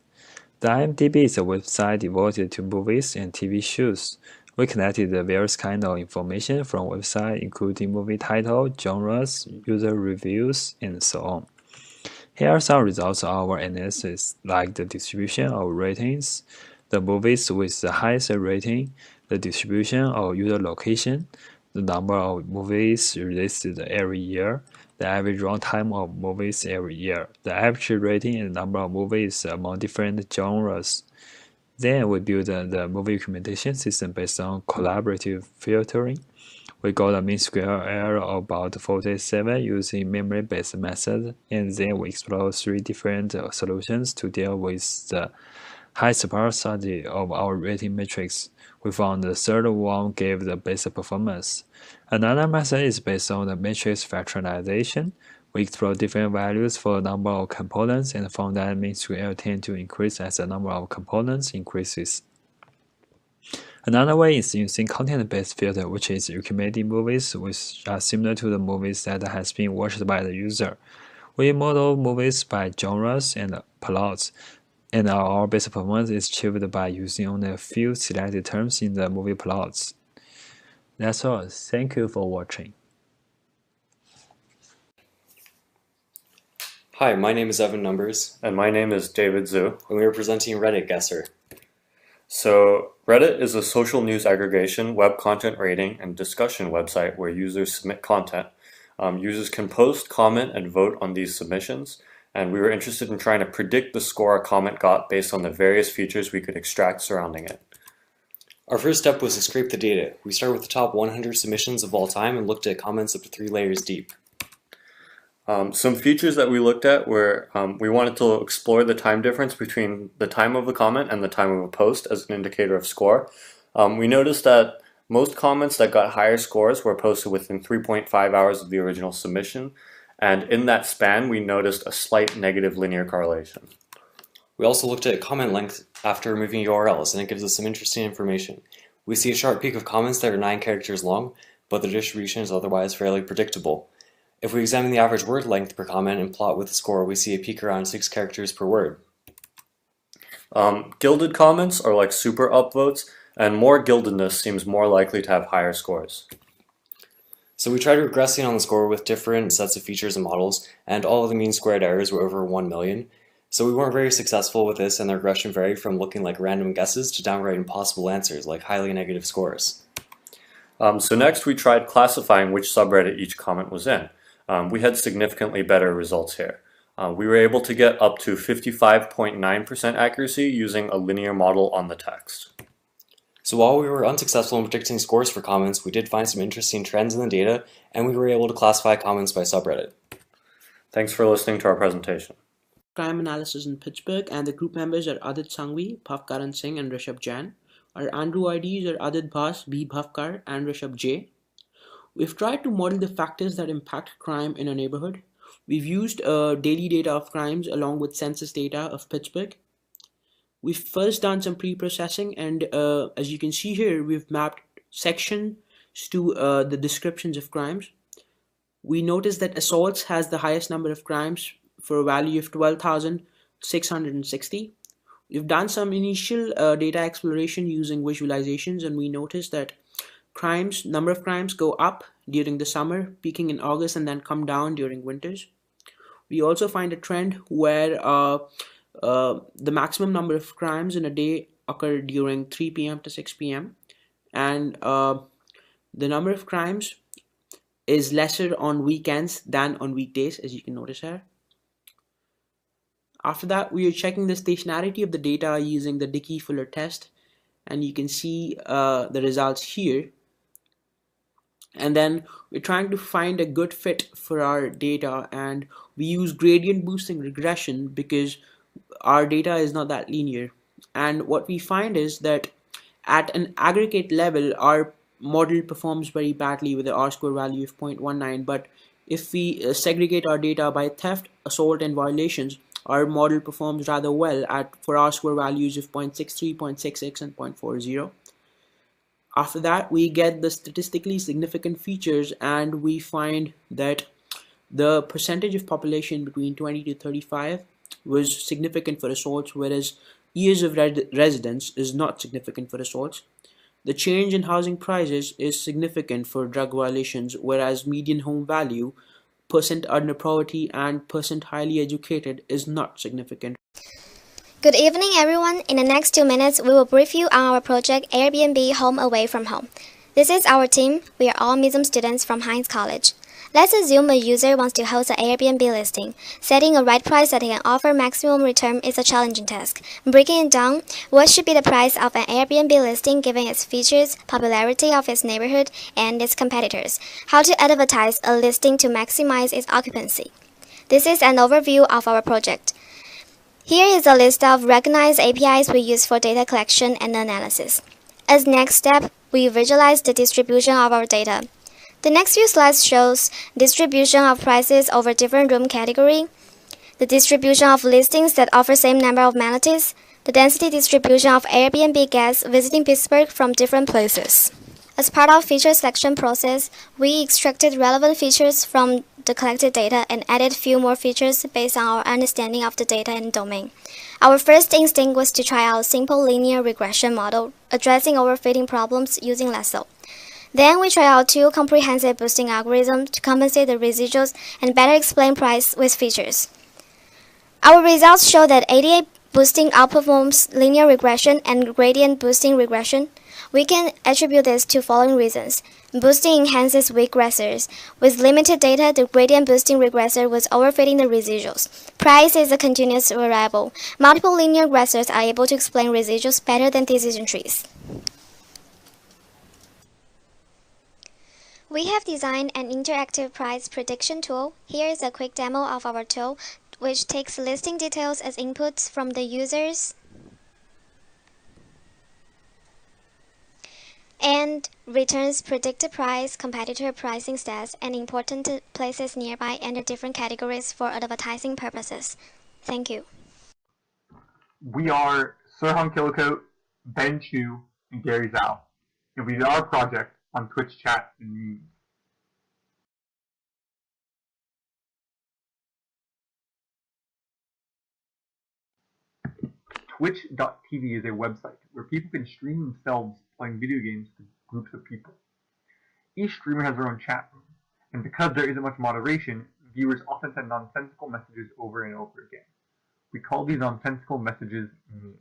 The IMDb is a website devoted to movies and TV shows. We collected the various kinds of information from website, including movie title, genres, user reviews, and so on. Here are some results of our analysis, like the distribution of ratings, the movies with the highest rating, the distribution of user location, the number of movies released every year, the average runtime of movies every year, the average rating and number of movies among different genres. Then we built the movie recommendation system based on collaborative filtering. We got a mean square error of about 47 using memory-based method, and then we explored 3 different solutions to deal with the high sparsity of our rating matrix. We found the third one gave the best performance. Another method is based on the matrix factorization. We explored different values for a number of components and found that mean square error tend to increase as the number of components increases. Another way is using content-based filter, which is recommending movies which are similar to the movies that has been watched by the user. We model movies by genres and plots, and our best performance is achieved by using only a few selected terms in the movie plots. That's all. Thank you for watching. Hi, my name is Evan Numbers. And my name is David Zhu. And we are presenting Reddit Guesser. So, Reddit is a social news aggregation, web content rating, and discussion website where users submit content. Users can post, comment, and vote on these submissions, and we were interested in trying to predict the score a comment got based on the various features we could extract surrounding it. Our first step was to scrape the data. We started with the top 100 submissions of all time and looked at comments up to 3 layers deep. Some features that we looked at were we wanted to explore the time difference between the time of a comment and the time of a post as an indicator of score. We noticed that most comments that got higher scores were posted within 3.5 hours of the original submission, and in that span we noticed a slight negative linear correlation. We also looked at comment length after removing URLs, and it gives us some interesting information. We see a sharp peak of comments that are 9 characters long, but the distribution is otherwise fairly predictable. If we examine the average word length per comment and plot with the score, we see a peak around 6 characters per word. Gilded comments are like super upvotes, and more gildedness seems more likely to have higher scores. So we tried regressing on the score with different sets of features and models, and all of the mean squared errors were over 1 million. So we weren't very successful with this, and the regression varied from looking like random guesses to downright impossible answers, like highly negative scores. So next we tried classifying which subreddit each comment was in. We had significantly better results here. We were able to get up to 55.9% accuracy using a linear model on the text. So while we were unsuccessful in predicting scores for comments, we did find some interesting trends in the data, and we were able to classify comments by subreddit. Thanks for listening to our presentation. Crime analysis in Pittsburgh, and the group members are Adit Sanghvi, Bhavkaran Singh, and Rishabh Jain. Our Andrew IDs are Adit Bhas, B. Bhavkar, and Rishabh J. We've tried to model the factors that impact crime in a neighborhood. We've used daily data of crimes along with census data of Pittsburgh. We've first done some pre-processing, and as you can see here, we've mapped sections to the descriptions of crimes. We noticed that assaults has the highest number of crimes for a value of 12,660. We've done some initial data exploration using visualizations, and we noticed that number of crimes go up during the summer, peaking in August, and then come down during winters. We also find a trend where the maximum number of crimes in a day occur during 3 p.m. to 6 p.m. and the number of crimes is lesser on weekends than on weekdays, as you can notice here. After that, we are checking the stationarity of the data using the Dickey-Fuller test, and you can see the results here. And then we're trying to find a good fit for our data, and we use gradient boosting regression because our data is not that linear. And what we find is that at an aggregate level, our model performs very badly with the R-score value of 0.19, but if we segregate our data by theft, assault, and violations, our model performs rather well for R-square values of 0.63, 0.66, and 0.40. After that, we get the statistically significant features, and we find that the percentage of population between 20 to 35 was significant for assaults, whereas years of residence is not significant for assaults. The change in housing prices is significant for drug violations, whereas median home value, percent under poverty, and percent highly educated is not significant. Good evening, everyone. In the next 2 minutes, we will brief you on our project Airbnb Home Away from Home. This is our team. We are all MISM students from Heinz College. Let's assume a user wants to host an Airbnb listing. Setting a right price that can offer maximum return is a challenging task. Breaking it down, what should be the price of an Airbnb listing given its features, popularity of its neighborhood, and its competitors? How to advertise a listing to maximize its occupancy. This is an overview of our project. Here is a list of recognized APIs we use for data collection and analysis. As next step, we visualize the distribution of our data. The next few slides shows distribution of prices over different room category, the distribution of listings that offer same number of amenities, the density distribution of Airbnb guests visiting Pittsburgh from different places. As part of feature selection process, we extracted relevant features from the collected data and added few more features based on our understanding of the data and domain. Our first instinct was to try out a simple linear regression model addressing overfitting problems using Lasso. Then we try out two comprehensive boosting algorithms to compensate the residuals and better explain price with features. Our results show that ADA boosting outperforms linear regression and gradient boosting regression. We can attribute this to following reasons. Boosting enhances weak regressors. With limited data, the gradient boosting regressor was overfitting the residuals. Price is a continuous variable. Multiple linear regressors are able to explain residuals better than decision trees. We have designed an interactive price prediction tool. Here is a quick demo of our tool, which takes listing details as inputs from the users and returns predicted price, competitor pricing stats, and important places nearby under different categories for advertising purposes. Thank you. We are Sirhan Killicoat, Ben Chu, and Gary Zhao, and we did our project on Twitch chat and memes. Twitch.tv is a website where people can stream themselves playing video games to groups of people. Each streamer has their own chat room, and because there isn't much moderation, viewers often send nonsensical messages over and over again. We call these nonsensical messages memes.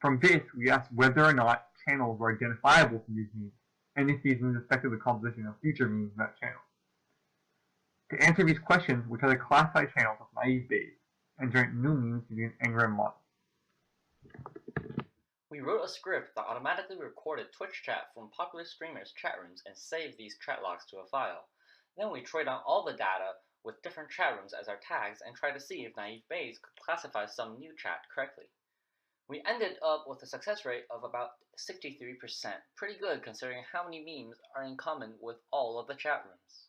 From this, we asked whether or not channels were identifiable from these memes, and if these memes affected the composition of future memes in that channel. To answer these questions, we tried to classify channels of naive Bayes and generate new memes using an Ngram model. We wrote a script that automatically recorded Twitch chat from popular streamers' chat rooms and saved these chat logs to a file. Then we traced on all the data with different chat rooms as our tags and tried to see if naive Bayes could classify some new chat correctly. We ended up with a success rate of about 63%, pretty good considering how many memes are in common with all of the chat rooms.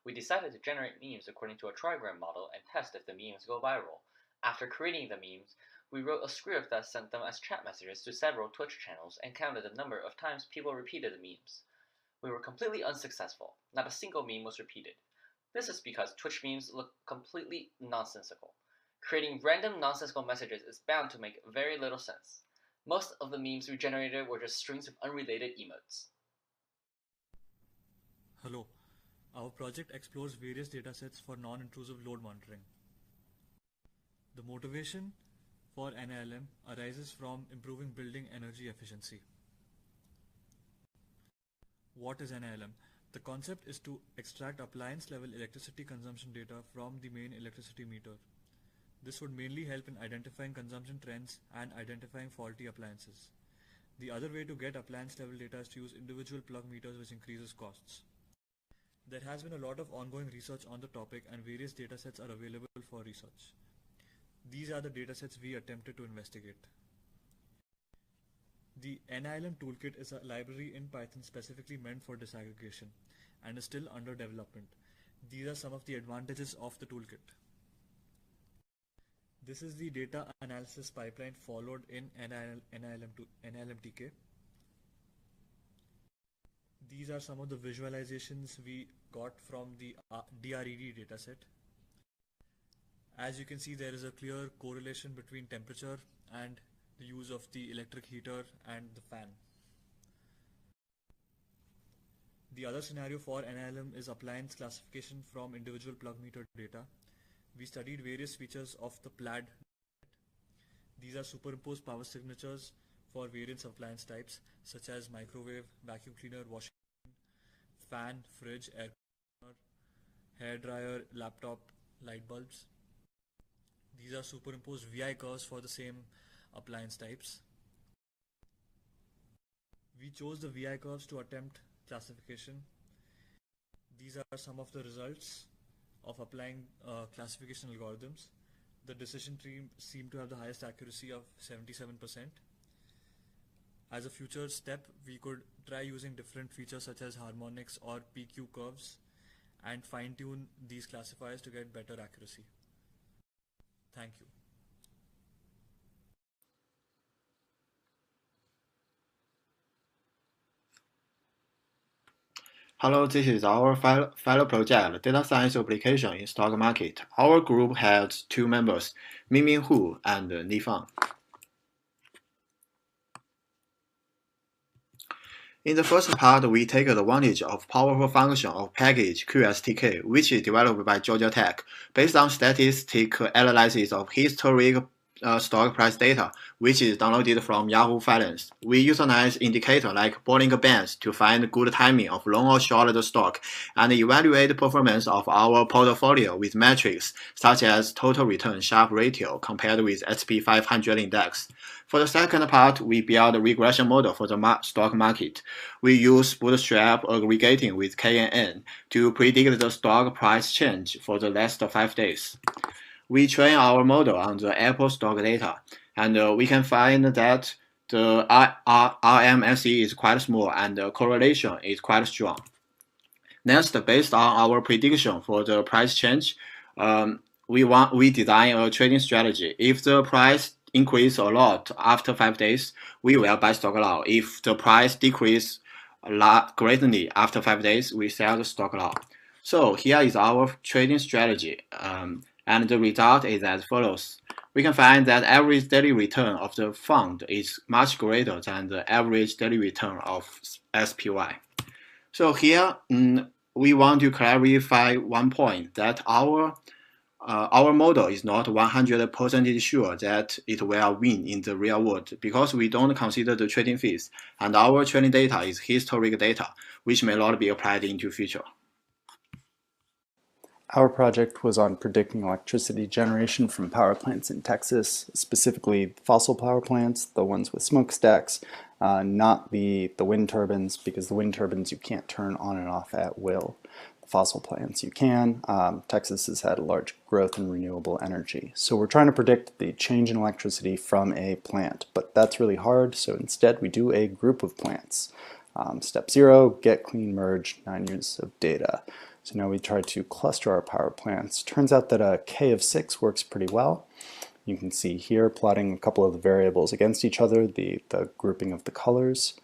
We decided to generate memes according to a trigram model and test if the memes go viral. After creating the memes, we wrote a script that sent them as chat messages to several Twitch channels and counted the number of times people repeated the memes. We were completely unsuccessful. Not a single meme was repeated. This is because Twitch memes look completely nonsensical. Creating random nonsensical messages is bound to make very little sense. Most of the memes we generated were just strings of unrelated emotes. Hello. Our project explores various datasets for non-intrusive load monitoring. The motivation for NILM arises from improving building energy efficiency. What is NILM? The concept is to extract appliance-level electricity consumption data from the main electricity meter. This would mainly help in identifying consumption trends and identifying faulty appliances. The other way to get appliance-level data is to use individual plug meters, which increases costs. There has been a lot of ongoing research on the topic and various datasets are available for research. These are the datasets we attempted to investigate. The NILM toolkit is a library in Python specifically meant for disaggregation and is still under development. These are some of the advantages of the toolkit. This is the data analysis pipeline followed in NILMTK. These are some of the visualizations we got from the DRED dataset. As you can see, there is a clear correlation between temperature and the use of the electric heater and the fan. The other scenario for NILM is appliance classification from individual plug meter data. We studied various features of the PLAD. These are superimposed power signatures for various appliance types such as microwave, vacuum cleaner, washing machine, fan, fridge, air conditioner, hair dryer, laptop, light bulbs. These are superimposed VI curves for the same appliance types. We chose the VI curves to attempt classification. These are some of the results of applying classification algorithms. The decision tree seemed to have the highest accuracy of 77%. As a future step, we could try using different features such as harmonics or PQ curves and fine-tune these classifiers to get better accuracy. Thank you. Hello, this is our fellow project, Data Science Application in Stock Market. Our group has two members, Mingming Hu and Ni Fang. In the first part, we take advantage of powerful function of package QSTK, which is developed by Georgia Tech, based on statistical analysis of historic stock price data, which is downloaded from Yahoo Finance. We utilize indicators like Bollinger Bands to find good timing of long or short the stock and evaluate the performance of our portfolio with metrics such as total return Sharpe ratio compared with S&P 500 index. For the second part, we build a regression model for the stock market. We use bootstrap aggregating with KNN to predict the stock price change for the last 5 days. We train our model on the Apple stock data, and we can find that the RMSE is quite small and the correlation is quite strong. Next, based on our prediction for the price change, we design a trading strategy. If the price increase a lot after 5 days, we will buy stock lot. If the price decrease a lot greatly after 5 days, we sell the stock lot. So here is our trading strategy. And the result is as follows. We can find that average daily return of the fund is much greater than the average daily return of SPY. So here, we want to clarify one point, that our model is not 100% sure that it will win in the real world, because we don't consider the trading fees, and our trading data is historic data, which may not be applied into future. Our project was on predicting electricity generation from power plants in Texas, specifically fossil power plants, the ones with smokestacks, not the wind turbines, because the wind turbines you can't turn on and off at will. The fossil plants you can. Texas has had a large growth in renewable energy. So we're trying to predict the change in electricity from a plant, but that's really hard, so instead we do a group of plants. Step 0, get, clean, merge, 9 years of data. So now we try to cluster our power plants. Turns out that a K of 6 works pretty well. You can see here plotting a couple of the variables against each other, the grouping of the colors.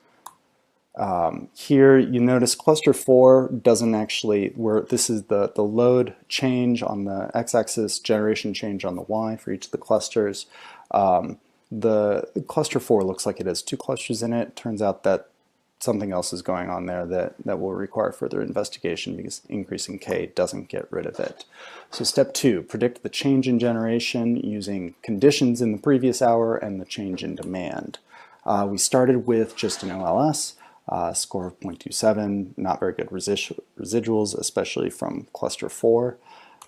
Here you notice cluster 4 doesn't actually work. This is the load change on the x-axis, generation change on the y for each of the clusters. The cluster 4 looks like it has 2 clusters in it. Turns out that something else is going on there that will require further investigation, because increasing K doesn't get rid of it. So step 2, predict the change in generation using conditions in the previous hour and the change in demand. We started with just an OLS, score of 0.27, not very good residuals, especially from cluster 4.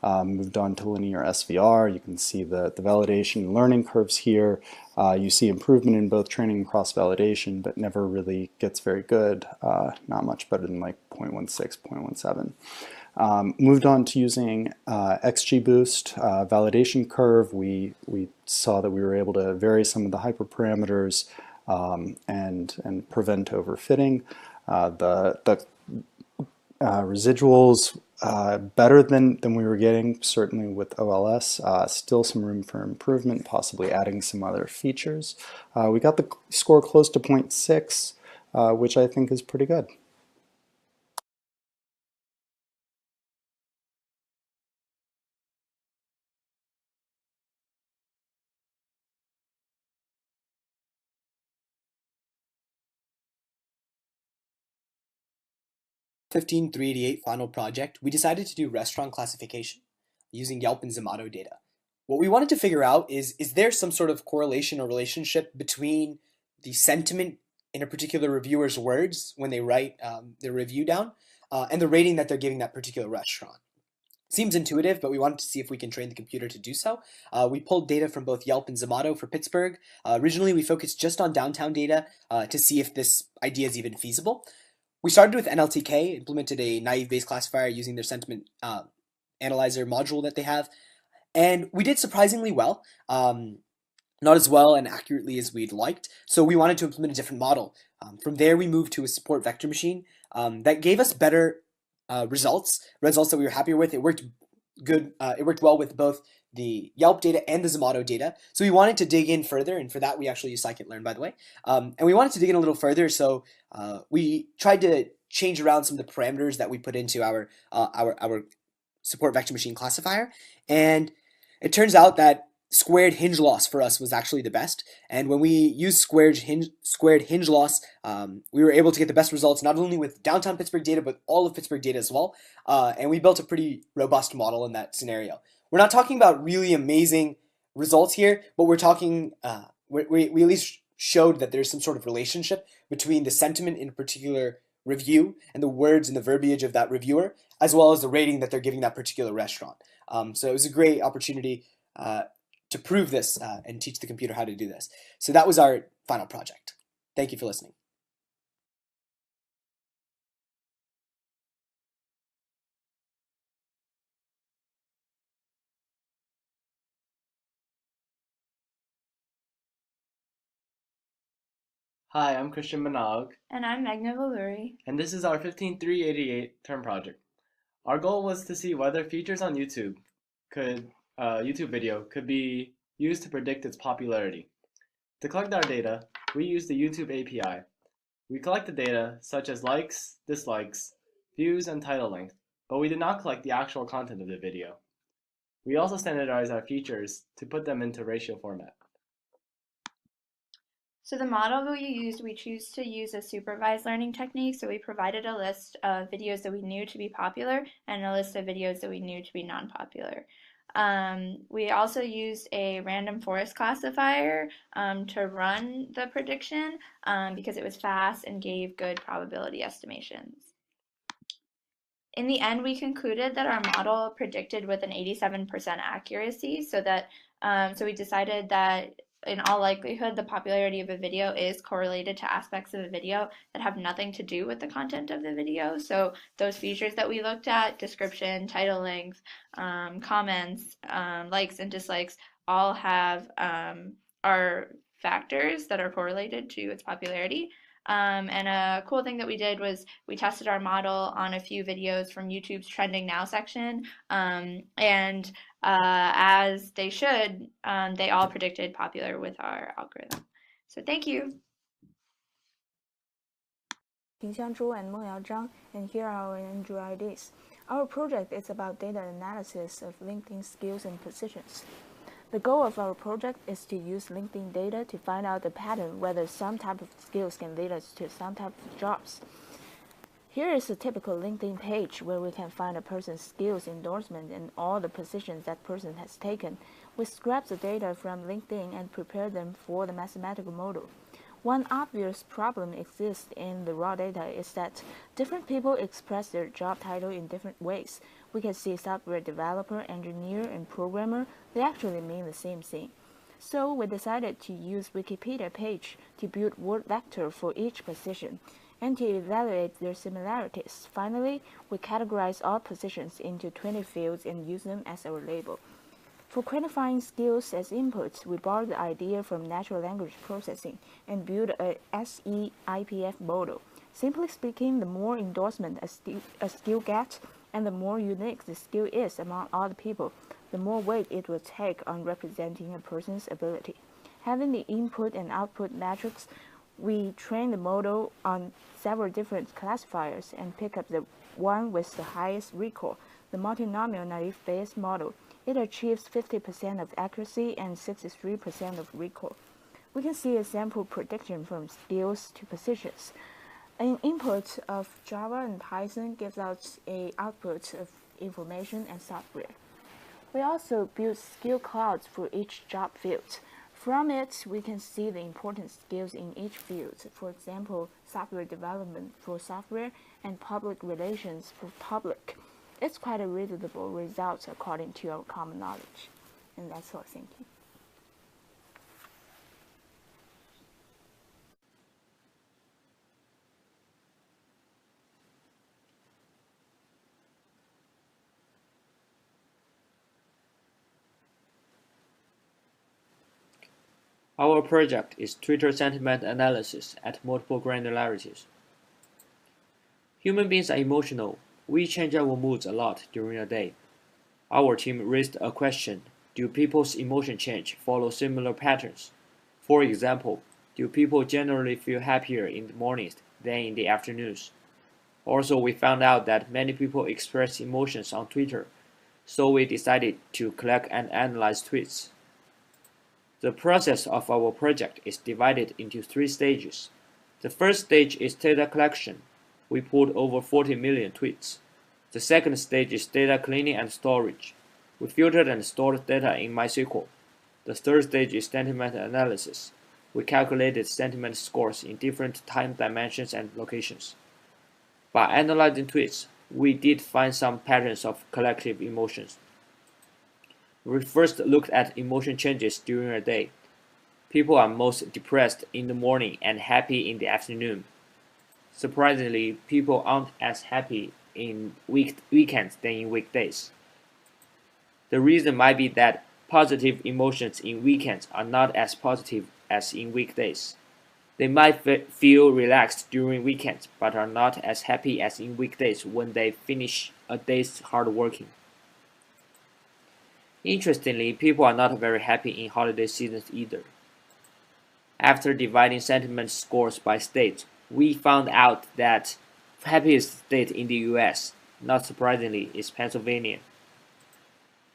Moved on to linear SVR. You can see the validation and learning curves here. You see improvement in both training and cross-validation, but never really gets very good. Not much better than like 0.16, 0.17. Moved on to using XGBoost validation curve. We saw that we were able to vary some of the hyperparameters and prevent overfitting. The Residuals, better than we were getting, certainly with OLS. Still some room for improvement, possibly adding some other features. We got the score close to 0.6, which I think is pretty good. .15.388 final project, we decided to do restaurant classification using Yelp and Zomato data. What we wanted to figure out is there some sort of correlation or relationship between the sentiment in a particular reviewer's words when they write their review down and the rating that they're giving that particular restaurant. Seems intuitive, but we wanted to see if we can train the computer to do so. We pulled data from both Yelp and Zomato for Pittsburgh. Originally, we focused just on downtown data to see if this idea is even feasible. We started with NLTK, implemented a naive-based classifier using their sentiment analyzer module that they have, and we did surprisingly well. Not as well and accurately as we'd liked, so we wanted to implement a different model. From there, we moved to a support vector machine that gave us better results that we were happier with. It worked good. It worked well with both the Yelp data and the Zomato data. So we wanted to dig in further, and for that we actually use scikit-learn, by the way. And we wanted to dig in a little further, so we tried to change around some of the parameters that we put into our support vector machine classifier. And it turns out that squared hinge loss for us was actually the best. And when we used squared hinge loss, we were able to get the best results, not only with downtown Pittsburgh data, but all of Pittsburgh data as well. And we built a pretty robust model in that scenario. We're not talking about really amazing results here, but we're talking, we at least showed that there's some sort of relationship between the sentiment in a particular review and the words and the verbiage of that reviewer, as well as the rating that they're giving that particular restaurant. So it was a great opportunity to prove this and teach the computer how to do this. So that was our final project. Thank you for listening. Hi, I'm Christian Manaug. And I'm Magna Valuri. And this is our 15388 term project. Our goal was to see whether features on YouTube video could be used to predict its popularity. To collect our data, we used the YouTube API. We collected data such as likes, dislikes, views, and title length, but we did not collect the actual content of the video. We also standardized our features to put them into ratio format. So the model we choose to use a supervised learning technique. So we provided a list of videos that we knew to be popular and a list of videos that we knew to be non-popular. We also used a random forest classifier to run the prediction because it was fast and gave good probability estimations. In the end, we concluded that our model predicted with an 87% accuracy, so we decided that in all likelihood, the popularity of a video is correlated to aspects of a video that have nothing to do with the content of the video. So those features that we looked at, description, title length, comments, likes and dislikes, all have are factors that are correlated to its popularity. And a cool thing that we did was we tested our model on a few videos from YouTube's Trending Now section, and as they should, they all predicted popular with our algorithm. So thank you. Ping Xiangzhu and Meng Yao Zhang, and here are our entry IDs. Our project is about data analysis of LinkedIn skills and positions. The goal of our project is to use LinkedIn data to find out the pattern whether some type of skills can lead us to some type of jobs. Here is a typical LinkedIn page where we can find a person's skills endorsement and all the positions that person has taken. We scrap the data from LinkedIn and prepare them for the mathematical model. One obvious problem exists in the raw data is that different people express their job title in different ways. We can see software developer, engineer, and programmer, they actually mean the same thing. So we decided to use Wikipedia page to build word vector for each position and to evaluate their similarities. Finally, we categorize all positions into 20 fields and use them as our label. For quantifying skills as inputs, we borrowed the idea from natural language processing and built a SEIPF model. Simply speaking, the more endorsement a skill gets, and the more unique the skill is among other people, the more weight it will take on representing a person's ability. Having the input and output metrics, we train the model on several different classifiers and pick up the one with the highest recall, the multinomial naive Bayes model. It achieves 50% of accuracy and 63% of recall. We can see a sample prediction from skills to positions. An input of Java and Python gives out an output of information and software. We also build skill clouds for each job field. From it, we can see the important skills in each field. For example, software development for software and public relations for public. It's quite a reasonable result according to our common knowledge. And that's all. Thank you. Our project is Twitter sentiment analysis at multiple granularities. Human beings are emotional. We change our moods a lot during a day. Our team raised a question: do people's emotion change follow similar patterns? For example, do people generally feel happier in the mornings than in the afternoons? Also, we found out that many people express emotions on Twitter, so we decided to collect and analyze tweets. The process of our project is divided into 3 stages. The first stage is data collection. We pulled over 40 million tweets. The second stage is data cleaning and storage. We filtered and stored data in MySQL. The third stage is sentiment analysis. We calculated sentiment scores in different time dimensions and locations. By analyzing tweets, we did find some patterns of collective emotions. We first looked at emotion changes during a day. People are most depressed in the morning and happy in the afternoon. Surprisingly, people aren't as happy in weekends than in weekdays. The reason might be that positive emotions in weekends are not as positive as in weekdays. They might feel relaxed during weekends, but are not as happy as in weekdays when they finish a day's hard working. Interestingly, people are not very happy in holiday seasons either. After dividing sentiment scores by state, we found out that the happiest state in the US, not surprisingly, is Pennsylvania.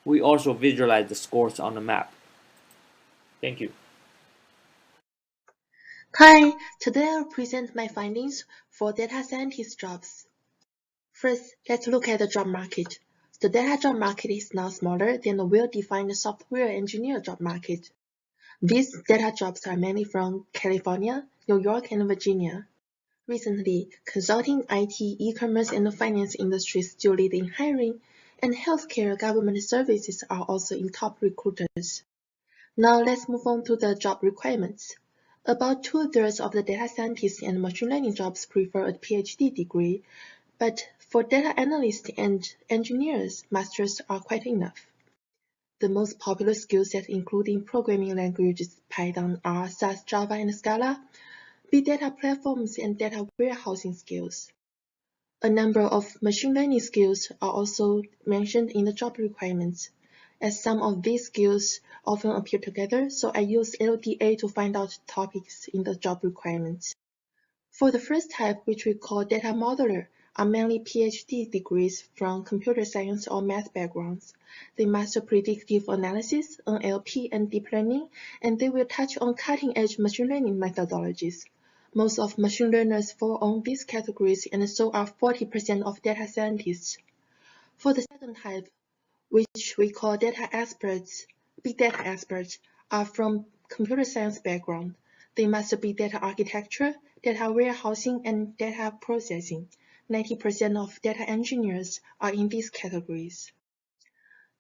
We also visualized the scores on the map. Thank you. Hi, today I'll present my findings for data scientist jobs. First, let's look at the job market. The data job market is now smaller than the well-defined software engineer job market. These data jobs are mainly from California, New York, and Virginia. Recently, consulting, IT, e-commerce, and the finance industries still lead in hiring, and healthcare government services are also in top recruiters. Now let's move on to the job requirements. About 2/3 of the data scientists and machine learning jobs prefer a PhD degree, but for data analysts and engineers, masters are quite enough. The most popular skill sets including programming languages Python, R, SAS, Java, and Scala, big data platforms, and data warehousing skills. A number of machine learning skills are also mentioned in the job requirements, as some of these skills often appear together, so I use LDA to find out topics in the job requirements. For the first type, which we call data modeler, are mainly PhD degrees from computer science or math backgrounds. They master predictive analysis, NLP, and deep learning, and they will touch on cutting-edge machine learning methodologies. Most of machine learners fall on these categories, and so are 40% of data scientists. For the second type, which we call data experts, big data experts, are from computer science background. They master big data architecture, data warehousing, and data processing. 90% of data engineers are in these categories.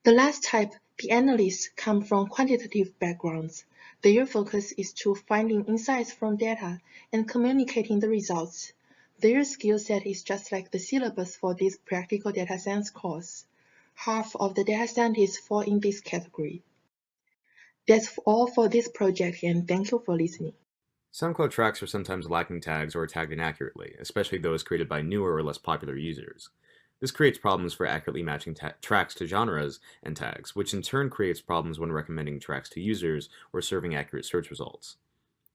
The last type, the analysts, come from quantitative backgrounds. Their focus is to finding insights from data and communicating the results. Their skill set is just like the syllabus for this practical data science course. Half of the data scientists fall in this category. That's all for this project, and thank you for listening. SoundCloud tracks are sometimes lacking tags or are tagged inaccurately, especially those created by newer or less popular users. This creates problems for accurately matching tracks to genres and tags, which in turn creates problems when recommending tracks to users or serving accurate search results.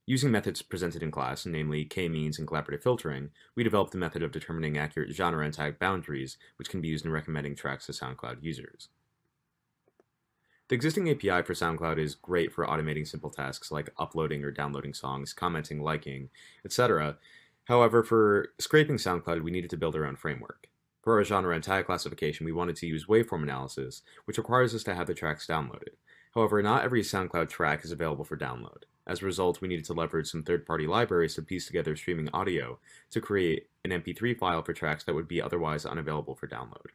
Using methods presented in class, namely k-means and collaborative filtering, we developed a method of determining accurate genre and tag boundaries, which can be used in recommending tracks to SoundCloud users. The existing API for SoundCloud is great for automating simple tasks like uploading or downloading songs, commenting, liking, etc. However, for scraping SoundCloud, we needed to build our own framework. For our genre and tag classification, we wanted to use waveform analysis, which requires us to have the tracks downloaded. However, not every SoundCloud track is available for download. As a result, we needed to leverage some third-party libraries to piece together streaming audio to create an MP3 file for tracks that would be otherwise unavailable for download.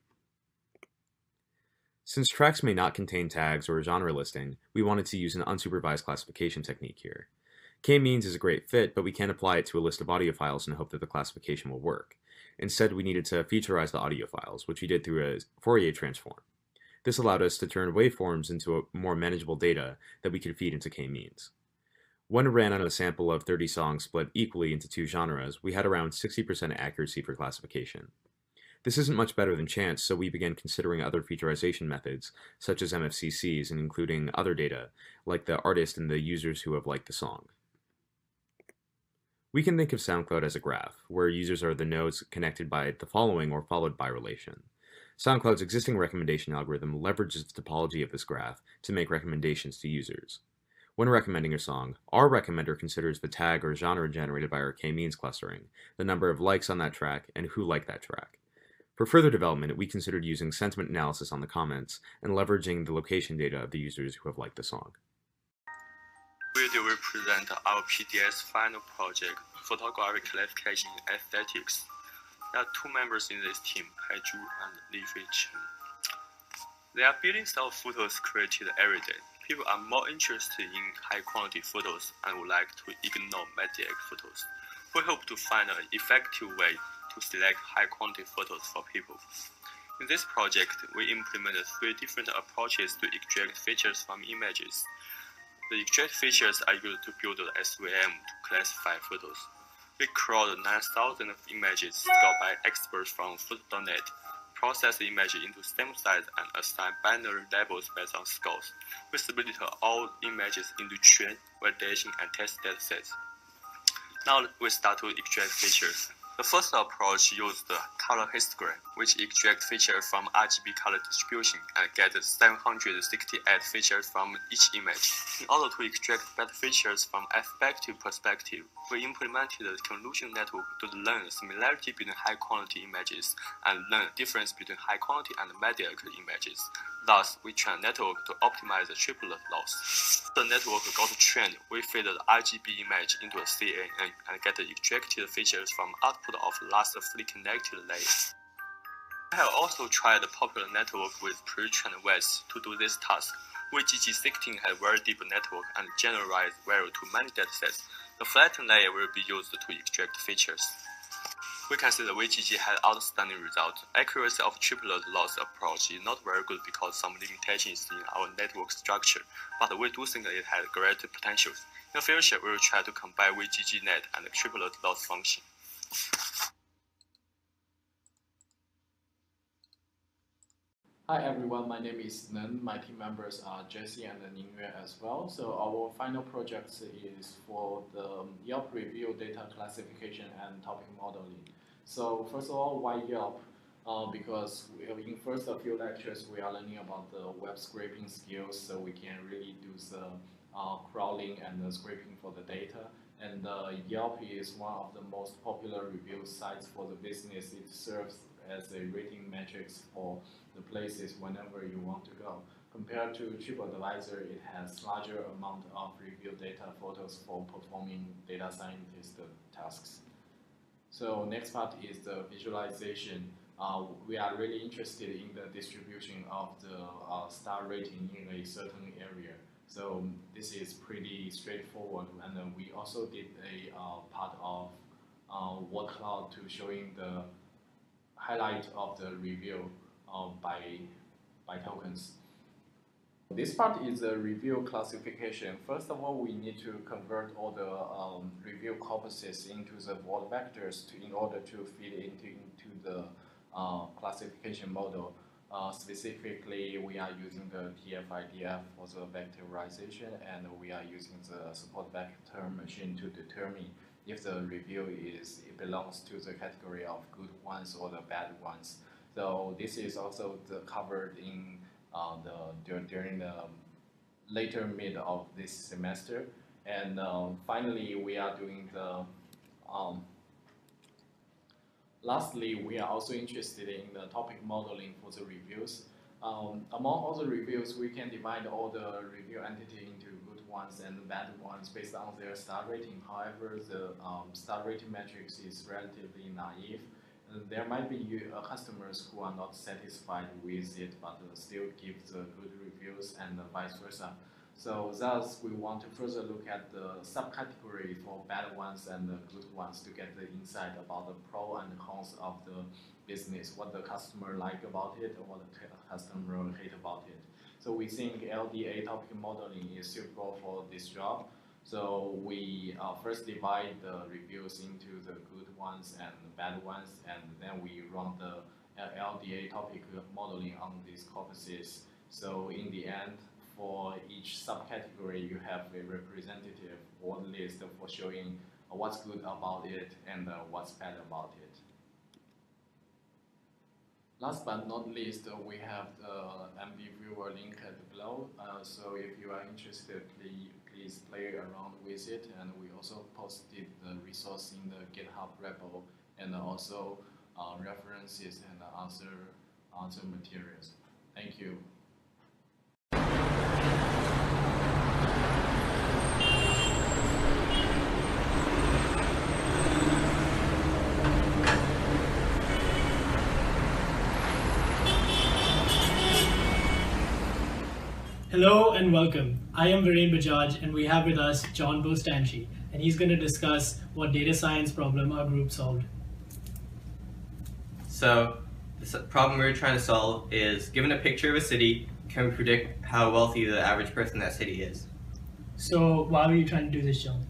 Since tracks may not contain tags or a genre listing, we wanted to use an unsupervised classification technique here. K-means is a great fit, but we can't apply it to a list of audio files and hope that the classification will work. Instead, we needed to featureize the audio files, which we did through a Fourier transform. This allowed us to turn waveforms into a more manageable data that we could feed into k-means. When ran on a sample of 30 songs split equally into two genres, we had around 60% accuracy for classification. This isn't much better than chance, so we began considering other featureization methods, such as MFCCs, and including other data, like the artist and the users who have liked the song. We can think of SoundCloud as a graph, where users are the nodes connected by the following or followed by relation. SoundCloud's existing recommendation algorithm leverages the topology of this graph to make recommendations to users. When recommending a song, our recommender considers the tag or genre generated by our k-means clustering, the number of likes on that track, and who liked that track. For further development, we considered using sentiment analysis on the comments and leveraging the location data of the users who have liked the song. Video will present our PDS final project, Photography Classification in Aesthetics. There are two members in this team, Hai Zhu and Li Feichen. They are billions of photos created every day. People are more interested in high-quality photos and would like to ignore mediocre photos. We hope to find an effective way to select high-quality photos for people. In this project, we implemented 3 different approaches to extract features from images. The extract features are used to build the SVM to classify photos. We crawled 9,000 images scored by experts from Photo.net, process the image into same size and assign binary labels based on scores. We split all images into train, validation, and test datasets. Now we start to extract features. The first approach uses the color histogram, which extracts features from RGB color distribution and gets 768 features from each image. In order to extract better features from affective perspective, we implemented the convolution network to learn the similarity between high-quality images and learn the difference between high-quality and mediocre images. Thus, we train a network to optimize the triplet loss. The network got trained, we feed the RGB image into a CNN and get the extracted features from output of the last fully connected layer. I have also tried the popular network with pre-trained weights to do this task. WGG16 has very deep network and generalized value to many datasets. The flattened layer will be used to extract features. We can see the WGG had outstanding results. Accuracy of triplet loss approach is not very good because some limitations in our network structure, but we do think it has great potential. In the future, we will try to combine WGGNet and the triplet loss function. Hi everyone, my name is Nen. My team members are Jesse and Ningyue as well. So our final project is for the Yelp review data classification and topic modeling. So first of all, why Yelp? Because in first a few lectures we are learning about the web scraping skills, so we can really do the crawling and the scraping for the data. And Yelp is one of the most popular review sites for the business. It serves as a rating matrix for the places whenever you want to go. Compared to TripAdvisor, it has larger amount of review data photos for performing data scientist tasks. So next part is the visualization. We are really interested in the distribution of the star rating in a certain area. So this is pretty straightforward, and we also did a part of word cloud to showing the highlight of the review by tokens. This part is a review classification. First of all, we need to convert all the review corpuses into the word vectors in order to feed into the classification model. Specifically, we are using the TF-IDF for the vectorization, and we are using the support vector machine to determine if the review it belongs to the category of good ones or the bad ones. So this is also covered in during the later mid of this semester. And finally, we are doing the lastly, we are also interested in the topic modeling for the reviews. Among all the reviews, we can divide all the review entity into good ones and bad ones based on their star rating. However, the star rating matrix is relatively naive. There might be customers who are not satisfied with it, but still give the good reviews, and vice versa. So thus, we want to further look at the subcategory for bad ones and the good ones to get the insight about the pros and cons of the business, what the customer like about it, or what the customer hate about it. So we think LDA topic modeling is suitable for this job. So we first divide the reviews into the good ones and the bad ones, and then we run the LDA topic modeling on these corpuses. So in the end, for each subcategory, you have a representative word list for showing what's good about it and what's bad about it. Last but not least, we have the MV viewer link below. So if you are interested, please play around with it. And we also posted the resource in the GitHub repo, and also references and answer materials. Thank you. Hello and welcome. I am Viren Bajaj, and we have with us John Bostanchi, and he's going to discuss what data science problem our group solved. So, the problem we're trying to solve is, given a picture of a city, can we predict how wealthy the average person in that city is? So, why were you trying to do this, John?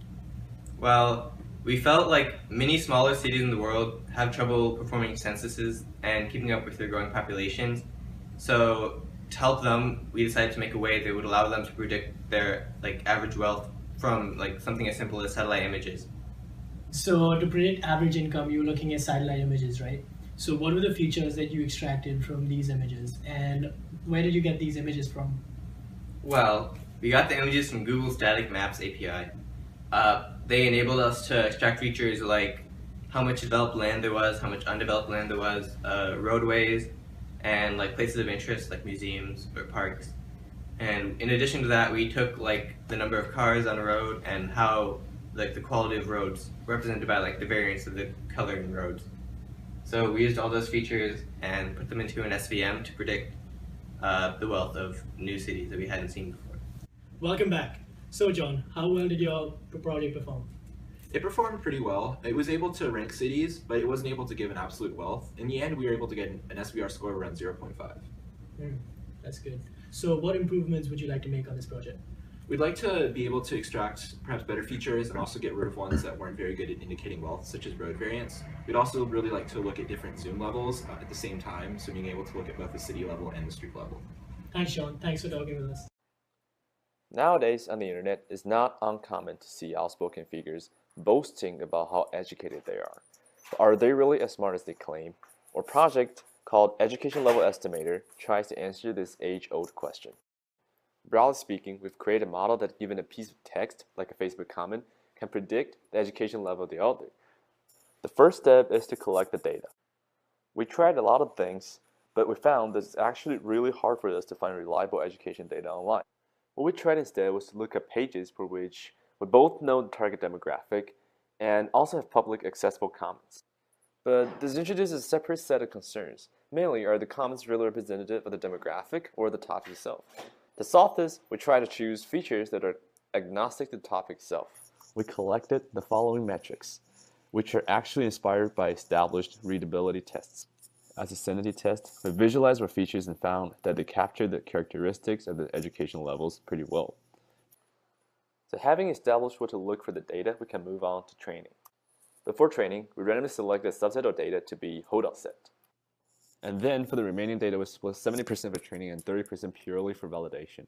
Well, we felt like many smaller cities in the world have trouble performing censuses and keeping up with their growing populations. So, to help them, we decided to make a way that would allow them to predict their average wealth from something as simple as satellite images. So to predict average income, you were looking at satellite images, right? So what were the features that you extracted from these images, and where did you get these images from? Well, we got the images from Google Static Maps API. They enabled us to extract features like how much developed land there was, how much undeveloped land there was, roadways, and places of interest like museums or parks. And in addition to that, we took the number of cars on a road and how the quality of roads represented by the variance of the color in roads. So we used all those features and put them into an SVM to predict the wealth of new cities that we hadn't seen before. Welcome back. So John, how well did your project perform? It performed pretty well. It was able to rank cities, but it wasn't able to give an absolute wealth. In the end, we were able to get an SVR score of around 0.5. That's good. So what improvements would you like to make on this project? We'd like to be able to extract perhaps better features and also get rid of ones that weren't very good at indicating wealth, such as road variance. We'd also really like to look at different zoom levels at the same time, so being able to look at both the city level and the street level. Thanks, Sean. Thanks for talking with us. Nowadays on the internet, it's not uncommon to see outspoken figures boasting about how educated they are. But are they really as smart as they claim? Our project, called Education Level Estimator, tries to answer this age-old question. Broadly speaking, we've created a model that, given a piece of text, like a Facebook comment, can predict the education level of the elder. The first step is to collect the data. We tried a lot of things, but we found that it's actually really hard for us to find reliable education data online. What we tried instead was to look at pages for which we both know the target demographic and also have public accessible comments. But this introduces a separate set of concerns. Mainly, are the comments really representative of the demographic or the topic itself? To solve this, we try to choose features that are agnostic to the topic itself. We collected the following metrics, which are actually inspired by established readability tests. As a sanity test, we visualized our features and found that they captured the characteristics of the educational levels pretty well. So having established where to look for the data, we can move on to training. Before training, we randomly select a subset of data to be holdout set. And then for the remaining data, we split 70% for training and 30% purely for validation.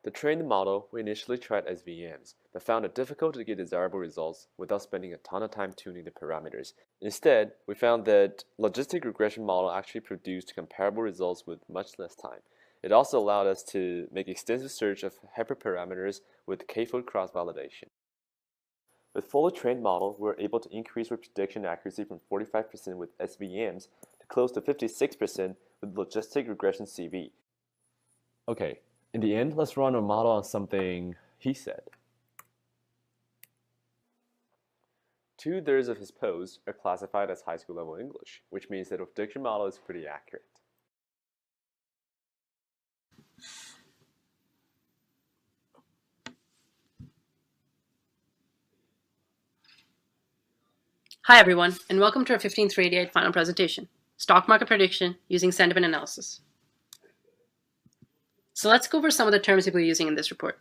To train the model, we initially tried SVMs, but found it difficult to get desirable results without spending a ton of time tuning the parameters. Instead, we found that logistic regression model actually produced comparable results with much less time. It also allowed us to make extensive search of hyperparameters with k-fold cross-validation. With fully trained model, we were able to increase our prediction accuracy from 45% with SVMs to close to 56% with logistic regression CV. Okay. In the end, let's run a model on something he said. 2/3 of his posts are classified as high school level English, which means that our prediction model is pretty accurate. Hi everyone, and welcome to our 15388 final presentation, Stock Market Prediction using Sentiment Analysis. So let's go over some of the terms we'll be using in this report.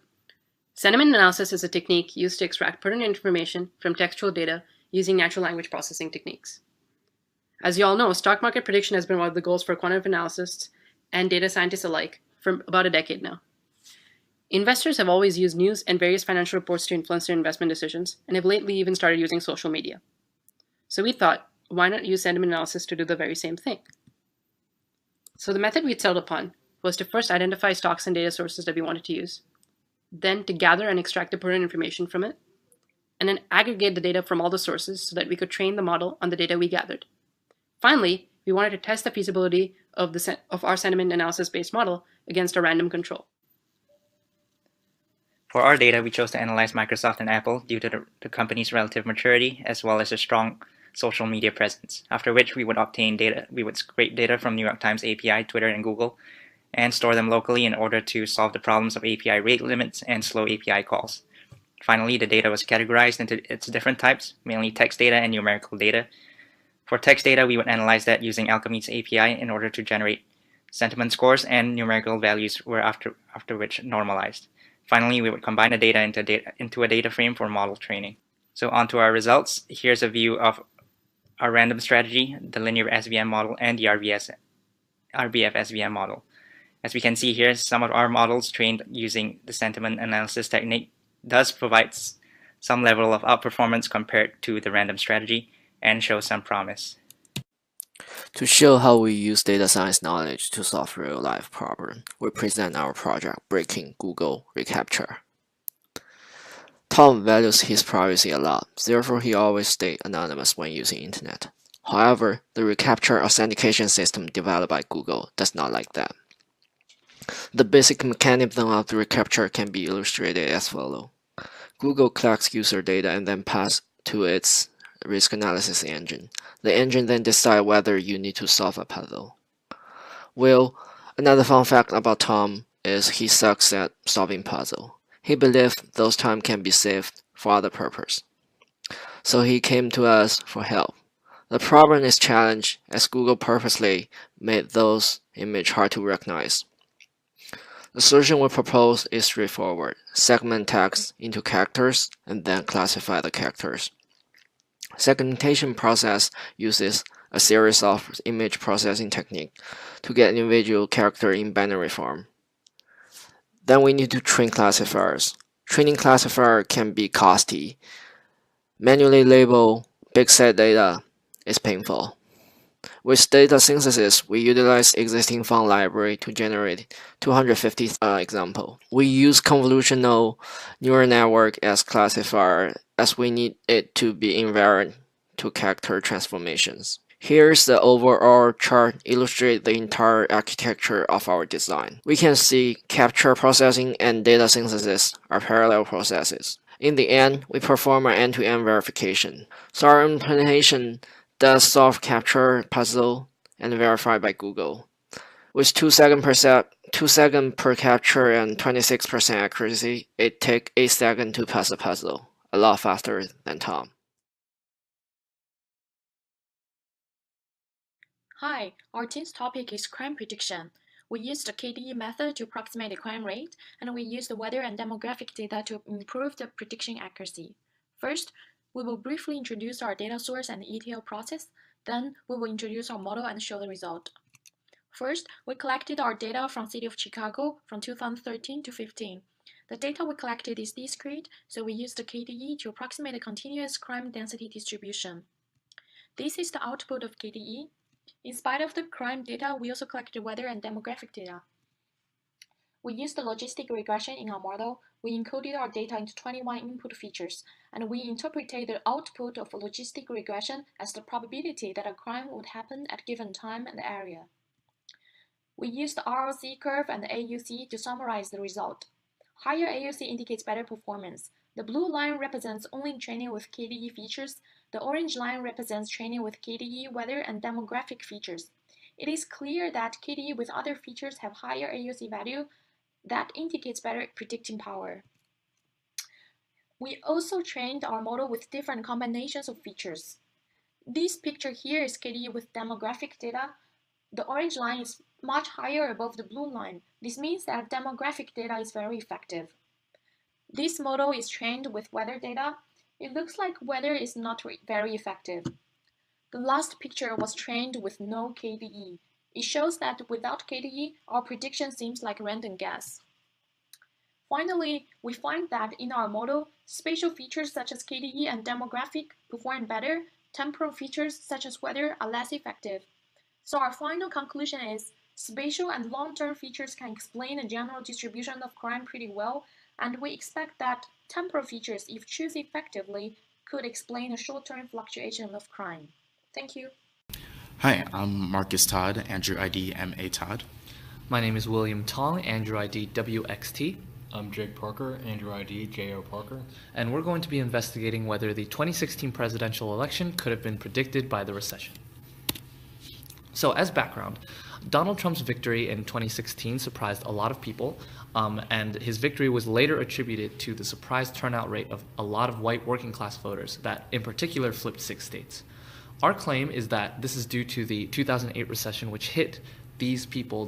Sentiment analysis is a technique used to extract pertinent information from textual data using natural language processing techniques. As you all know, stock market prediction has been one of the goals for quantitative analysts and data scientists alike for about a decade now. Investors have always used news and various financial reports to influence their investment decisions, and have lately even started using social media. So we thought, why not use sentiment analysis to do the very same thing? So the method we settled upon was to first identify stocks and data sources that we wanted to use, then to gather and extract the pertinent information from it, and then aggregate the data from all the sources so that we could train the model on the data we gathered. Finally, we wanted to test the feasibility of our sentiment analysis-based model against a random control. For our data, we chose to analyze Microsoft and Apple due to the company's relative maturity as well as a strong social media presence, after which we would scrape data from New York Times API, Twitter, and Google, and store them locally in order to solve the problems of API rate limits and slow API calls. Finally, the data was categorized into its different types, mainly text data and numerical data. For text data, we would analyze that using Alchemy's API in order to generate sentiment scores, and numerical values were after which normalized. Finally, we would combine the data into a data frame for model training. So on to our results. Here's a view of our random strategy, the linear SVM model, and the RBF SVM model. As we can see here, some of our models trained using the sentiment analysis technique does provide some level of outperformance compared to the random strategy and shows some promise. To show how we use data science knowledge to solve real-life problems, we present our project Breaking Google Recaptcha. Tom values his privacy a lot, therefore he always stays anonymous when using internet. However, the Recaptcha authentication system developed by Google does not like that. The basic mechanism of the Recaptcha can be illustrated as follows. Google collects user data and then passes to its risk analysis engine. The engine then decides whether you need to solve a puzzle. Well, another fun fact about Tom is he sucks at solving puzzles. He believes those time can be saved for other purpose. So he came to us for help. The problem is challenged as Google purposely made those images hard to recognize. The solution we propose is straightforward. Segment text into characters and then classify the characters. Segmentation process uses a series of image processing techniques to get individual character in binary form. Then we need to train classifiers. Training classifier can be costly. Manually label big set data is painful. With data synthesis, we utilize existing font library to generate 250 examples. We use convolutional neural network as classifier as we need it to be invariant to character transformations. Here's the overall chart illustrating the entire architecture of our design. We can see capture processing and data synthesis are parallel processes. In the end, we perform an end-to-end verification. So our implementation does solve capture puzzle and verify by Google. With 2 seconds per capture and 26% accuracy, it takes 8 seconds to pass a puzzle, a lot faster than Tom. Hi, our team's topic is crime prediction. We used the KDE method to approximate the crime rate, and we used the weather and demographic data to improve the prediction accuracy. First, we will briefly introduce our data source and ETL process. Then, we will introduce our model and show the result. First, we collected our data from City of Chicago from 2013 to 15. The data we collected is discrete, so we used the KDE to approximate a continuous crime density distribution. This is the output of KDE. In spite of the crime data, we also collected weather and demographic data. We used the logistic regression in our model. We encoded our data into 21 input features, and we interpreted the output of logistic regression as the probability that a crime would happen at a given time and area. We used the ROC curve and the AUC to summarize the result. Higher AUC indicates better performance. The blue line represents only training with KDE features. The orange line represents training with KDE, weather, and demographic features. It is clear that KDE with other features have higher AUC value. That indicates better predicting power. We also trained our model with different combinations of features. This picture here is KDE with demographic data. The orange line is much higher above the blue line. This means that demographic data is very effective. This model is trained with weather data. It looks like weather is not very effective. The last picture was trained with no KDE. It shows that without KDE, our prediction seems like random guess. Finally, we find that in our model, spatial features such as KDE and demographic perform better. Temporal features such as weather are less effective. So our final conclusion is spatial and long-term features can explain the general distribution of crime pretty well, and we expect that temporal features, if chosen effectively, could explain the short-term fluctuation of crime. Thank you. Hi, I'm Marcus Todd, Andrew ID MA Todd. My name is William Tong, Andrew ID WXT. I'm Jake Parker, Andrew ID JO Parker. And we're going to be investigating whether the 2016 presidential election could have been predicted by the recession. So as background, Donald Trump's victory in 2016 surprised a lot of people, and his victory was later attributed to the surprise turnout rate of a lot of white working class voters that in particular flipped 6 states. Our claim is that this is due to the 2008 recession, which hit these people,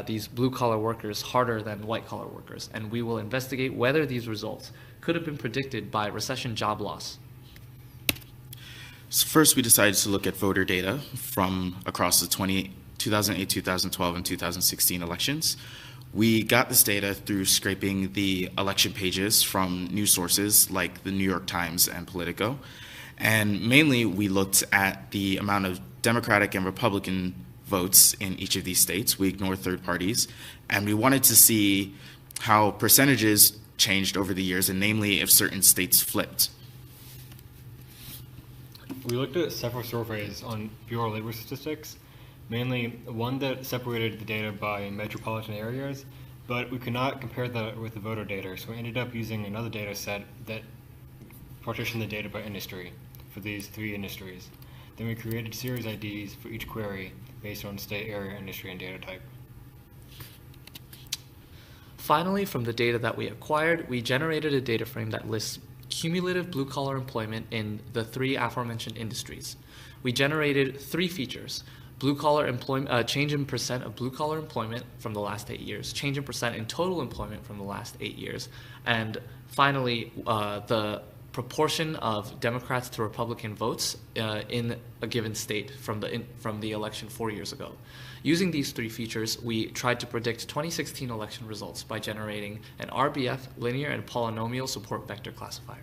these blue-collar workers, harder than white-collar workers, and we will investigate whether these results could have been predicted by recession job loss. So first, we decided to look at voter data from across the 2008, 2012, and 2016 elections. We got this data through scraping the election pages from news sources like the New York Times and Politico. And mainly, we looked at the amount of Democratic and Republican votes in each of these states. We ignored third parties. And we wanted to see how percentages changed over the years, and namely if certain states flipped. We looked at several surveys on Bureau of Labor Statistics, mainly one that separated the data by metropolitan areas, but we could not compare that with the voter data, so we ended up using another data set that partitioned the data by industry for these 3 industries. Then we created series IDs for each query based on state, area, industry, and data type. Finally, from the data that we acquired, we generated a data frame that lists cumulative blue-collar employment in the 3 aforementioned industries. We generated 3 features: blue-collar employment, change in percent of blue-collar employment from the last 8 years, change in percent in total employment from the last 8 years, and finally, the proportion of Democrats to Republican votes in a given state from the election 4 years ago. Using these 3 features, we tried to predict 2016 election results by generating an RBF, linear and polynomial support vector classifier.